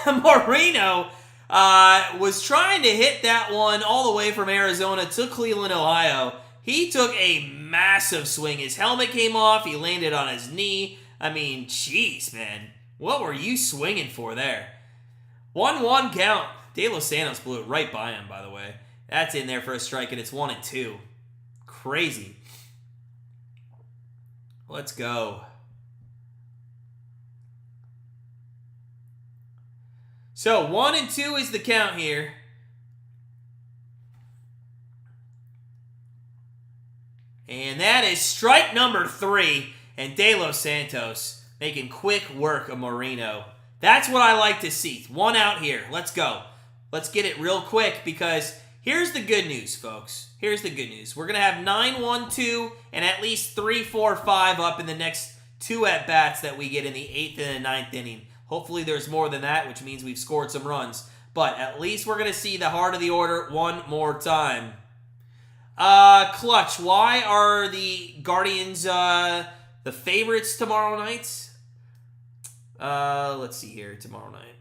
Moreno was trying to hit that one all the way from Arizona to Cleveland, Ohio. He took a massive swing. His helmet came off. He landed on his knee. I mean, jeez, man. What were you swinging for there? 1-1 count. De Los Santos blew it right by him, by the way. That's in there for a strike, and it's 1-2. Crazy. Let's go. So 1-2 is the count here. And that is strike number 3. And De Los Santos making quick work of Moreno. That's what I like to see. 1 out here. Let's go. Let's get it real quick because here's the good news, folks. Here's the good news. We're going to have 9-1-2 and at least 3-4-5 up in the next 2 at-bats that we get in the 8th and the 9th inning. Hopefully there's more than that, which means we've scored some runs. But at least we're going to see the heart of the order one more time. Clutch, why are the Guardians the favorites tomorrow night? Let's see here, tomorrow night.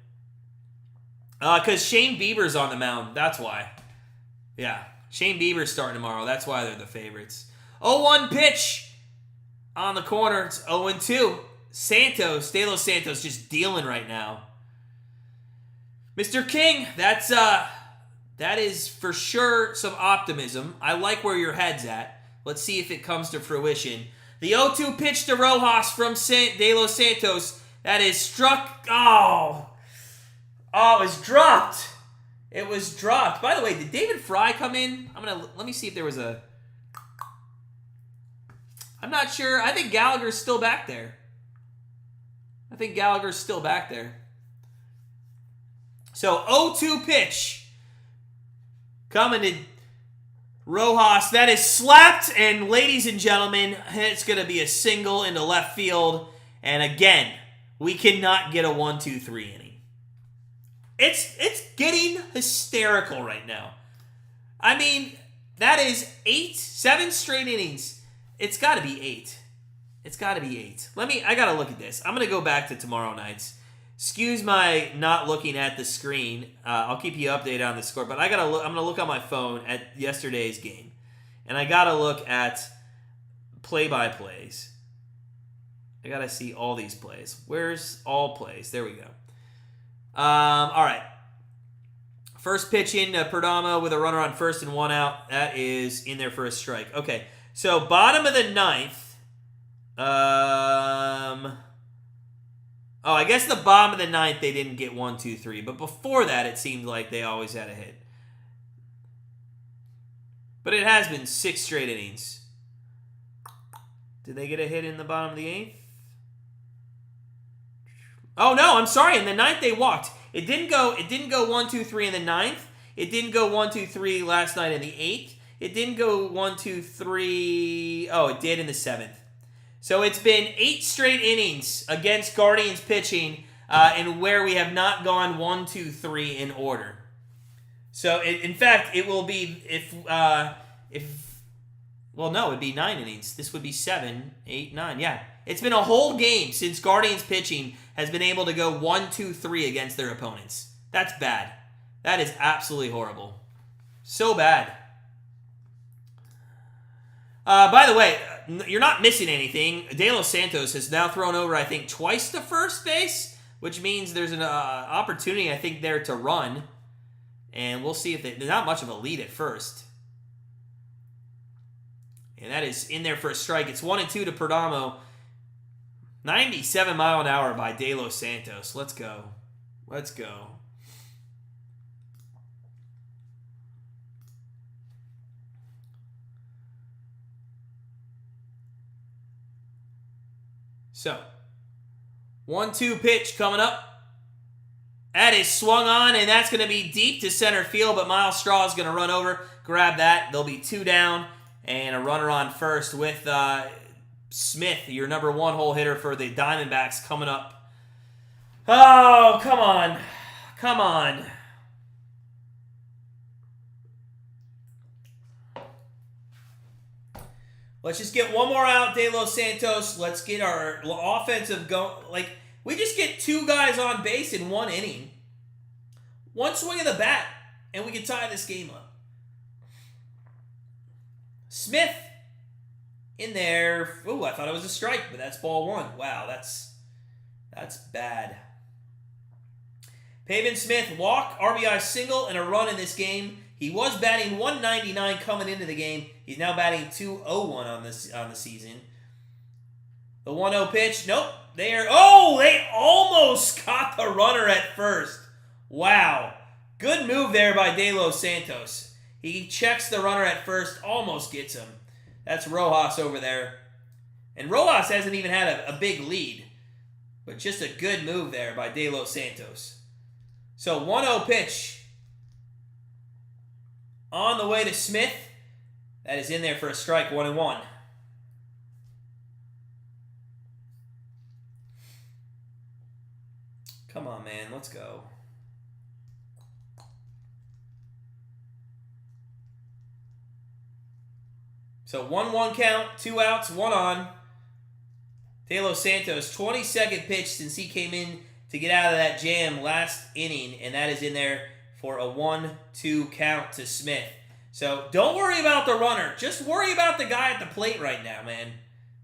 Because Shane Bieber's on the mound. That's why. Yeah, Shane Bieber's starting tomorrow. That's why they're the favorites. 0-1 pitch on the corner. It's 0-2. Santos, De Los Santos just dealing right now. Mr. King, that is for sure some optimism. I like where your head's at. Let's see if it comes to fruition. The 0-2 pitch to Rojas from De Los Santos. That is struck. Oh, it was dropped. It was dropped. By the way, did David Fry come in? Let me see if there was a. I'm not sure. I think Gallagher's still back there. So 0-2 pitch coming to Rojas. That is slapped, and ladies and gentlemen, it's going to be a single into left field. And again, we cannot get a 1-2-3 inning. It's getting hysterical right now. I mean, that is 7 straight innings. It's got to be 8. It's got to be 8. I got to look at this. I'm going to go back to tomorrow night's. Excuse my not looking at the screen. I'll keep you updated on the score, but I'm going to look on my phone at yesterday's game. And I got to look at play-by-plays. I got to see all these plays. Where's all plays? There we go. All right. First pitch in Perdomo with a runner on first and 1 out. That is in there for a strike. Okay. So bottom of the 9th. I guess the bottom of the 9th they didn't get 1, 2, 3. But before that, it seemed like they always had a hit. But it has been 6 straight innings. Did they get a hit in the bottom of the 8th? Oh, no, I'm sorry. In the 9th, they walked. It didn't go 1, 2, 3 in the 9th. It didn't go 1, 2, 3 last night in the 8th. It didn't go 1, 2, 3. Oh, it did in the 7th. So it's been 8 straight innings against Guardians pitching, and where we have not gone 1, 2, 3 in order. So in fact, it will be it'd be 9 innings. This would be 7, 8, 9. Yeah, it's been a whole game since Guardians pitching has been able to go 1, 2, 3 against their opponents. That's bad. That is absolutely horrible. So bad. By the way, you're not missing anything. De Los Santos has now thrown over, I think, twice to first base, which means there's an opportunity, I think, there to run. And we'll see if there's not much of a lead at first. And that is in there for a strike. It's 1-2 to Perdomo. 97 mile an hour by De Los Santos. Let's go. Let's go. So, 1-2 pitch coming up. That is swung on, and that's going to be deep to center field, but Miles Straw is going to run over, grab that. There'll be 2 down, and a runner on first with Smith, your number 1 hole hitter for the Diamondbacks, coming up. Oh, come on. Come on. Let's just get one more out, De Los Santos. Let's get our offensive go. Like, we just get 2 guys on base in 1 inning. 1 swing of the bat, and we can tie this game up. Smith in there. Ooh, I thought it was a strike, but that's ball 1. Wow, that's bad. Pavin Smith, walk, RBI single, and a run in this game. He was batting 199 coming into the game. He's now batting 201 on the season. The 1-0 pitch. Nope. They almost got the runner at first. Wow. Good move there by De Los Santos. He checks the runner at first, almost gets him. That's Rojas over there. And Rojas hasn't even had a big lead. But just a good move there by De Los Santos. So 1-0 pitch. On the way to Smith. That is in there for a strike, 1-1. Come on, man. Let's go. So 1-1 count, 2 outs, 1 on. De Los Santos, 22nd pitch since he came in to get out of that jam last inning, and that is in there for a 1-2 count to Smith. So don't worry about the runner. Just worry about the guy at the plate right now, man.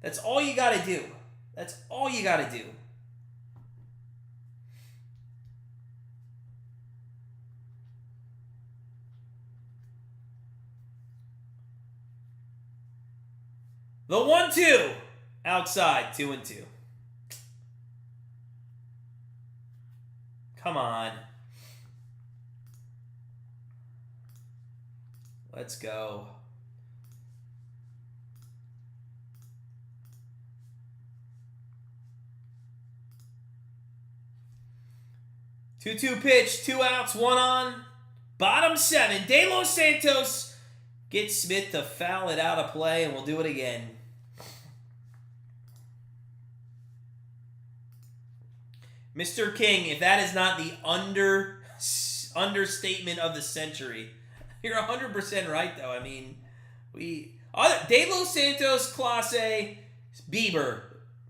That's all you got to do. That's all you got to do. The 1-2. Outside, 2-2. Come on. Let's go. Two pitch, 2 outs, 1 on. Bottom 7. De Los Santos gets Smith to foul it out of play, and we'll do it again. Mr. King, if that is not the understatement of the century. You're 100% right, though. I mean, De Los Santos, Clase, Bieber,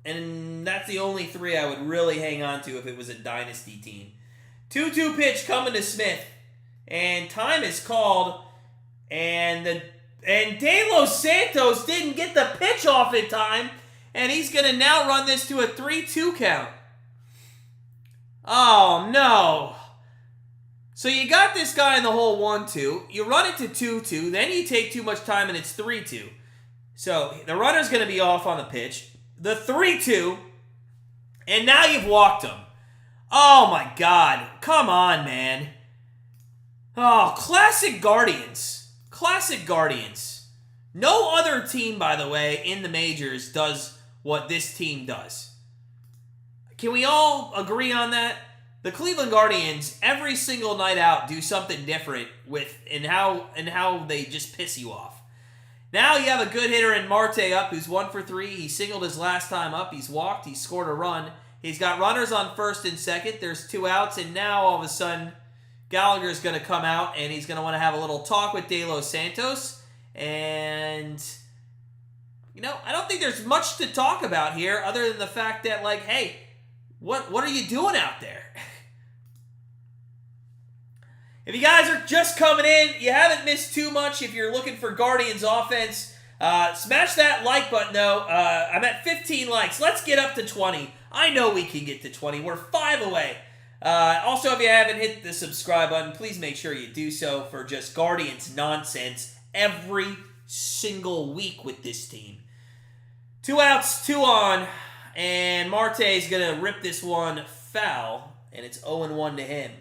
and that's the only 3 I would really hang on to if it was a dynasty team. 2-2 pitch coming to Smith, and time is called, and De Los Santos didn't get the pitch off in time, and he's going to now run this to a 3-2 count. Oh, no. So you got this guy in the hole 1-2. You run it to 2-2. Then you take too much time and it's 3-2. So the runner's going to be off on the pitch. The 3-2. And now you've walked him. Oh, my God. Come on, man. Oh, classic Guardians. Classic Guardians. No other team, by the way, in the majors does what this team does. Can we all agree on that? The Cleveland Guardians, every single night out, do something different in how they just piss you off. Now you have a good hitter in Marte up, who's 1 for 3. He singled his last time up. He's walked. He scored a run. He's got runners on first and second. There's 2 outs, and now all of a sudden, Gallagher's going to come out, and he's going to want to have a little talk with De Los Santos. And, I don't think there's much to talk about here other than the fact that, hey, what are you doing out there? If you guys are just coming in, you haven't missed too much. If you're looking for Guardians offense, smash that like button, though. I'm at 15 likes. Let's get up to 20. I know we can get to 20. We're 5 away. Also, if you haven't hit the subscribe button, please make sure you do so for just Guardians nonsense every single week with this team. 2 outs, 2 on, and Marte's going to rip this one foul, and it's 0-1 to him.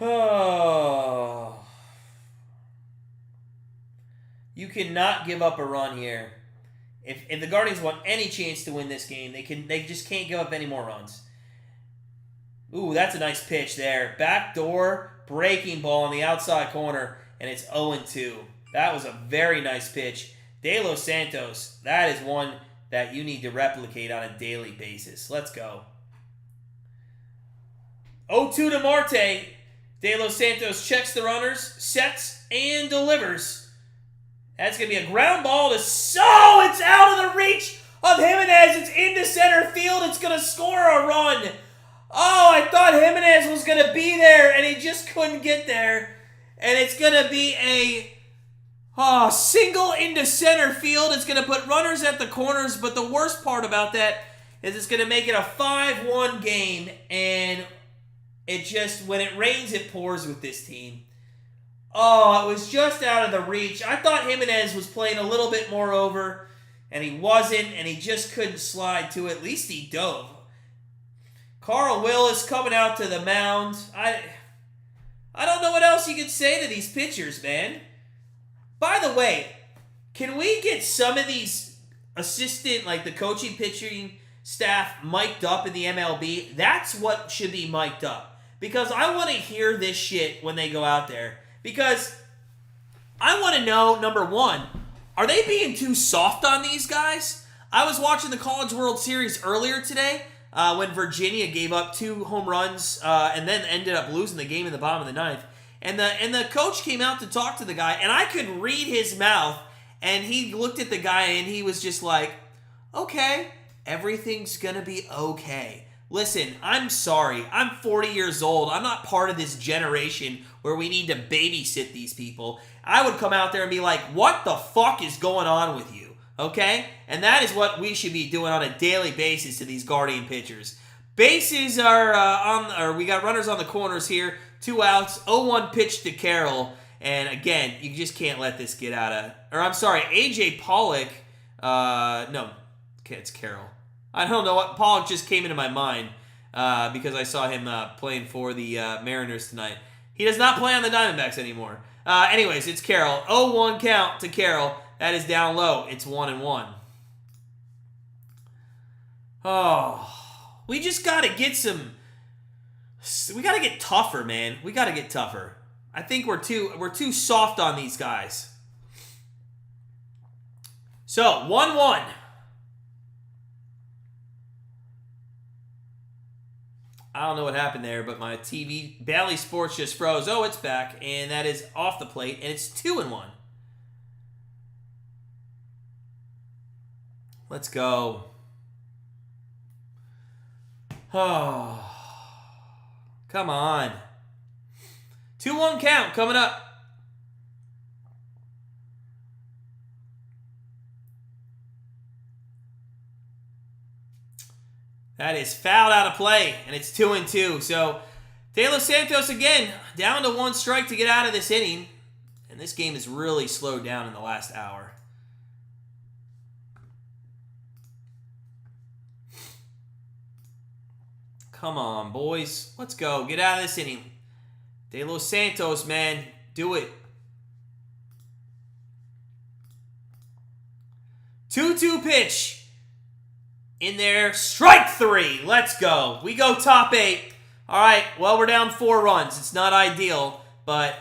Oh. You cannot give up a run here. If the Guardians want any chance to win this game, they just can't give up any more runs. Ooh, that's a nice pitch there. Backdoor breaking ball in the outside corner, and it's 0-2. That was a very nice pitch. De Los Santos, that is one that you need to replicate on a daily basis. Let's go. 0-2 to Marte. De Los Santos checks the runners, sets, and delivers. That's going to be a ground ball to... it's out of the reach of Jimenez. It's into center field. It's going to score a run. Oh, I thought Jimenez was going to be there, and he just couldn't get there. And it's going to be a single into center field. It's going to put runners at the corners, but the worst part about that is it's going to make it a 5-1 game, and it just, when it rains, it pours with this team. Oh, it was just out of the reach. I thought Jimenez was playing a little bit more over, and he wasn't, and he just couldn't slide to it. At least he dove. Carl Willis coming out to the mound. I don't know what else you could say to these pitchers, man. By the way, can we get some of these assistant, like the coaching pitching staff, mic'd up in the MLB? That's what should be mic'd up. Because I want to hear this shit when they go out there. Because I want to know, number one, are they being too soft on these guys? I was watching the College World Series earlier today when Virginia gave up 2 home runs and then ended up losing the game in the bottom of the 9th. And the coach came out to talk to the guy, and I could read his mouth, and he looked at the guy, and he was just like, okay, everything's going to be okay. Listen, I'm sorry. I'm 40 years old. I'm not part of this generation where we need to babysit these people. I would come out there and be like, what the fuck is going on with you? Okay? And that is what we should be doing on a daily basis to these Guardian pitchers. Bases are we got runners on the corners here. 2 outs. 0-1 pitch to Carroll. And again, you just can't let this get out of... AJ Pollock. No, it's Carroll. I don't know what... Pollock just came into my mind because I saw him playing for the Mariners tonight. He does not play on the Diamondbacks anymore. Anyways, it's Carroll. 0-1 count to Carroll. That is down low. It's 1-1. Oh, we just got to get some... We got to get tougher, man. We got to get tougher. I think we're too soft on these guys. So, 1-1. I don't know what happened there, but my TV, Bally Sports, just froze. Oh, it's back, and that is off the plate, and it's 2-1. Let's go. Oh, come on. 2-1 count coming up. That is fouled out of play, and it's 2-2. So, De Los Santos again, down to 1 strike to get out of this inning. And this game has really slowed down in the last hour. Come on, boys. Let's go. Get out of this inning. De Los Santos, man. Do it. 2-2 pitch. In there, strike 3. Let's go. We go top 8. All right, well, we're down 4 runs. It's not ideal, but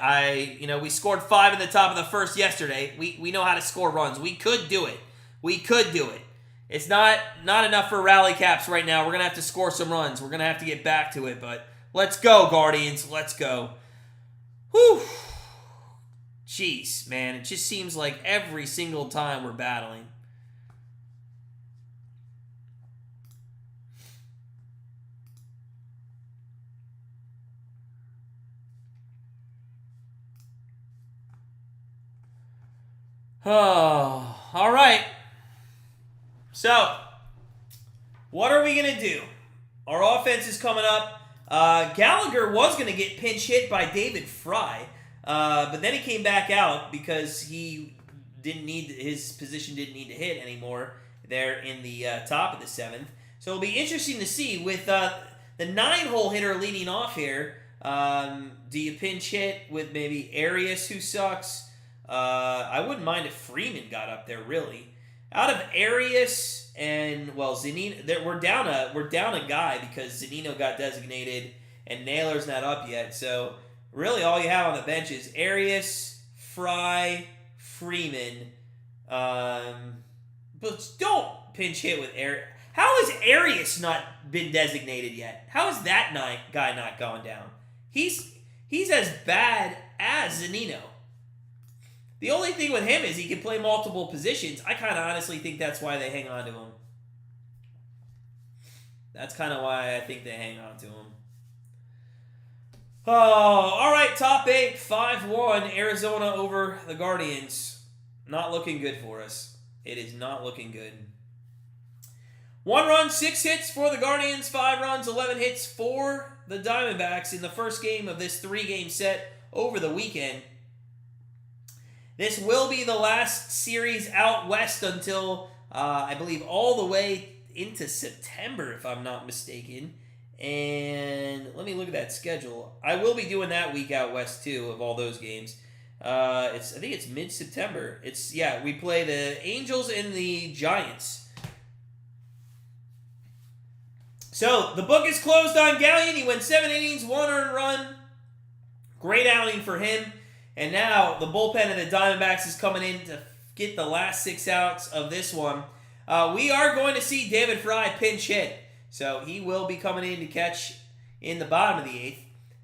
we scored 5 in the top of the first yesterday. We know how to score runs. We could do it. We could do it. It's not enough for rally caps right now. We're going to have to score some runs. We're going to have to get back to it, but let's go, Guardians. Let's go. Whew. Jeez, man. It just seems like every single time we're battling. Oh, all right. So, what are we going to do? Our offense is coming up. Gallagher was going to get pinch hit by David Fry, but then he came back out because his position didn't need to hit anymore there in the top of the 7th. So it'll be interesting to see with the 9-hole hitter leading off here. Do you pinch hit with maybe Arias, who sucks? I wouldn't mind if Freeman got up there, really. Out of Arias and, Zunino, we're down a guy because Zunino got designated and Naylor's not up yet. So, really all you have on the bench is Arias, Fry, Freeman. But don't pinch hit with Arias. How has Arias not been designated yet? How is that guy not gone down? He's he's as bad as Zunino. The only thing with him is he can play multiple positions. I kind of honestly think that's why they hang on to him. That's kind of why I think they hang on to him. Oh, all right, top 8, 5-1, Arizona over the Guardians. Not looking good for us. It is not looking good. 1 run, 6 hits for the Guardians, 5 runs, 11 hits for the Diamondbacks in the first game of this 3-game set over the weekend. This will be the last series out west until, I believe, all the way into September, if I'm not mistaken. And let me look at that schedule. I will be doing that week out west, too, of all those games. I think it's mid-September. We play the Angels and the Giants. So, the book is closed on Gallen. He went 7 innings, 1 earned run. Great outing for him. And now, the bullpen of the Diamondbacks is coming in to get the last 6 outs of this one. We are going to see David Fry pinch hit. So, he will be coming in to catch in the bottom of the 8th.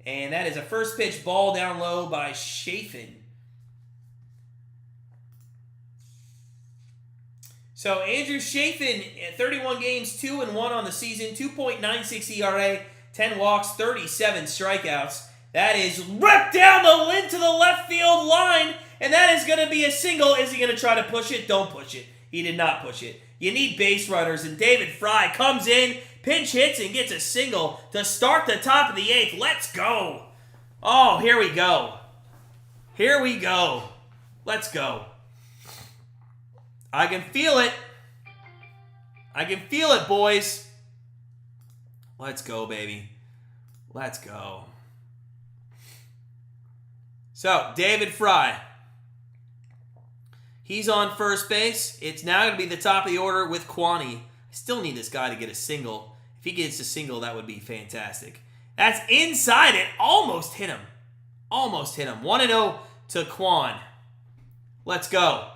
And that is a first pitch ball down low by Chafin. So, Andrew Chafin, 31 games, 2-1 on the season, 2.96 ERA, 10 walks, 37 strikeouts. That is ripped down into the left field line, and that is going to be a single. Is he going to try to push it? Don't push it. He did not push it. You need base runners, and David Fry comes in, pinch hits, and gets a single to start the top of the 8th. Let's go. Oh, here we go. Here we go. Let's go. I can feel it. I can feel it, boys. Let's go, baby. Let's go. So, David Fry. He's on first base. It's now going to be the top of the order with Kwani. I still need this guy to get a single. If he gets a single, that would be fantastic. That's inside it. Almost hit him. Almost hit him. 1-0 to Kwan. Let's go.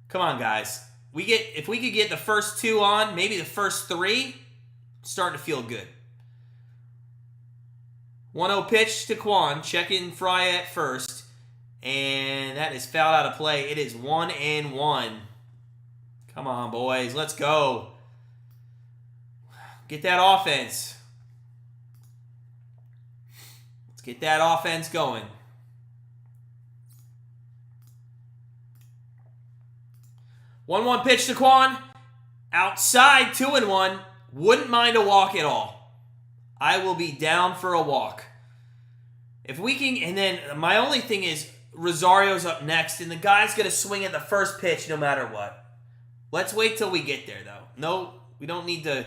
Come on, guys. If we could get the first 2 on, maybe the first 3, starting to feel good. 1-0 pitch to Kwan, checking Fry at first, and that is fouled out of play. It is 1-1. Come on, boys. Let's go. Get that offense. Let's get that offense going. 1-1 pitch to Kwan. Outside, 2-1. Wouldn't mind a walk at all. I will be down for a walk. If we can, and then my only thing is Rosario's up next, and the guy's going to swing at the first pitch no matter what. Let's wait till we get there, though. No, we don't need to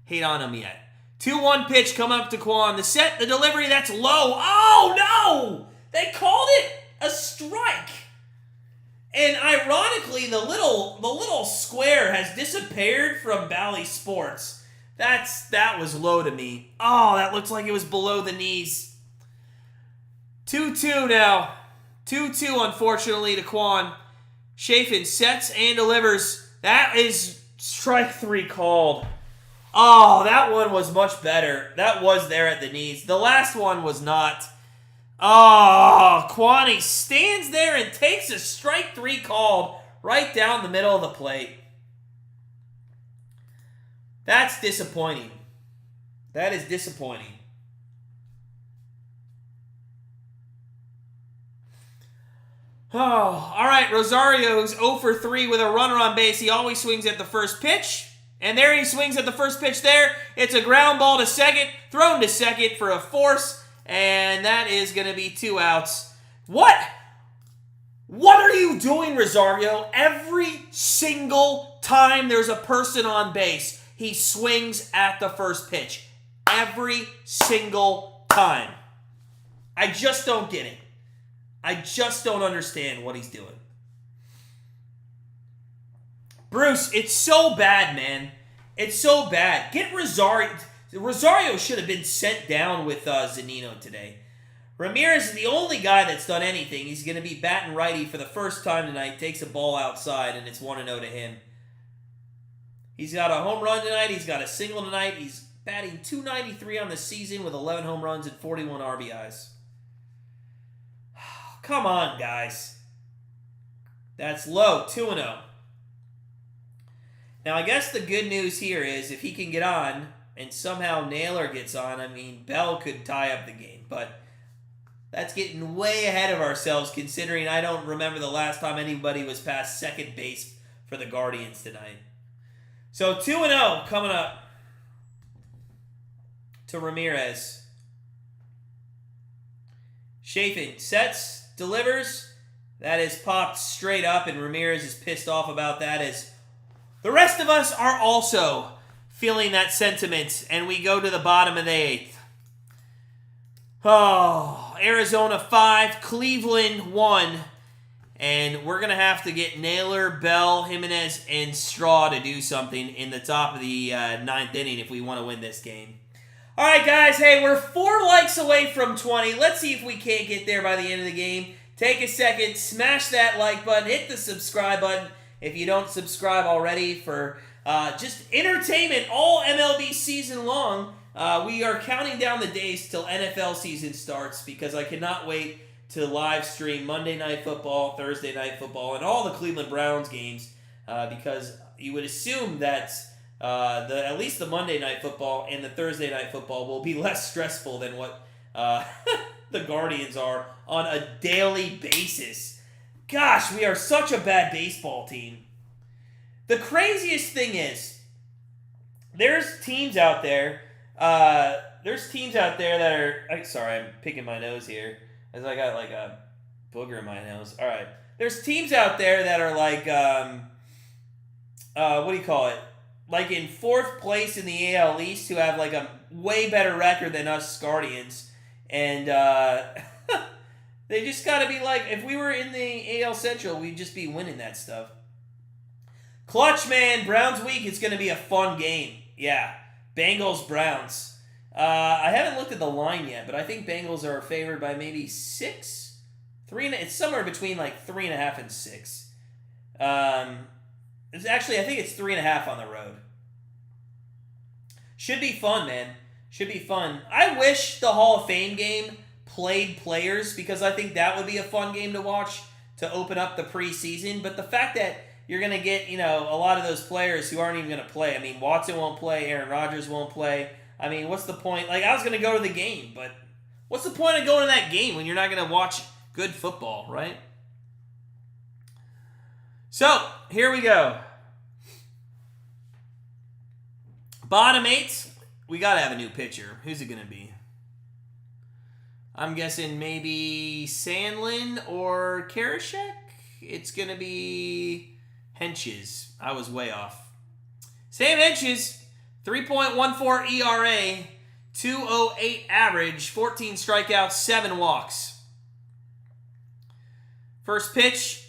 hate on him yet. 2-1 pitch coming up to Kwan. The delivery, that's low. Oh, no! They called it a strike. And ironically, the little square has disappeared from Bally Sports. That was low to me. Oh, that looks like it was below the knees. 2-2 now. 2-2, unfortunately, to Kwan. Chafin sets and delivers. That is strike 3 called. Oh, that one was much better. That was there at the knees. The last one was not. Oh, Kwani stands there and takes a strike 3 called right down the middle of the plate. That's disappointing. That is disappointing. Oh, all right. Rosario's 0 for 3 with a runner on base. He always swings at the first pitch. And there he swings at the first pitch there. It's a ground ball to second, thrown to second for a force. And that is going to be 2 outs. What? What are you doing, Rosario? Every single time there's a person on base, he swings at the first pitch. Every single time. I just don't get it. I just don't understand what he's doing. Bruce, it's so bad, man. It's so bad. Get Rosario. Rosario should have been sent down with Zunino today. Ramirez is the only guy that's done anything. He's going to be batting righty for the first time tonight. Takes a ball outside, and it's 1-0 to him. He's got a home run tonight. He's got a single tonight. He's batting .293 on the season with 11 home runs and 41 RBIs. come on, guys. That's low, 2-0. Now, I guess the good news here is if he can get on and somehow Naylor gets on, I mean, Bell could tie up the game. But that's getting way ahead of ourselves considering I don't remember the last time anybody was past second base for the Guardians tonight. So 2-0 coming up to Ramirez. Chafin sets, delivers. That is popped straight up, and Ramirez is pissed off about that as the rest of us are also feeling that sentiment, and we go to the bottom of the eighth. Oh, Arizona 5, Cleveland 1, and we're going to have to get Naylor, Bell, Jimenez, and Straw to do something in the top of the ninth inning if we want to win this game. All right, guys, hey, we're 4 likes away from 20. Let's see if we can't get there by the end of the game. Take a second, smash that like button, hit the subscribe button if you don't subscribe already for just entertainment all MLB season long. We are counting down the days till NFL season starts because I cannot wait to live stream Monday Night Football, Thursday Night Football, and all the Cleveland Browns games because you would assume that at least the Monday Night Football and the Thursday Night Football will be less stressful than what the Guardians are on a daily basis. Gosh, we are such a bad baseball team. The craziest thing is, there's teams out there that are... Sorry, I'm picking my nose here, as I got like a booger in my nose. All right. There's teams out there that are like, what do you call it? Like in 4th place in the AL East who have like a way better record than us Guardians. And they just got to be like, if we were in the AL Central, we'd just be winning that stuff. Clutch, man. Browns week. It's going to be a fun game. Yeah. Bengals-Browns. I haven't looked at the line yet, but I think Bengals are favored by maybe 6? It's somewhere between like 3.5 and 6. It's actually, I think it's 3.5 on the road. Should be fun, man. Should be fun. I wish the Hall of Fame game played players because I think that would be a fun game to watch to open up the preseason. But the fact that you're going to get, a lot of those players who aren't even going to play. I mean, Watson won't play. Aaron Rodgers won't play. I mean, what's the point? Like, I was going to go to the game, but what's the point of going to that game when you're not going to watch good football, right? So, here we go. Bottom 8, we got to have a new pitcher. Who's it going to be? I'm guessing maybe Sandlin or Karashek? It's going to be Henches. I was way off. Sam Henches, 3.14 ERA, 2.08 average, 14 strikeouts, 7 walks. First pitch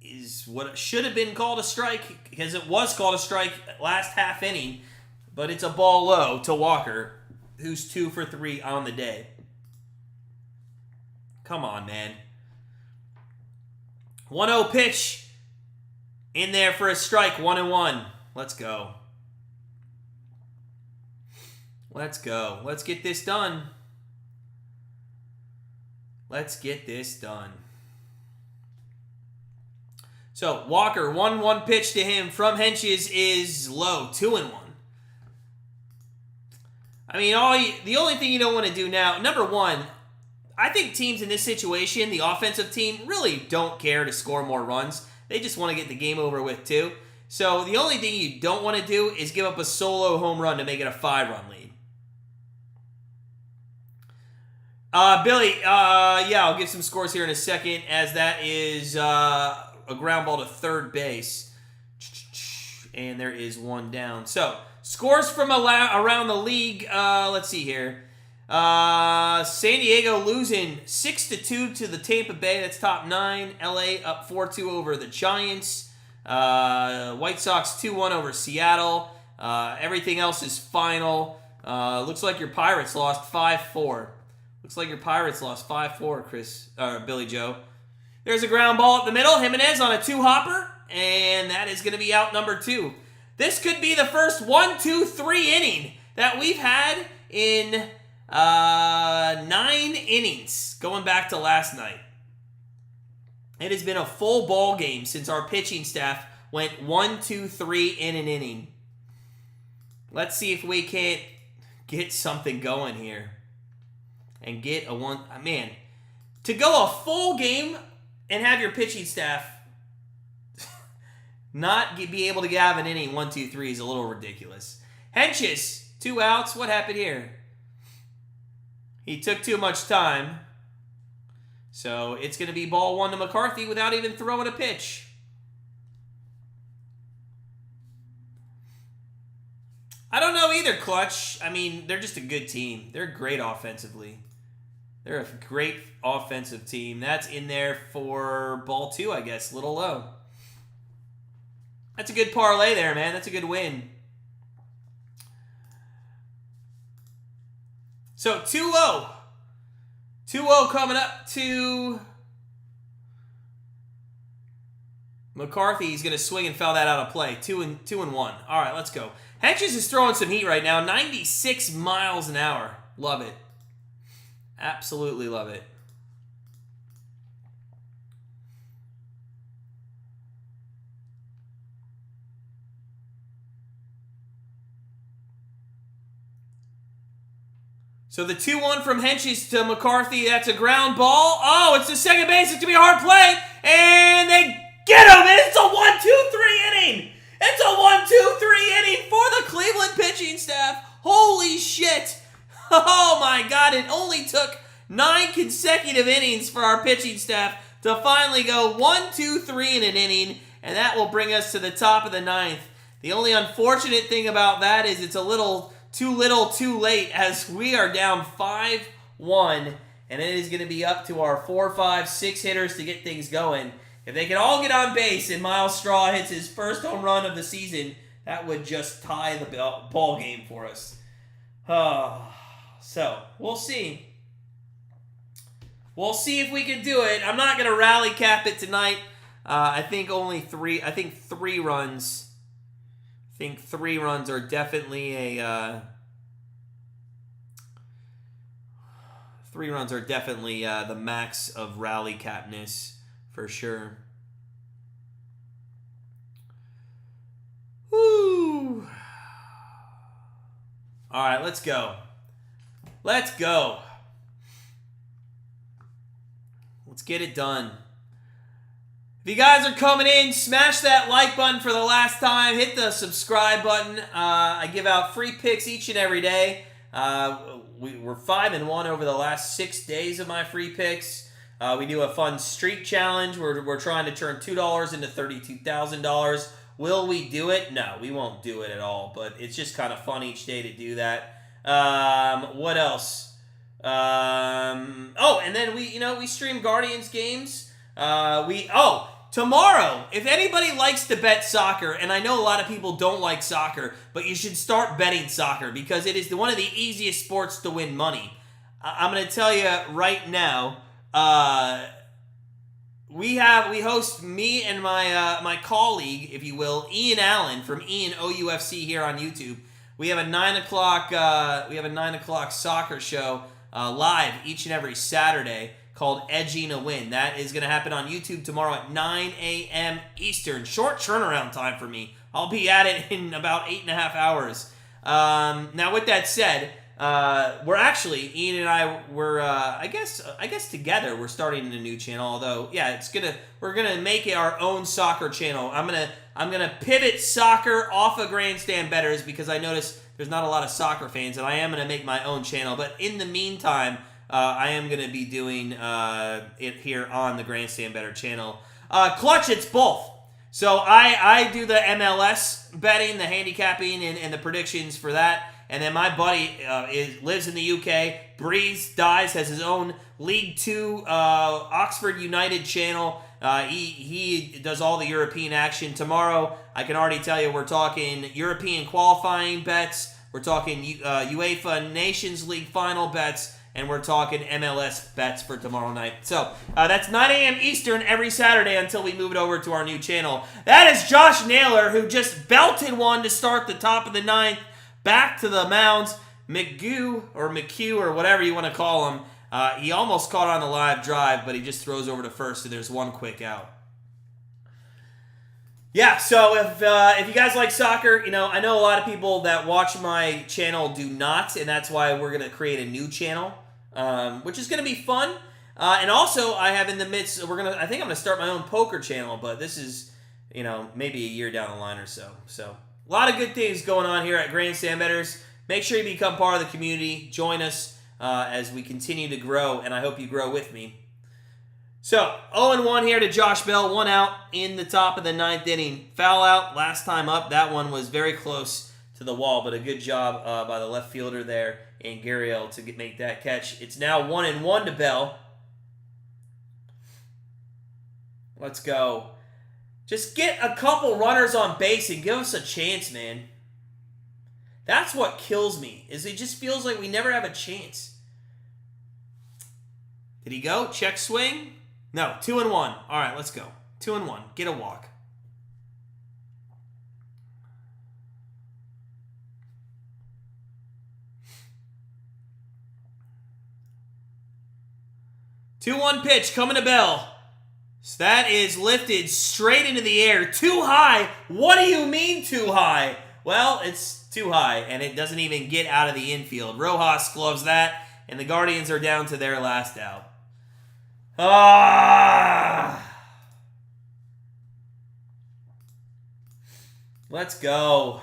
is what should have been called a strike because it was called a strike last half inning, but it's a ball low to Walker, who's 2 for 3 on the day. Come on, man. 1-0 pitch in there for a strike, 1-1. Let's go. Let's go. Let's get this done. Let's get this done. So, Walker, 1-1 pitch to him from Henches is low, 2-1. I mean, the only thing you don't want to do now, number one, I think teams in this situation, the offensive team, really don't care to score more runs. They just want to get the game over with, too. So the only thing you don't want to do is give up a solo home run to make it a 5-run lead. Billy, I'll give some scores here in a second, as that is a ground ball to third base. And there is one down. So, scores from around the league. Let's see here. San Diego losing 6-2 to the Tampa Bay. That's top 9. LA up 4-2 over the Giants. White Sox 2-1 over Seattle. Everything else is final. Looks like your Pirates lost 5-4. Looks like your Pirates lost 5-4, Billy Joe. There's a ground ball up the middle. Jimenez on a 2-hopper. And that is going to be out number 2. This could be the first 1-2-3 inning that we've had in 9 innings, going back to last night. It has been a full ball game since our pitching staff went 1, 2, 3 in an inning. Let's see if we can't get something going here and get a one. Man, to go a full game and have your pitching staff not be able to have an inning 1, 2, 3 is a little ridiculous. Henches, 2 outs. What happened here? He took too much time. So it's going to be ball 1 to McCarthy without even throwing a pitch. I don't know either, Clutch. I mean, they're just a good team. They're great offensively. They're a great offensive team. That's in there for ball 2, I guess. Little low. That's a good parlay there, man. That's a good win. So 2-0. 2-0 coming up to McCarthy. He's going to swing and foul that out of play. 2-1. All right, let's go. Henches is throwing some heat right now. 96 miles an hour. Love it. Absolutely love it. So the 2-1 from Henches to McCarthy. That's a ground ball. Oh, it's the second base. It's going to be a hard play. And they get him. And it's a 1-2-3 inning. It's a 1-2-3 inning for the Cleveland pitching staff. Holy shit. Oh my God. It only took 9 consecutive innings for our pitching staff to finally go 1-2-3 in an inning. And that will bring us to the top of the 9th. The only unfortunate thing about that is it's a little, too late, as we are down 5-1, and it is going to be up to our 4, 5, 6 hitters to get things going. If they can all get on base and Miles Straw hits his first home run of the season, that would just tie the ball game for us. So, we'll see. We'll see if we can do it. I'm not going to rally cap it tonight. I think 3 runs. I think 3 runs are definitely the max of rally capness for sure. Woo! All right, let's go. Let's go. Let's get it done. If you guys are coming in, smash that like button for the last time. Hit the subscribe button. I give out free picks each and every day. We're 5-1 over the last 6 days of my free picks. We do a fun streak challenge. We're trying to turn $2 into $32,000. Will we do it? No, we won't do it at all. But it's just kind of fun each day to do that. What else? And then we stream Guardians games. Tomorrow, if anybody likes to bet soccer, and I know a lot of people don't like soccer, but you should start betting soccer because it is one of the easiest sports to win money. I'm going to tell you right now, we host me and my colleague, if you will, Ian Allen from Ian OUFC here on YouTube. We have a 9 o'clock soccer show live each and every Saturday called Edging a Win. That is going to happen on YouTube tomorrow at 9 a.m. Eastern. Short turnaround time for me. I'll be at it in about 8.5 hours. Now, with that said, Ian and I, I guess together we're starting a new channel. Although, yeah, we're gonna make it our own soccer channel. I'm gonna pivot soccer off of Grandstand Betters because I noticed there's not a lot of soccer fans, and I am gonna make my own channel. But in the meantime, I am going to be doing it here on the Grandstand Better channel. Clutch, it's both. So I do the MLS betting, the handicapping, and the predictions for that. And then my buddy lives in the UK, breathes, dies, has his own League 2 Oxford United channel. He does all the European action. Tomorrow, I can already tell you, we're talking European qualifying bets. We're talking UEFA Nations League final bets. And we're talking MLS bets for tomorrow night. So that's 9 a.m. Eastern every Saturday until we move it over to our new channel. That is Josh Naylor, who just belted one to start the top of the 9th. Back to the mounds. McGew or whatever you want to call him. He almost caught on the live drive, but he just throws over to first, and there's one quick out. Yeah, so if you guys like soccer, I know a lot of people that watch my channel do not, and that's why we're going to create a new channel, which is going to be fun. And also, I have in the midst, I think I'm going to start my own poker channel, but this is, maybe a year down the line or so. So, a lot of good things going on here at Grandstand Bettors. Make sure you become part of the community. Join us as we continue to grow, and I hope you grow with me. So, 0-1 here to Josh Bell. 1 out in the top of the 9th inning. Foul out last time up. That one was very close to the wall, but a good job by the left fielder there and Gurriel to make that catch. It's now 1-1 to Bell. Let's go. Just get a couple runners on base and give us a chance, man. That's what kills me, is it just feels like we never have a chance. Did he go? Check swing? No, 2-1. All right, let's go. 2-1. Get a walk. Two-one pitch coming to Bell. So that is lifted straight into the air. Too high? What do you mean too high? Well, it's too high, and it doesn't even get out of the infield. Rojas gloves that, and the Guardians are down to their last out. Let's go.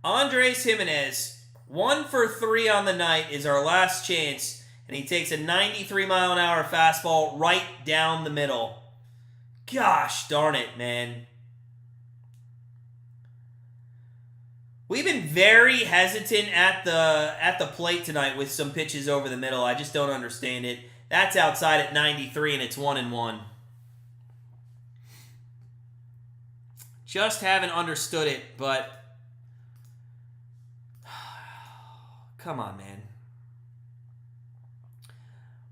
Andres Jimenez, 1 for 3 on the night, is our last chance, and he takes a 93-mile-an-hour fastball right down the middle. Gosh darn it, man. We've been very hesitant at the plate tonight with some pitches over the middle. I just don't understand it. That's outside at 93, and it's 1-1. Just haven't understood it, but come on, man.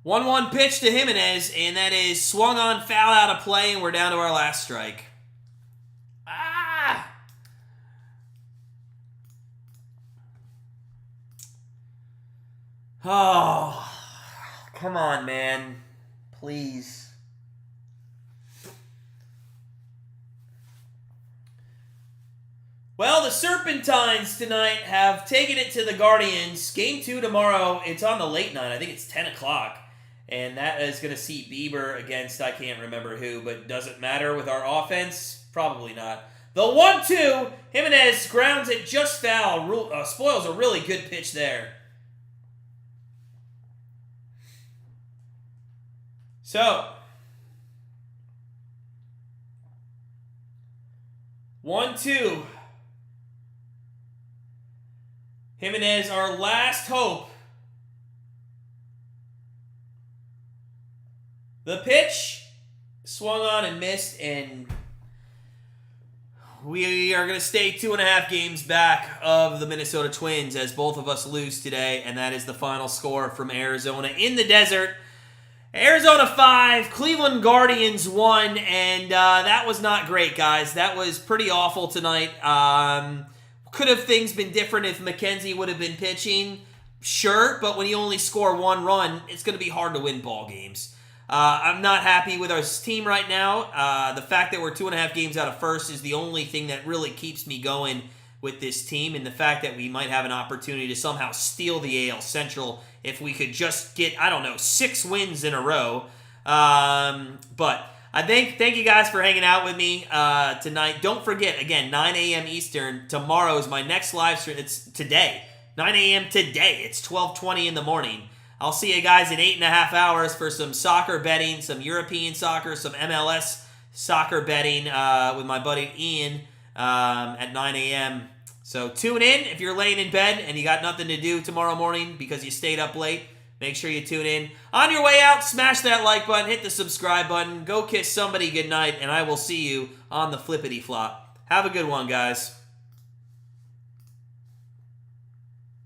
1-1 pitch to Jimenez, and that is swung on, foul out of play, and we're down to our last strike. Oh, come on, man. Please. Well, the Serpentines tonight have taken it to the Guardians. Game 2 tomorrow. It's on the late night. I think it's 10 o'clock. And that is going to see Bieber against, I can't remember who, but does it matter with our offense? Probably not. The 1-2, Jimenez grounds it just foul. Spoils a really good pitch there. So, 1-2. Jimenez, our last hope. The pitch swung on and missed, and we are going to stay 2.5 games back of the Minnesota Twins as both of us lose today, and that is the final score from Arizona in the desert. Arizona 5, Cleveland Guardians 1, and that was not great, guys. That was pretty awful tonight. Could have things been different if McKenzie would have been pitching? Sure, but when you only score 1 run, it's going to be hard to win ball games. I'm not happy with our team right now. The fact that we're 2.5 games out of first is the only thing that really keeps me going with this team, and the fact that we might have an opportunity to somehow steal the AL Central if we could just get, 6 wins in a row. But I thank you guys for hanging out with me tonight. Don't forget, again, 9 a.m. Eastern. Tomorrow is my next live stream. It's today. 9 a.m. today. It's 12:20 in the morning. I'll see you guys in 8.5 hours for some soccer betting, some European soccer, some MLS soccer betting with my buddy Ian at 9 a.m. So tune in if you're laying in bed and you got nothing to do tomorrow morning because you stayed up late. Make sure you tune in. On your way out, smash that like button, hit the subscribe button, go kiss somebody goodnight, and I will see you on the flippity flop. Have a good one, guys.